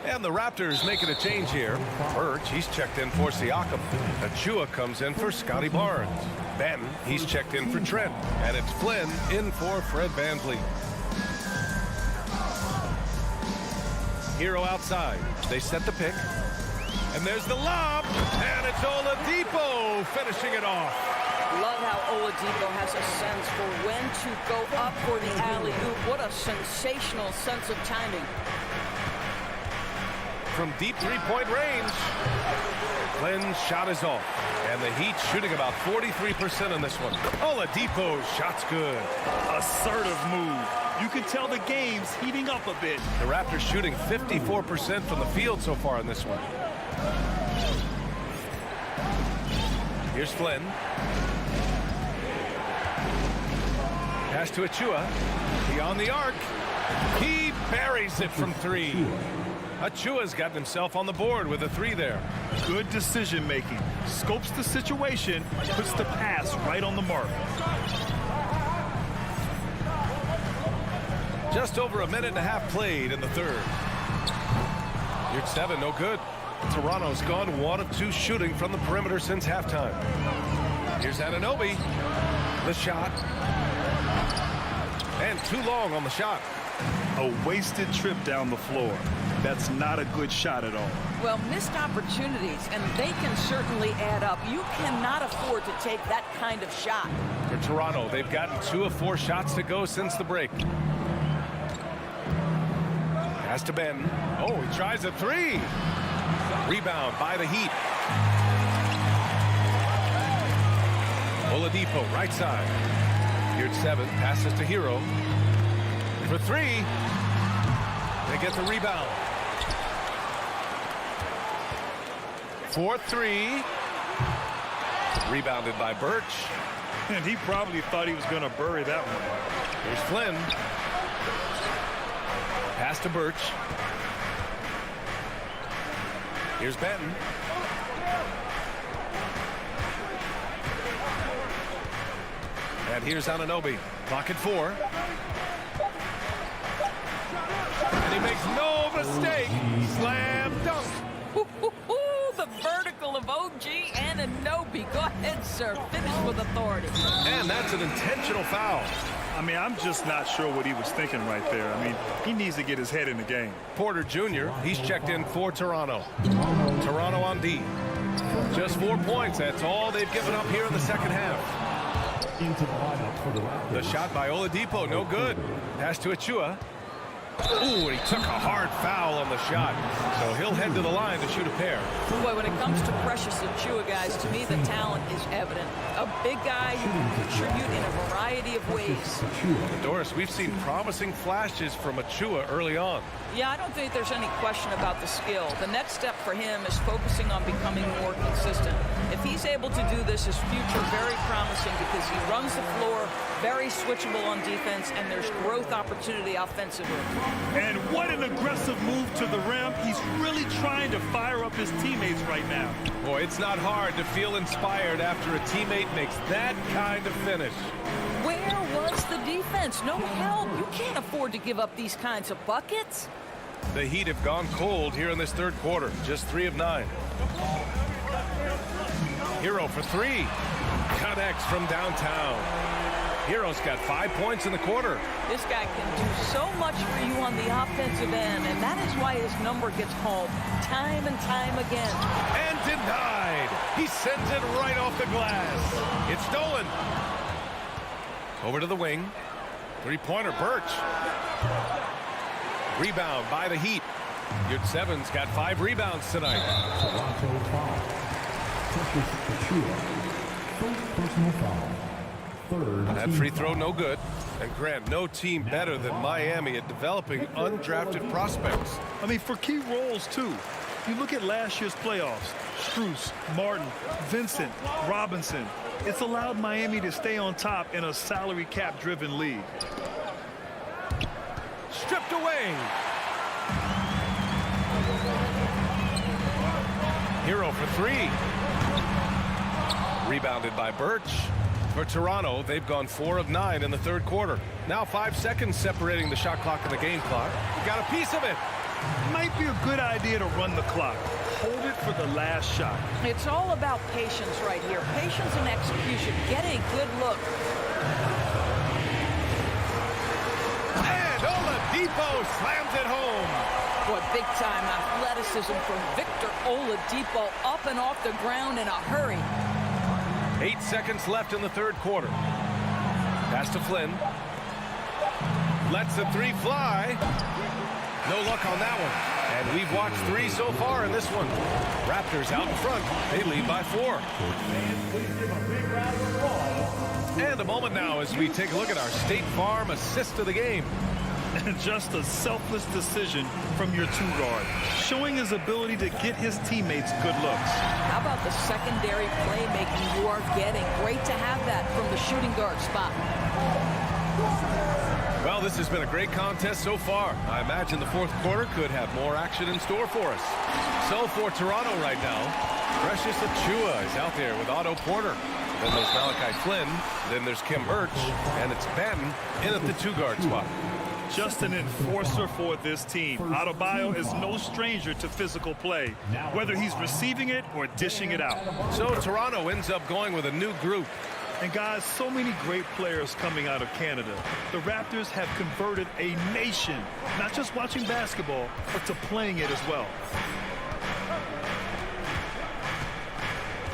And the Raptors making a change here. Birch, he's checked in for Siakam. Achua comes in for Scotty Barnes. Benton, he's checked in for Trent. And it's Flynn in for Fred VanVleet. Hero outside. They set the pick. And there's the lob. And it's Oladipo finishing it off. Love how Oladipo has a sense for when to go up for the alley-oop. What a sensational sense of timing. From deep three-point range. Flynn's shot is off. And the Heat shooting about 43% on this one. Oladipo's shot's good. Assertive move. You can tell the game's heating up a bit. The Raptors shooting 54% from the field so far in this one. Here's Flynn. Pass to Achua. He on the arc. He buries it from 3. Achua's gotten himself on the board with a 3 there. Good decision making. Scopes the situation, puts the pass right on the mark. Just over a minute and a half played in the third. Here's 7, no good. Toronto's gone 1 of 2 shooting from the perimeter since halftime. Here's Anunoby. The shot. And too long on the shot. A wasted trip down the floor. That's not a good shot at all. Well, missed opportunities, and they can certainly add up. You cannot afford to take that kind of shot. For Toronto, they've gotten 2 of 4 shots to go since the break. Has to Benton. Oh, he tries a 3. Rebound by the Heat. Oladipo, right side. Here's 7, passes to Hero. For 3. They get the rebound. 4-3. Rebounded by Birch. And he probably thought he was going to bury that one. Here's Flynn. Pass to Birch. Here's Benton. And here's Anunoby. Clock at 4. And he makes no mistake. Slam dunk. The vertical of OG Anunoby. Go ahead, sir. Finish with authority. And that's an intentional foul. I mean, I'm just not sure what he was thinking right there. I mean, he needs to get his head in the game. Porter Jr., he's checked in for Toronto. Toronto on D. Just 4 points. That's all they've given up here in the second half. Into the lineup for the Raptors. The shot by Oladipo, no good. Pass to Achua. Ooh, he took a hard foul on the shot. So he'll head to the line to shoot a pair. Boy, when it comes to Precious Achua, guys, to me the talent is evident. A big guy who can contribute in a variety of ways. Doris, we've seen promising flashes from Achua early on. Yeah, I don't think there's any question about the skill. The next step for him is focusing on becoming more consistent. If he's able to do this, his future very promising because he runs the floor, very switchable on defense, and there's growth opportunity offensively. And what an aggressive move to the rim. He's really trying to fire up his teammates right now. Boy, it's not hard to feel inspired after a teammate makes that kind of finish. Where was the defense? No help. You can't afford to give up these kinds of buckets. The Heat have gone cold here in this third quarter. Just 3 of 9. Hero for 3. Connects from downtown. Hero's got 5 points in the quarter. This guy can do so much for you on the offensive end, and that is why his number gets called time and time again. And denied. He sends it right off the glass. It's stolen. Over to the wing. 3-pointer, Birch. Rebound by the Heat. Good 7's got 5 rebounds tonight. Toronto foul. Precious Achua. First personal foul. Third. That free throw no good. And Grant, no team better than Miami at developing undrafted prospects. I mean, for key roles, too. You look at last year's playoffs. Strus, Martin, Vincent, Robinson. It's allowed Miami to stay on top in a salary cap-driven league. Stripped away. Hero for 3. Rebounded by Birch. For Toronto, they've gone 4 of 9 in the third quarter. Now 5 seconds separating the shot clock and the game clock. You got a piece of it. Might be a good idea to run the clock. Hold it for the last shot. It's all about patience right here. Patience and execution. Get a good look. And Oladipo slams it home. Boy, big-time athleticism from Victor Oladipo, up and off the ground in a hurry. 8 seconds left in the third quarter. Pass to Flynn. Lets the 3 fly. No luck on that one. And we've watched 3 so far in this one. Raptors out in front. They lead by 4. And a moment now as we take a look at our State Farm assist of the game. And just a selfless decision from your 2-guard, showing his ability to get his teammates good looks. How about the secondary playmaking you are getting? Great to have that from the shooting guard spot. Well, Well, this has been a great contest so far. I imagine the fourth quarter could have more action in store for us. So for Toronto right now, Precious Achiuwa is out there with Otto Porter. Then there's Malachi Flynn. Then there's Kim Birch. And it's Banton in at the two-guard spot. Just an enforcer for this team. Adebayo is no stranger to physical play, whether he's receiving it or dishing it out. So Toronto ends up going with a new group. And guys, so many great players coming out of Canada. The Raptors have converted a nation, not just watching basketball, but to playing it as well.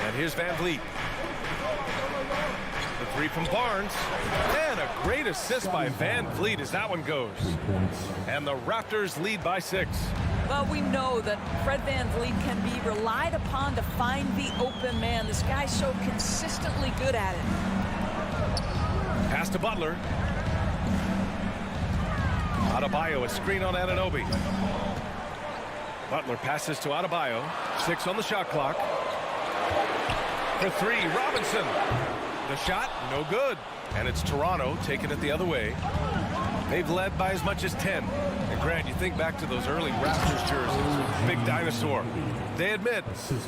And here's Van Vliet. The three from Barnes. And a great assist by Van Vliet as that one goes. And the Raptors lead by 6. Well, we know that Fred Van Vliet can be relied upon to find the open man. This guy's so consistently good at it. Pass to Butler. Adebayo, a screen on Anunoby. Butler passes to Adebayo. 6 on the shot clock. For 3, Robinson. The shot, no good. And it's Toronto taking it the other way. They've led by as much as 10. And Grant, you think back to those early Raptors jerseys, big dinosaur. They admit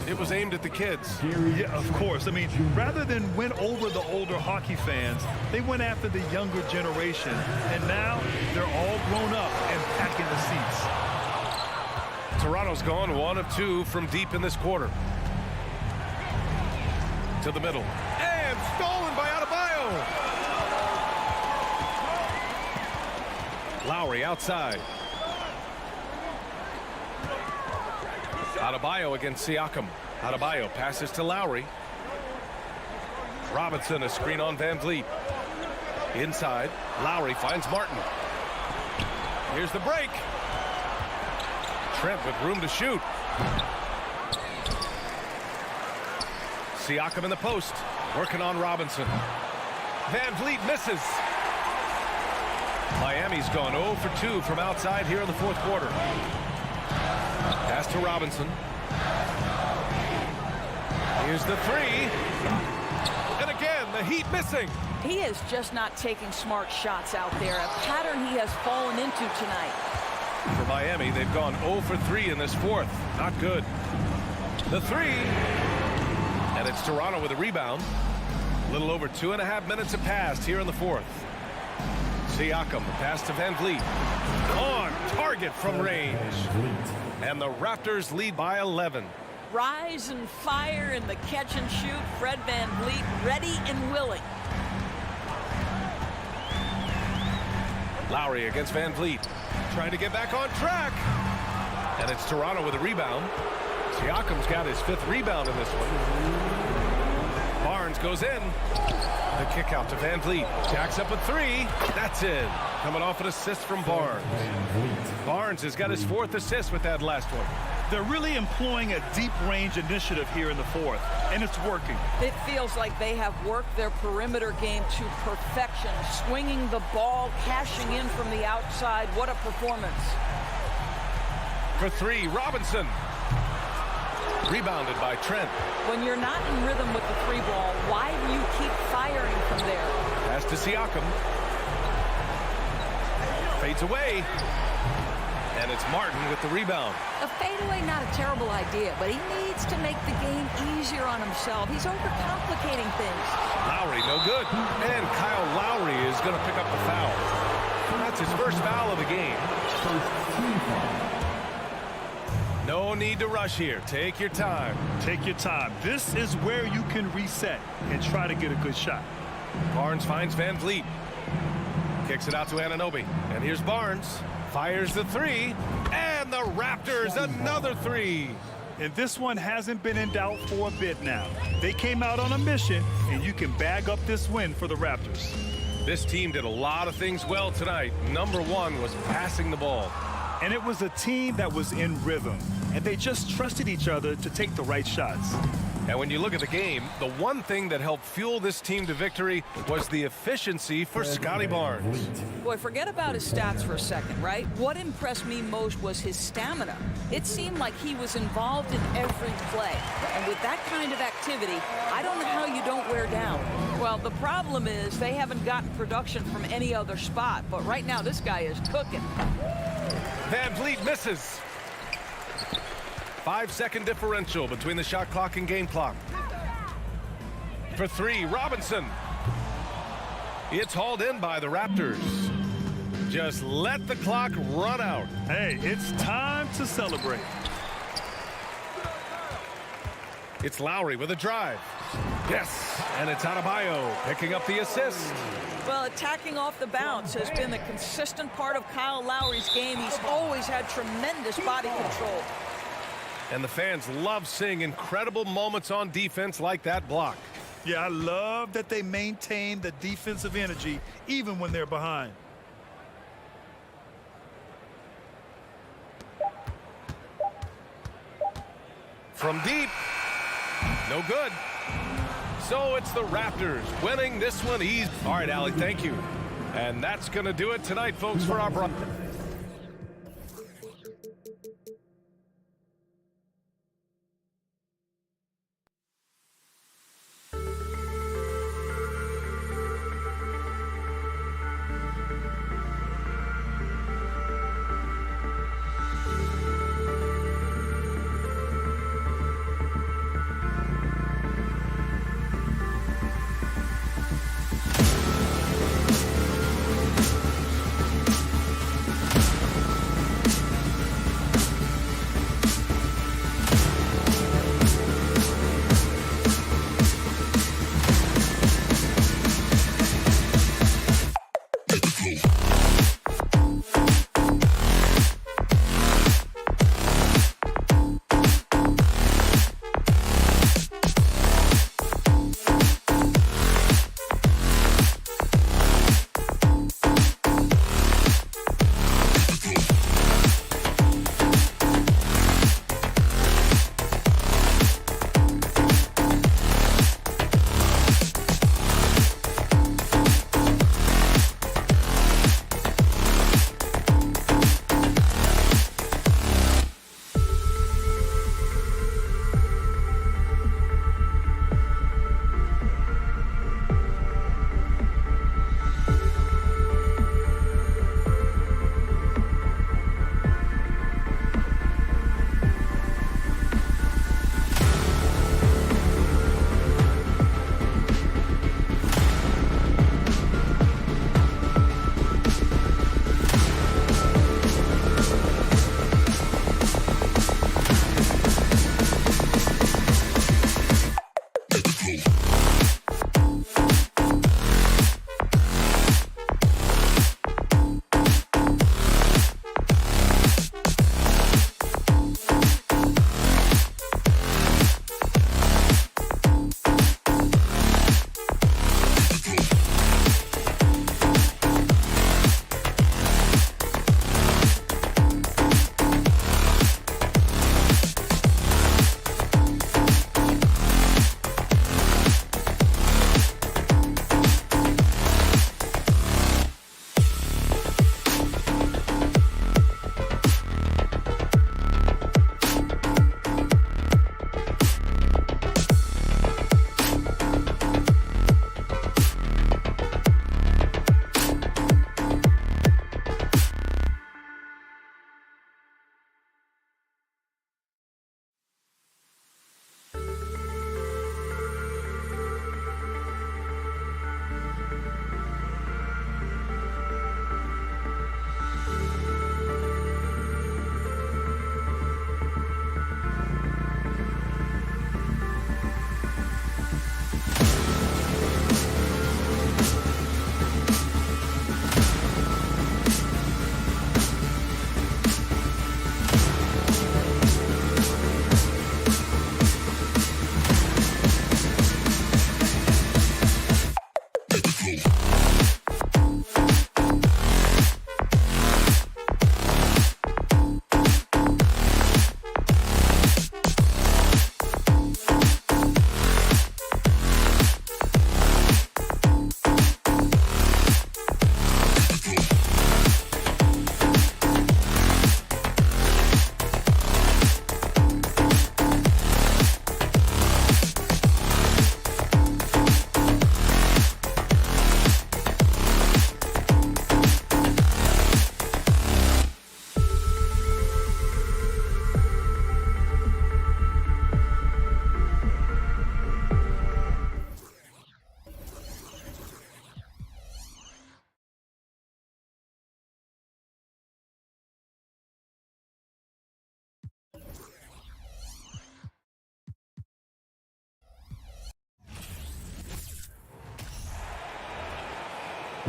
it was aimed at the kids. Yeah, of course. I mean, rather than win over the older hockey fans, they went after the younger generation. And now they're all grown up and packing the seats. Toronto's gone 1 of 2 from deep in this quarter. To the middle. And stolen by Adebayo. Lowry outside. Adebayo against Siakam. Adebayo passes to Lowry. Robinson, a screen on Van Vliet. Inside. Lowry finds Martin. Here's the break. Trent with room to shoot. Siakam in the post. Working on Robinson. Van Vliet misses. Miami's gone 0 for 2 from outside here in the fourth quarter. Pass to Robinson. Here's the 3. And again, the Heat missing. He is just not taking smart shots out there, a pattern he has fallen into tonight. For Miami, they've gone 0 for 3 in this fourth. Not good. The 3. And it's Toronto with a rebound. A little over 2.5 minutes have passed here in the fourth. Siakam, the pass to Van Vliet. On target from range. And the Raptors lead by 11. Rise and fire in the catch and shoot. Fred Van Vliet ready and willing. Lowry against Van Vliet. Trying to get back on track. And it's Toronto with a rebound. Siakam's got his 5th rebound in this one. Barnes goes in. The kick out to Van Vliet. Jacks up with 3. That's it. Coming off an assist from Barnes. Barnes has got his 4th assist with that last one. They're really employing a deep range initiative here in the fourth, and it's working. It feels like they have worked their perimeter game to perfection, swinging the ball, cashing in from the outside. What a performance. For 3, Robinson. Rebounded by Trent. When you're not in rhythm with the 3 ball, why do you keep firing from there? Pass to Siakam. Fades away. And it's Martin with the rebound. A fadeaway, not a terrible idea, but he needs to make the game easier on himself. He's overcomplicating things. Lowry, no good. And Kyle Lowry is going to pick up the foul. That's his first foul of the game. No need to rush here. Take your time. Take your time. This is where you can reset and try to get a good shot. Barnes finds Van Vliet. Kicks it out to Anunoby. And here's Barnes. Fires the 3. And the Raptors, another 3. And this one hasn't been in doubt for a bit now. They came out on a mission, and you can bag up this win for the Raptors. This team did a lot of things well tonight. Number 1 was passing the ball. And it was a team that was in rhythm, and they just trusted each other to take the right shots. And when you look at the game, the one thing that helped fuel this team to victory was the efficiency for Scotty Barnes. Boy, forget about his stats for a second, right? What impressed me most was his stamina. It seemed like he was involved in every play. And with that kind of activity, I don't know how you don't wear down. Well, the problem is they haven't gotten production from any other spot, but right now this guy is cooking. Van Vliet misses. 5-second differential between the shot clock and game clock. For three, Robinson. It's hauled in by the Raptors. Just let the clock run out. Hey, it's time to celebrate. It's Lowry with a drive. Yes, and it's Adebayo picking up the assist. Well, attacking off the bounce has been the consistent part of Kyle Lowry's game. He's always had tremendous body control. And the fans love seeing incredible moments on defense like that block. Yeah, I love that they maintain the defensive energy even when they're behind. From deep, no good. So it's the Raptors winning this one easy. All right, Allie, thank you. And that's going to do it tonight, folks, for our broadcast.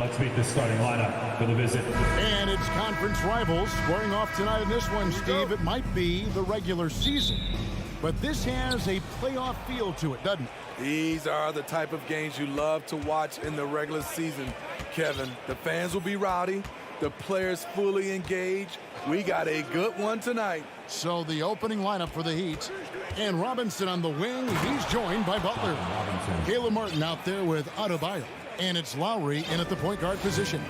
Let's meet the starting lineup for the visit. And it's conference rivals squaring off tonight in this one, Steve. It might be the regular season, but this has a playoff feel to it, doesn't it? These are the type of games you love to watch in the regular season, Kevin. The fans will be rowdy, the players fully engaged. We got a good one tonight. So the opening lineup for the Heat. And Robinson on the wing. He's joined by Butler. Caleb Martin out there with Adebayo. And it's Lowry in at the point guard position.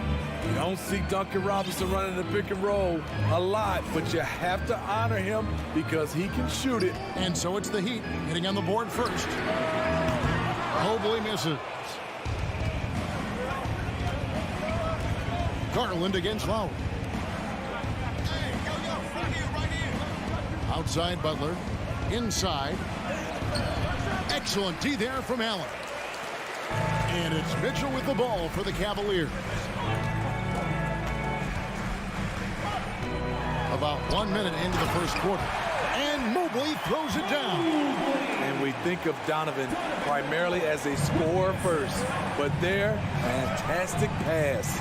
You don't see Duncan Robinson running the pick and roll a lot, but you have to honor him because he can shoot it. And so it's the Heat hitting on the board first. Mobley misses. Garland against Lowry. Outside Butler. Inside. Excellent D there from Allen. And it's Mitchell with the ball for the Cavaliers. About 1 minute into the first quarter. And Mobley throws it down. And we think of Donovan primarily as a scorer first, but there, fantastic pass.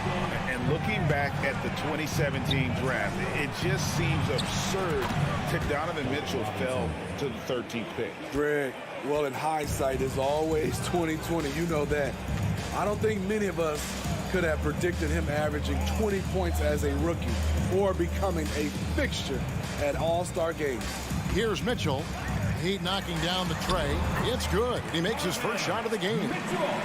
And looking back at the 2017 draft, it just seems absurd that Donovan Mitchell fell to the 13th pick. Greg, well, in hindsight, is always 20/20. You know that. I don't think many of us could have predicted him averaging 20 points as a rookie or becoming a fixture at All-Star games. Here's Mitchell. Heat knocking down the tray. It's good. He makes his first shot of the game.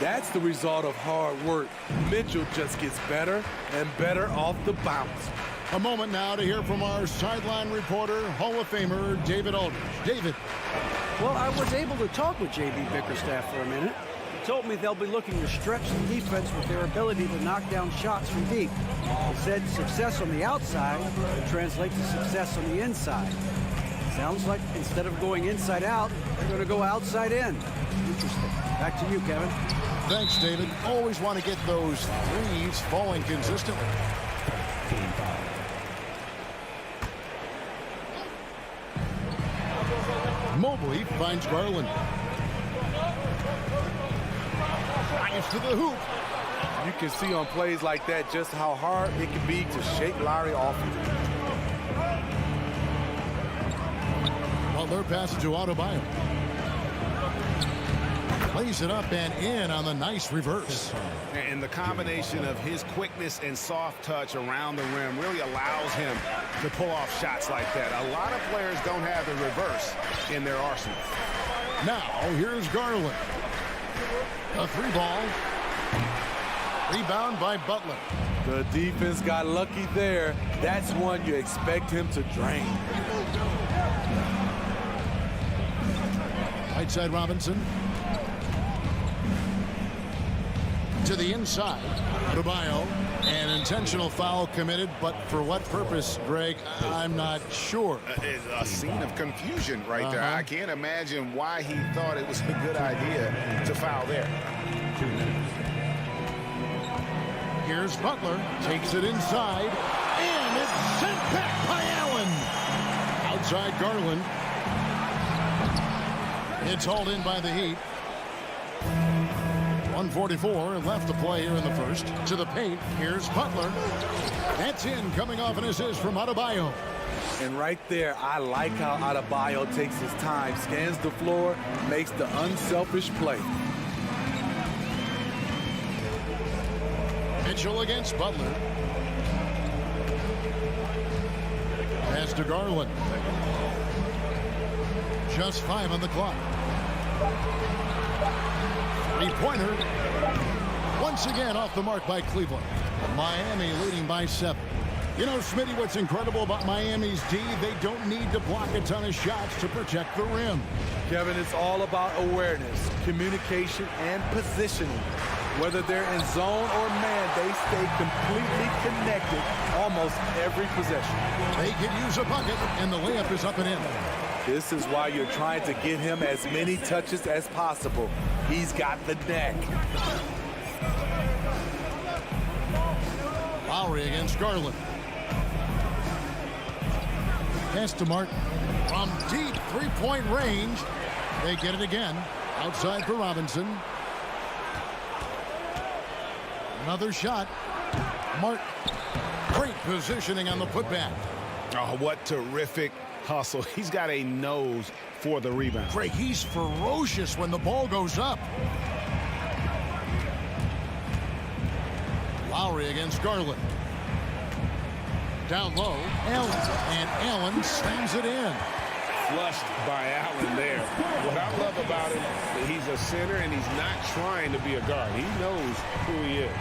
That's the result of hard work. Mitchell just gets better and better off the bounce. A moment now to hear from our sideline reporter, Hall of Famer David Aldridge. David. Well, I was able to talk with J.B. Bickerstaff for a minute. He told me they'll be looking to stretch the defense with their ability to knock down shots from deep. He said success on the outside would translate to success on the inside. Sounds like instead of going inside out, they're going to go outside in. Interesting. Back to you, Kevin. Thanks, David. Always want to get those threes falling consistently. Mobley finds Garland. Drives to the hoop. You can see on plays like that just how hard it can be to shake Lowry off. Butler passes to Adebayo. Plays it up and in on the nice reverse. And the combination of his quickness and soft touch around the rim really allows him to pull off shots like that. A lot of players don't have the reverse in their arsenal. Now, here's Garland. A three ball. Rebound by Butler. The defense got lucky there. That's one you expect him to drain. Right side Robinson. To the inside. Adebayo. An intentional foul committed, but for what purpose, Greg, I'm not sure. A scene of confusion right there. I can't imagine why he thought it was a good idea to foul there. 2 minutes. Here's Butler. Takes it inside. And it's sent back by Allen. Outside Garland. It's hauled in by the Heat. 1:44 left to play here in the first. To the paint. Here's Butler. That's in, coming off an assist from Adebayo. And right there, I like how Adebayo takes his time, scans the floor, makes the unselfish play. Mitchell against Butler. Pass to Garland. Just 5 on the clock. Three-pointer. Once again off the mark by Cleveland. Miami leading by 7. You know, Smitty, what's incredible about Miami's D, they don't need to block a ton of shots to protect the rim. Kevin, it's all about awareness, communication, and positioning. Whether they're in zone or man, they stay completely connected almost every possession. They could use a bucket, and the layup is up and in. This is why you're trying to get him as many touches as possible. He's got the knack. Lowry against Garland. Pass to Martin. From deep three-point range. They get it again. Outside for Robinson. Another shot. Martin. Great positioning on the putback. Oh, what terrific hustle. He's got a nose for the rebound. Greg, he's ferocious when the ball goes up. Lowry against Garland. Down low, Allen. And Allen slams it in. Flushed by Allen there. What I love about him, he's a center and he's not trying to be a guard. He knows who he is.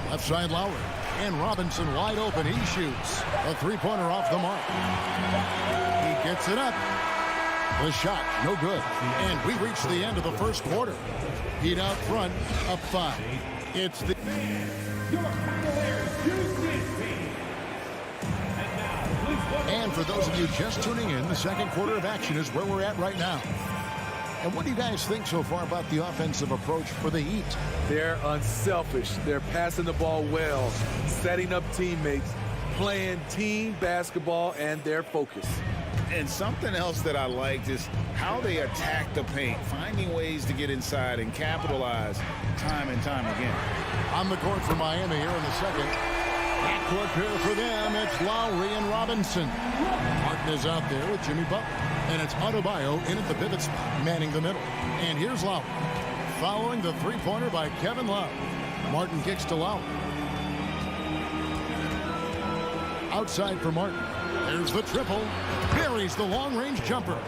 Left side Lowry. And Robinson wide open. He shoots. A three-pointer off the mark. He gets it up. The shot, no good. And we reach the end of the first quarter. Heat out front, up 5. It's the... And for those of you just tuning in, the second quarter of action is where we're at right now. And what do you guys think so far about the offensive approach for the Heat? They're unselfish. They're passing the ball well, setting up teammates, playing team basketball, and their focus. And something else that I liked is how they attack the paint, finding ways to get inside and capitalize time and time again. On the court for Miami here in the second. Backcourt pair for them. It's Lowry and Robinson. Martin is out there with Jimmy Butler. And it's Adebayo in at the pivot spot, manning the middle. And here's Lowry. Following the three-pointer by Kevin Love. Martin kicks to Lowry. Outside for Martin. There's the triple. Buries the long-range jumper.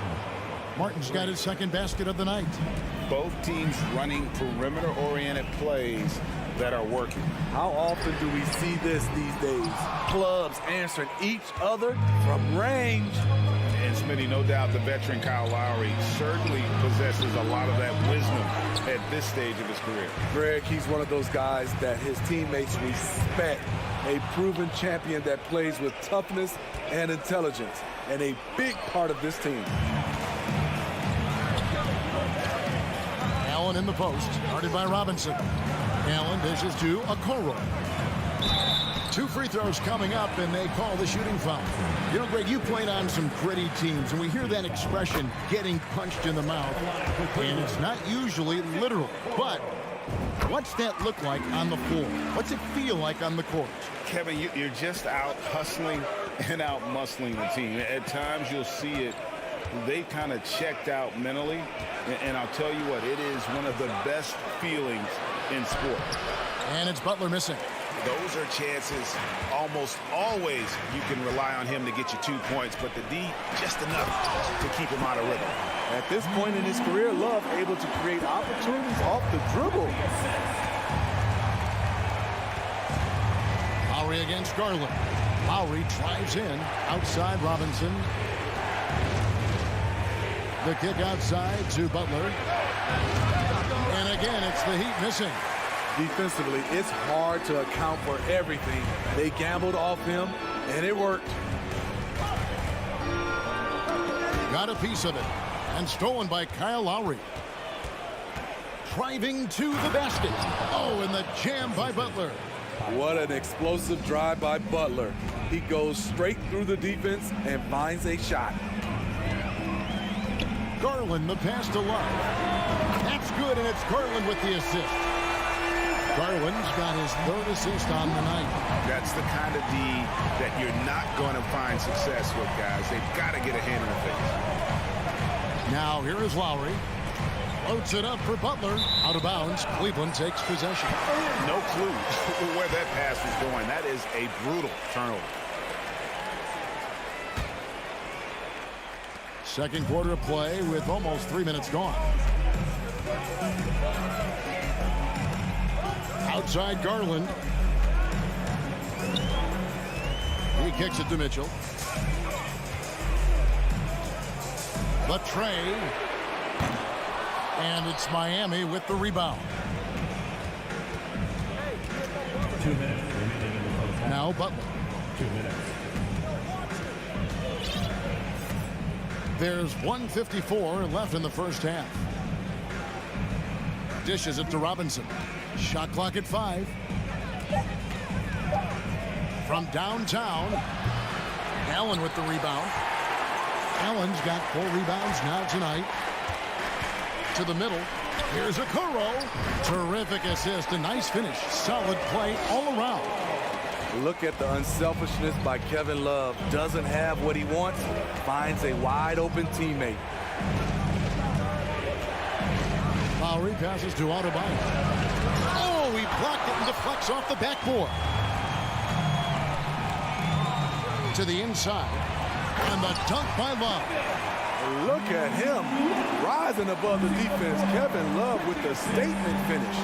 Martin's got his second basket of the night. Both teams running perimeter-oriented plays that are working. How often do we see this these days? Clubs answering each other from range. And Smitty, no doubt the veteran Kyle Lowry certainly possesses a lot of that wisdom at this stage of his career. Greg, he's one of those guys that his teammates respect. A proven champion that plays with toughness and intelligence, and a big part of this team. Allen in the post, guarded by Robinson. Allen dishes to Okoro. 2 free throws coming up, and they call the shooting foul. You know, Greg, you played on some gritty teams, and we hear that expression, getting punched in the mouth. And it's not usually literal, but what's that look like on the floor? What's it feel like on the court? Kevin, you're just out hustling and out muscling the team. At times you'll see it. They've kind of checked out mentally, and I'll tell you what, it is one of the best feelings in sports. And it's Butler missing. Those are chances almost always you can rely on him to get you 2 points, but the D just enough to keep him out of rhythm. At this point in his career, Love able to create opportunities off the dribble. Lowry against Garland. Lowry drives in. Outside Robinson. The kick outside to Butler. And again, it's the Heat missing. Defensively, it's hard to account for everything. They gambled off him, and it worked. Got a piece of it. And stolen by Kyle Lowry. Driving to the basket. Oh, and the jam by Butler. What an explosive drive by Butler. He goes straight through the defense and finds a shot. Garland, the pass to Love. That's good, and it's Garland with the assist. Garland's got his 3rd assist on the night. That's the kind of D that you're not going to find success with, guys. They've got to get a hand in the face. Now here is Lowry. Floats it up for Butler. Out of bounds. Cleveland takes possession. No clue where that pass was going. That is a brutal turnover. Second quarter of play with almost 3 minutes gone. Outside Garland. He kicks it to Mitchell. Latre. And it's Miami with the rebound. 2 minutes remaining in the first half. Now Butler. 2 minutes. There's 1:54 left in the first half. Dishes it to Robinson. Shot clock at 5. From downtown. Allen with the rebound. Allen's got 4 rebounds now tonight. To the middle. Here's Okoro. Terrific assist, a nice finish. Solid play all around. Look at the unselfishness by Kevin Love. Doesn't have what he wants, finds a wide open teammate. Lowry passes to Adebayo. Oh, he blocked it and deflects off the backboard. To the inside. And the dunk by Love. Look at him rising above the defense. Kevin Love with the statement finish.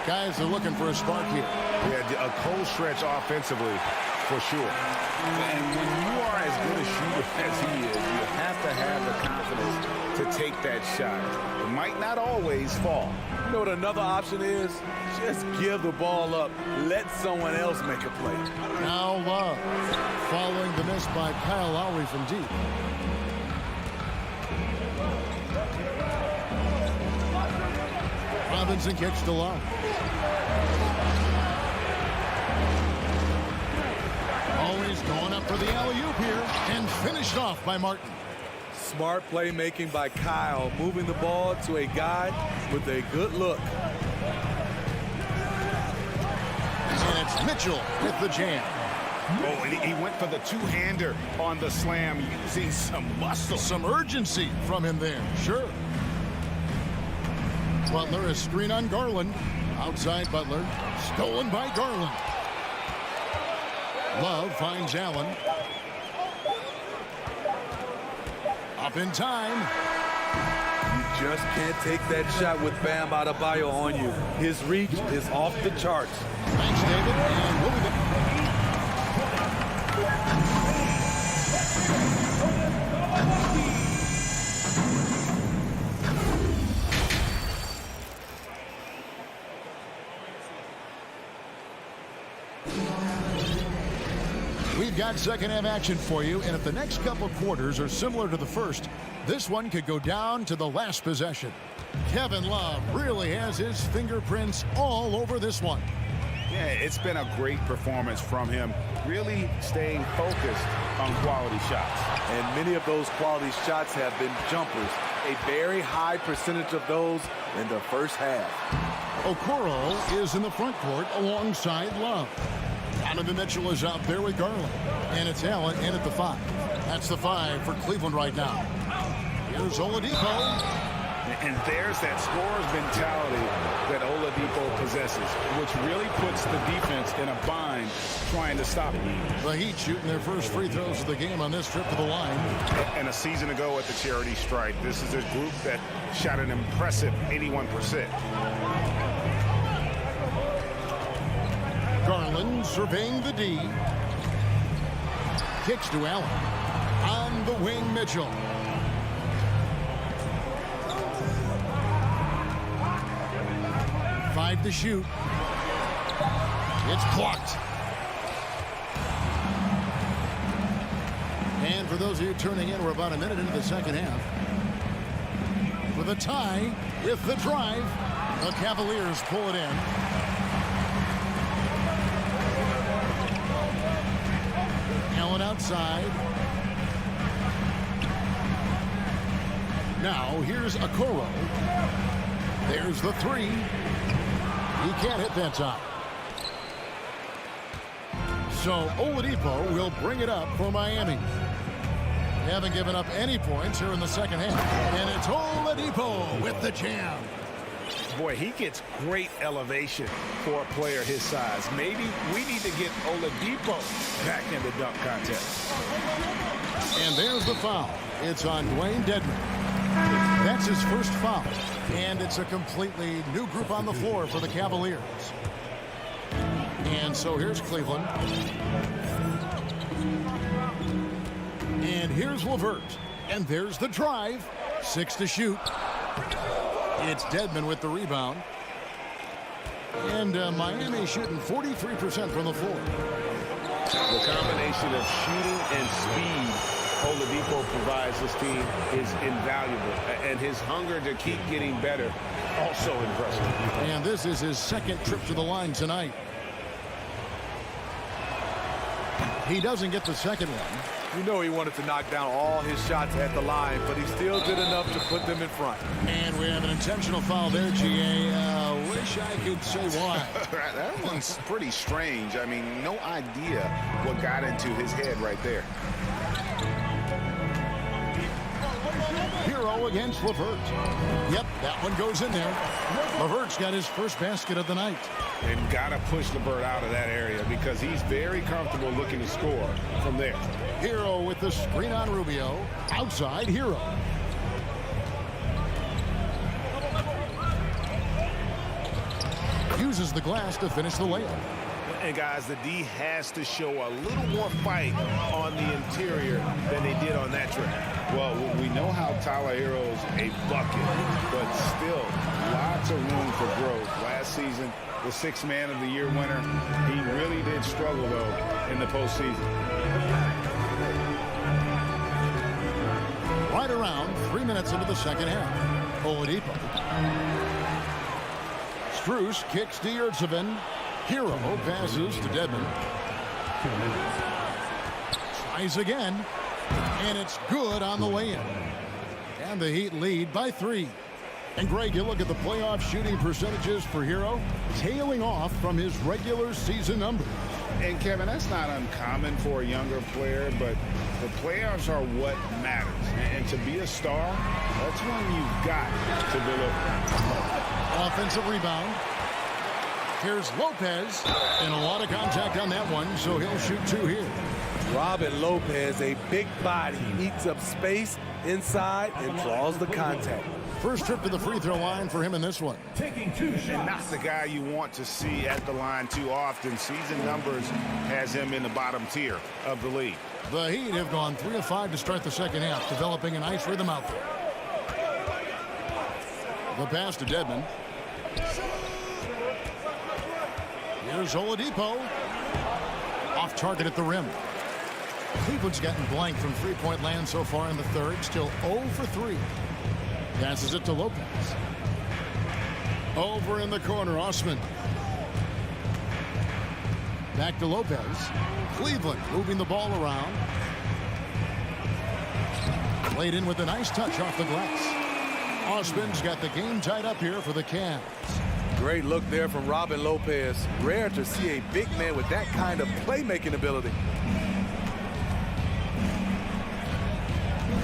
Guys are looking for a spark here. Yeah, a cold stretch offensively, for sure. And when you are as good a shooter as he is, you have to have the confidence to take that shot. It might not always fall. You know what another option is? Just give the ball up. Let someone else make a play. Now Love, following the miss by Kyle Lowry from deep. Robinson kicks to Love. Always going up for the alley-oop here and finished off by Martin. Smart playmaking by Kyle, moving the ball to a guy with a good look. And it's Mitchell with the jam. Oh, and he went for the two-hander on the slam, using some muscle. Some urgency from him there, sure. Butler is screen on Garland. Outside Butler, stolen by Garland. Love finds Allen. Up in time. You just can't take that shot with Bam Adebayo on you. His reach is off the charts. Thanks, David. And we'll be back. We've got second half action for you, and if the next couple quarters are similar to the first, this one could go down to the last possession. Kevin Love really has his fingerprints all over this one. Yeah, it's been a great performance from him, really staying focused on quality shots. And many of those quality shots have been jumpers. A very high percentage of those in the first half. Okoro is in the front court alongside Love. Donovan Mitchell is out there with Garland. And it's Allen in at the 5. That's the 5 for Cleveland right now. Here's Oladipo. And there's that scorer's mentality that Oladipo possesses, which really puts the defense in a bind trying to stop him. The Heat shooting their first free throws of the game on this trip to the line. And a season ago at the charity stripe, this is a group that shot an impressive 81%. Garland surveying the D. Kicks to Allen. On the wing, Mitchell. Five to shoot. It's blocked. And for those of you turning in, we're about a minute into the second half. For the tie, with the drive, the Cavaliers pull it in. Allen outside. Now here's Okoro. There's the 3. He can't hit that time. So Oladipo will bring it up for Miami. They haven't given up any points here in the second half. And it's Oladipo with the jam. Boy, he gets great elevation for a player his size. Maybe we need to get Oladipo back in the dunk contest. And there's the foul. It's on Dwayne Dedmon. That's his first foul. And it's a completely new group on the floor for the Cavaliers. And so here's Cleveland. And here's LeVert. And there's the drive. 6 to shoot. It's Dedmon with the rebound. And Miami shooting 43% from the floor. The combination of shooting and speed Oladipo provides this team is invaluable. And his hunger to keep getting better, also impressive. And this is his second trip to the line tonight. He doesn't get the second one. You know he wanted to knock down all his shots at the line, but he still did enough to put them in front. And we have an intentional foul there, GA. Wish I could say why. That one's pretty strange. I mean, no idea what got into his head right there. Hero against LeVert. Yep, that one goes in there. LeVert's got his first basket of the night. And got to push LeVert out of that area because he's very comfortable looking to score from there. Hero with the screen on Rubio. Outside, Hero. Uses the glass to finish the layup. And guys, the D has to show a little more fight on the interior than they did on that trip. Well, we know how Tyler Hero's a bucket, but still lots of room for growth. Last season, the Sixth Man of the Year winner, he really did struggle, though, in the postseason. Right around 3 minutes into the second half. Oladipo. Strus kicks to Yurtseven. Hero passes to Dedmon. Tries again. And it's good on the way in. And the Heat lead by 3. And Greg, you look at the playoff shooting percentages for Hero, tailing off from his regular season numbers. And Kevin, that's not uncommon for a younger player, but the playoffs are what matters. And to be a star, that's when you've got to deliver. Offensive rebound. Here's Lopez, and a lot of contact on that one, so he'll shoot 2 here. Robin Lopez, a big body, eats up space inside and draws the contact. First trip to the free throw line for him in this one. And not the guy you want to see at the line too often. Season numbers has him in the bottom tier of the league. The Heat have gone 3 of 5 to start the second half, developing a nice rhythm out there. The pass to Dedmon. Here's Oladipo. Off target at the rim. Cleveland's gotten blank from three-point land so far in the third. Still 0 for 3. Passes it to Lopez. Over in the corner, Osman. Back to Lopez. Cleveland moving the ball around. Played in with a nice touch off the glass. Osman's got the game tied up here for the Cavs. Great look there from Robin Lopez. Rare to see a big man with that kind of playmaking ability.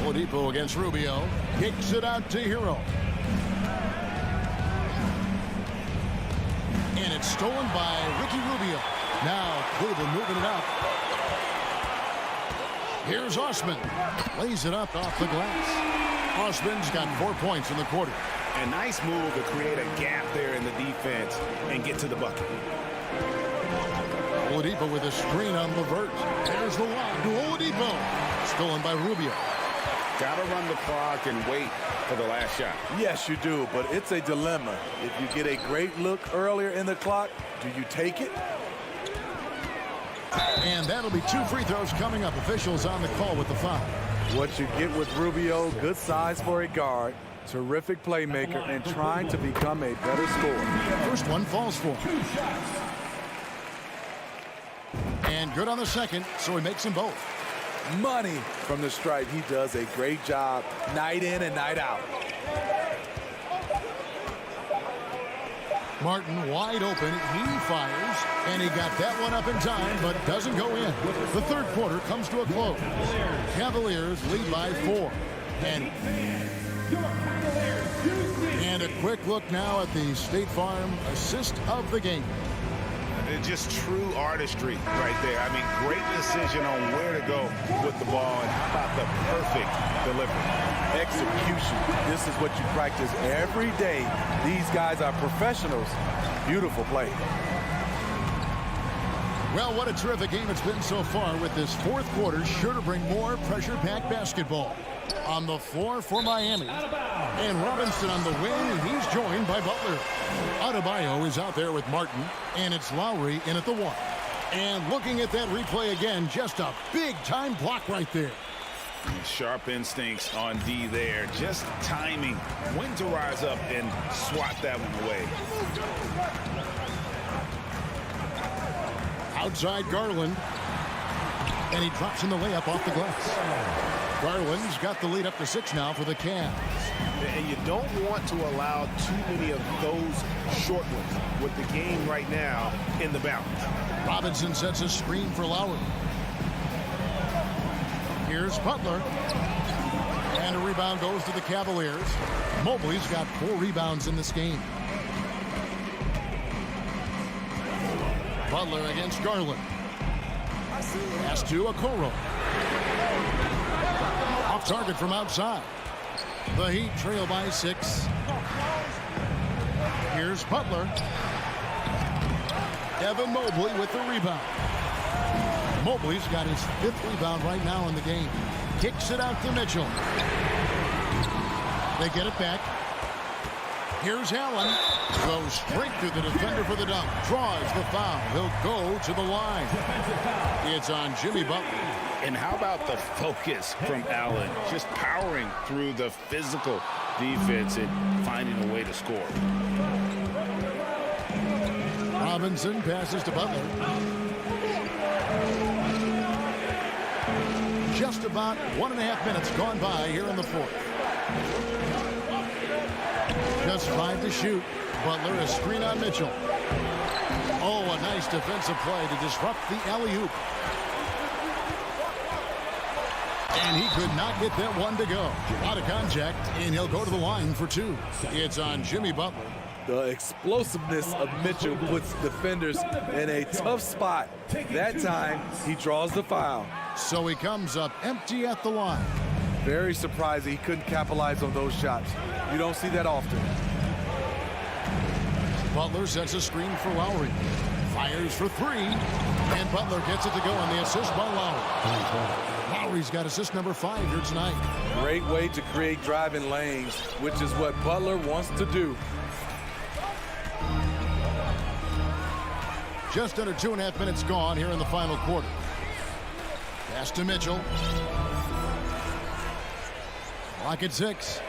Oladipo against Rubio. Kicks it out to Hero. And it's stolen by Ricky Rubio. Now Cleveland moving it up. Here's Osman. Lays it up off the glass. Osman's got 4 points in the quarter. A nice move to create a gap there in the defense and get to the bucket. Oladipo with a screen on LeVert. There's the lob to Oladipo. Stolen by Rubio. Got to run the clock and wait for the last shot. Yes, you do, but it's a dilemma. If you get a great look earlier in the clock, do you take it? And that'll be 2 free throws coming up. Officials on the call with the foul. What you get with Rubio, good size for a guard, terrific playmaker, and trying to become a better scorer. First one falls for him. And good on the second, so he makes them both. Money from the stripe. He does a great job night in and night out. Martin wide open. He fires, and he got that one up in time, but doesn't go in. The third quarter comes to a close. Cavaliers lead by 4. And a quick look now at the State Farm assist of the game. Just true artistry right there. I mean, great decision on where to go with the ball, and how about the perfect delivery. Execution. This is what you practice every day. These guys are professionals. Beautiful play. Well, what a terrific game it's been so far, with this fourth quarter sure to bring more pressure-packed basketball. On the floor for Miami. And Robinson on the wing, and he's joined by Butler. Adebayo is out there with Martin, and it's Lowry in at the 1. And looking at that replay again, just a big-time block right there. Sharp instincts on D there. Just timing when to rise up and swat that one away. Outside Garland. And he drops in the layup off the glass. Garland's got the lead up to 6 now for the Cavs. And you don't want to allow too many of those short ones with the game right now in the balance. Robinson sets a screen for Lowry. Here's Butler. And a rebound goes to the Cavaliers. Mobley's got 4 rebounds in this game. Butler against Garland. Pass to Okoro. Off target from outside. The Heat trail by 6. Here's Butler. Evan Mobley with the rebound. Mobley's got his 5th rebound right now in the game. Kicks it out to Mitchell. They get it back. Here's Allen. Goes straight through the defender for the dunk. Draws the foul. He'll go to the line. It's on Jimmy Butler. And how about the focus from Allen? Just powering through the physical defense and finding a way to score. Robinson passes to Butler. Just about 1.5 minutes gone by here in the 4th. Just 5 to shoot. Butler a screen on Mitchell. Oh, a nice defensive play to disrupt the alley-oop. And he could not get that one to go. Out of contact, and he'll go to the line for 2. It's on Jimmy Butler. The explosiveness of Mitchell puts defenders in a tough spot. That time, he draws the foul. So he comes up empty at the line. Very surprising he couldn't capitalize on those shots. You don't see that often. Butler sets a screen for Lowry. Fires for 3. And Butler gets it to go on the assist by Lowry. Lowry's got assist number 5 here tonight. Great way to create driving lanes, which is what Butler wants to do. Just under 2.5 minutes gone here in the final quarter. Pass to Mitchell. Clock at 6.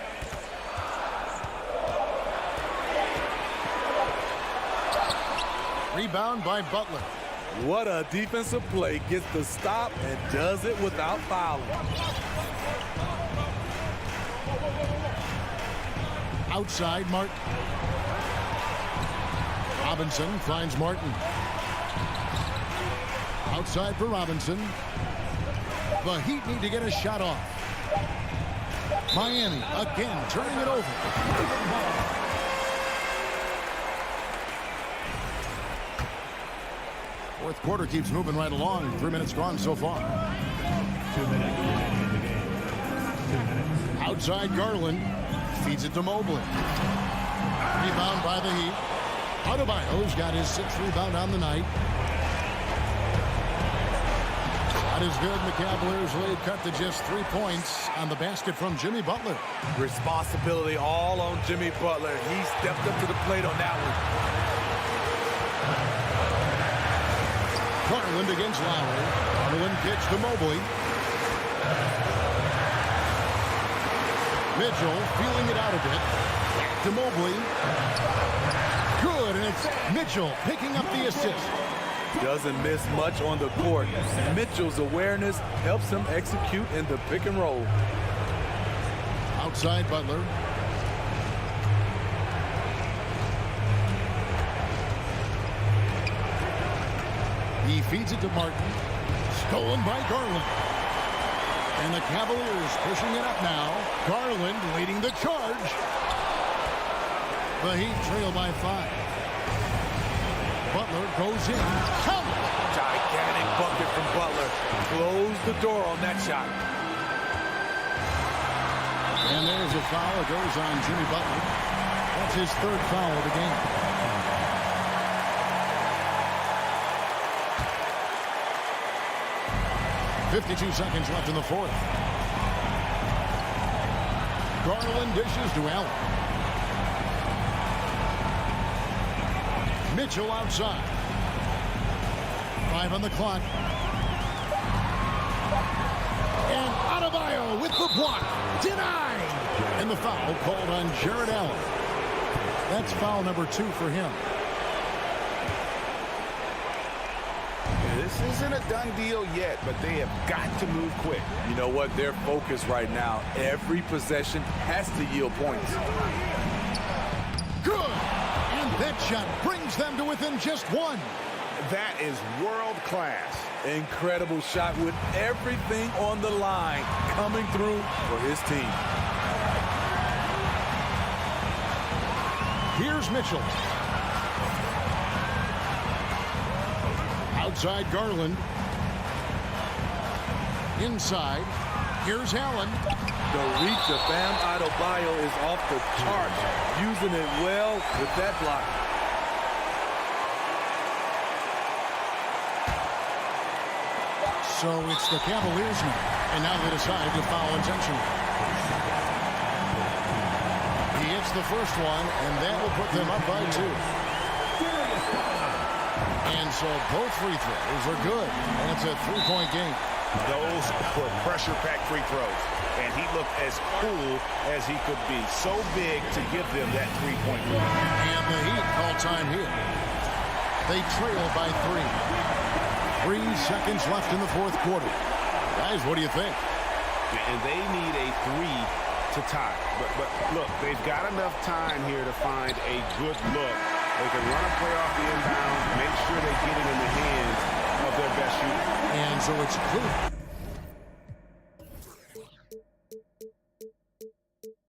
Rebound by Butler. What a defensive play. Gets the stop and does it without fouling. Outside, Martin. Robinson finds Martin. Outside for Robinson. The Heat need to get a shot off. Miami again turning it over. Fourth quarter keeps moving right along. 3 minutes gone so far. 2 minutes in the game. 2 minutes. Outside Garland. Feeds it to Mobley. Rebound by the Heat. Adebayo's got his 6th rebound on the night. Shot is good. The Cavaliers lead cut to just 3 points on the basket from Jimmy Butler. Responsibility all on Jimmy Butler. He stepped up to the plate on that one. Garland against Lowry. Garland pitch to Mobley. Mitchell feeling it out a bit. Back to Mobley. Good, and it's Mitchell picking up the assist. Doesn't miss much on the court. Mitchell's awareness helps him execute in the pick and roll. Outside Butler. He feeds it to Martin. Stolen by Garland. And the Cavaliers pushing it up now. Garland leading the charge. The Heat trail by 5. Butler goes in. Count! Gigantic bucket from Butler. Close the door on that shot. And there's a foul. It goes on Jimmy Butler. That's his 3rd foul of the game. .52 seconds left in the 4th. Garland dishes to Allen. Mitchell outside. 5 on the clock. And Adebayo with the block. Denied. And the foul called on Jared Allen. That's foul number 2 for him. This This isn't a done deal yet, but they have got to move quick. You know what? Their focus right now, every possession has to yield points. Good! And that shot brings them to within just one. That is world class. Incredible shot with everything on the line coming through for his team. Here's Mitchell. Outside Garland. Inside. Here's Allen. The reach of Bam Adebayo is off the charts, using it well with that block. So it's the Cavaliers now, and now they decide to foul intentionally. He hits the first one, and that will put them up by 2. And so both free throws are good, and it's a 3-point game. Those were pressure-packed free throws, and he looked as cool as he could be. So big to give them that 3-point lead. And the Heat call time here. They trail by 3. 3 seconds left in the fourth quarter. Guys, what do you think? And they need a 3 to tie. But look, they've got enough time here to find a good look. They can run a play off the inbound, make sure they get it in the hands of their best shooter. And so it's clear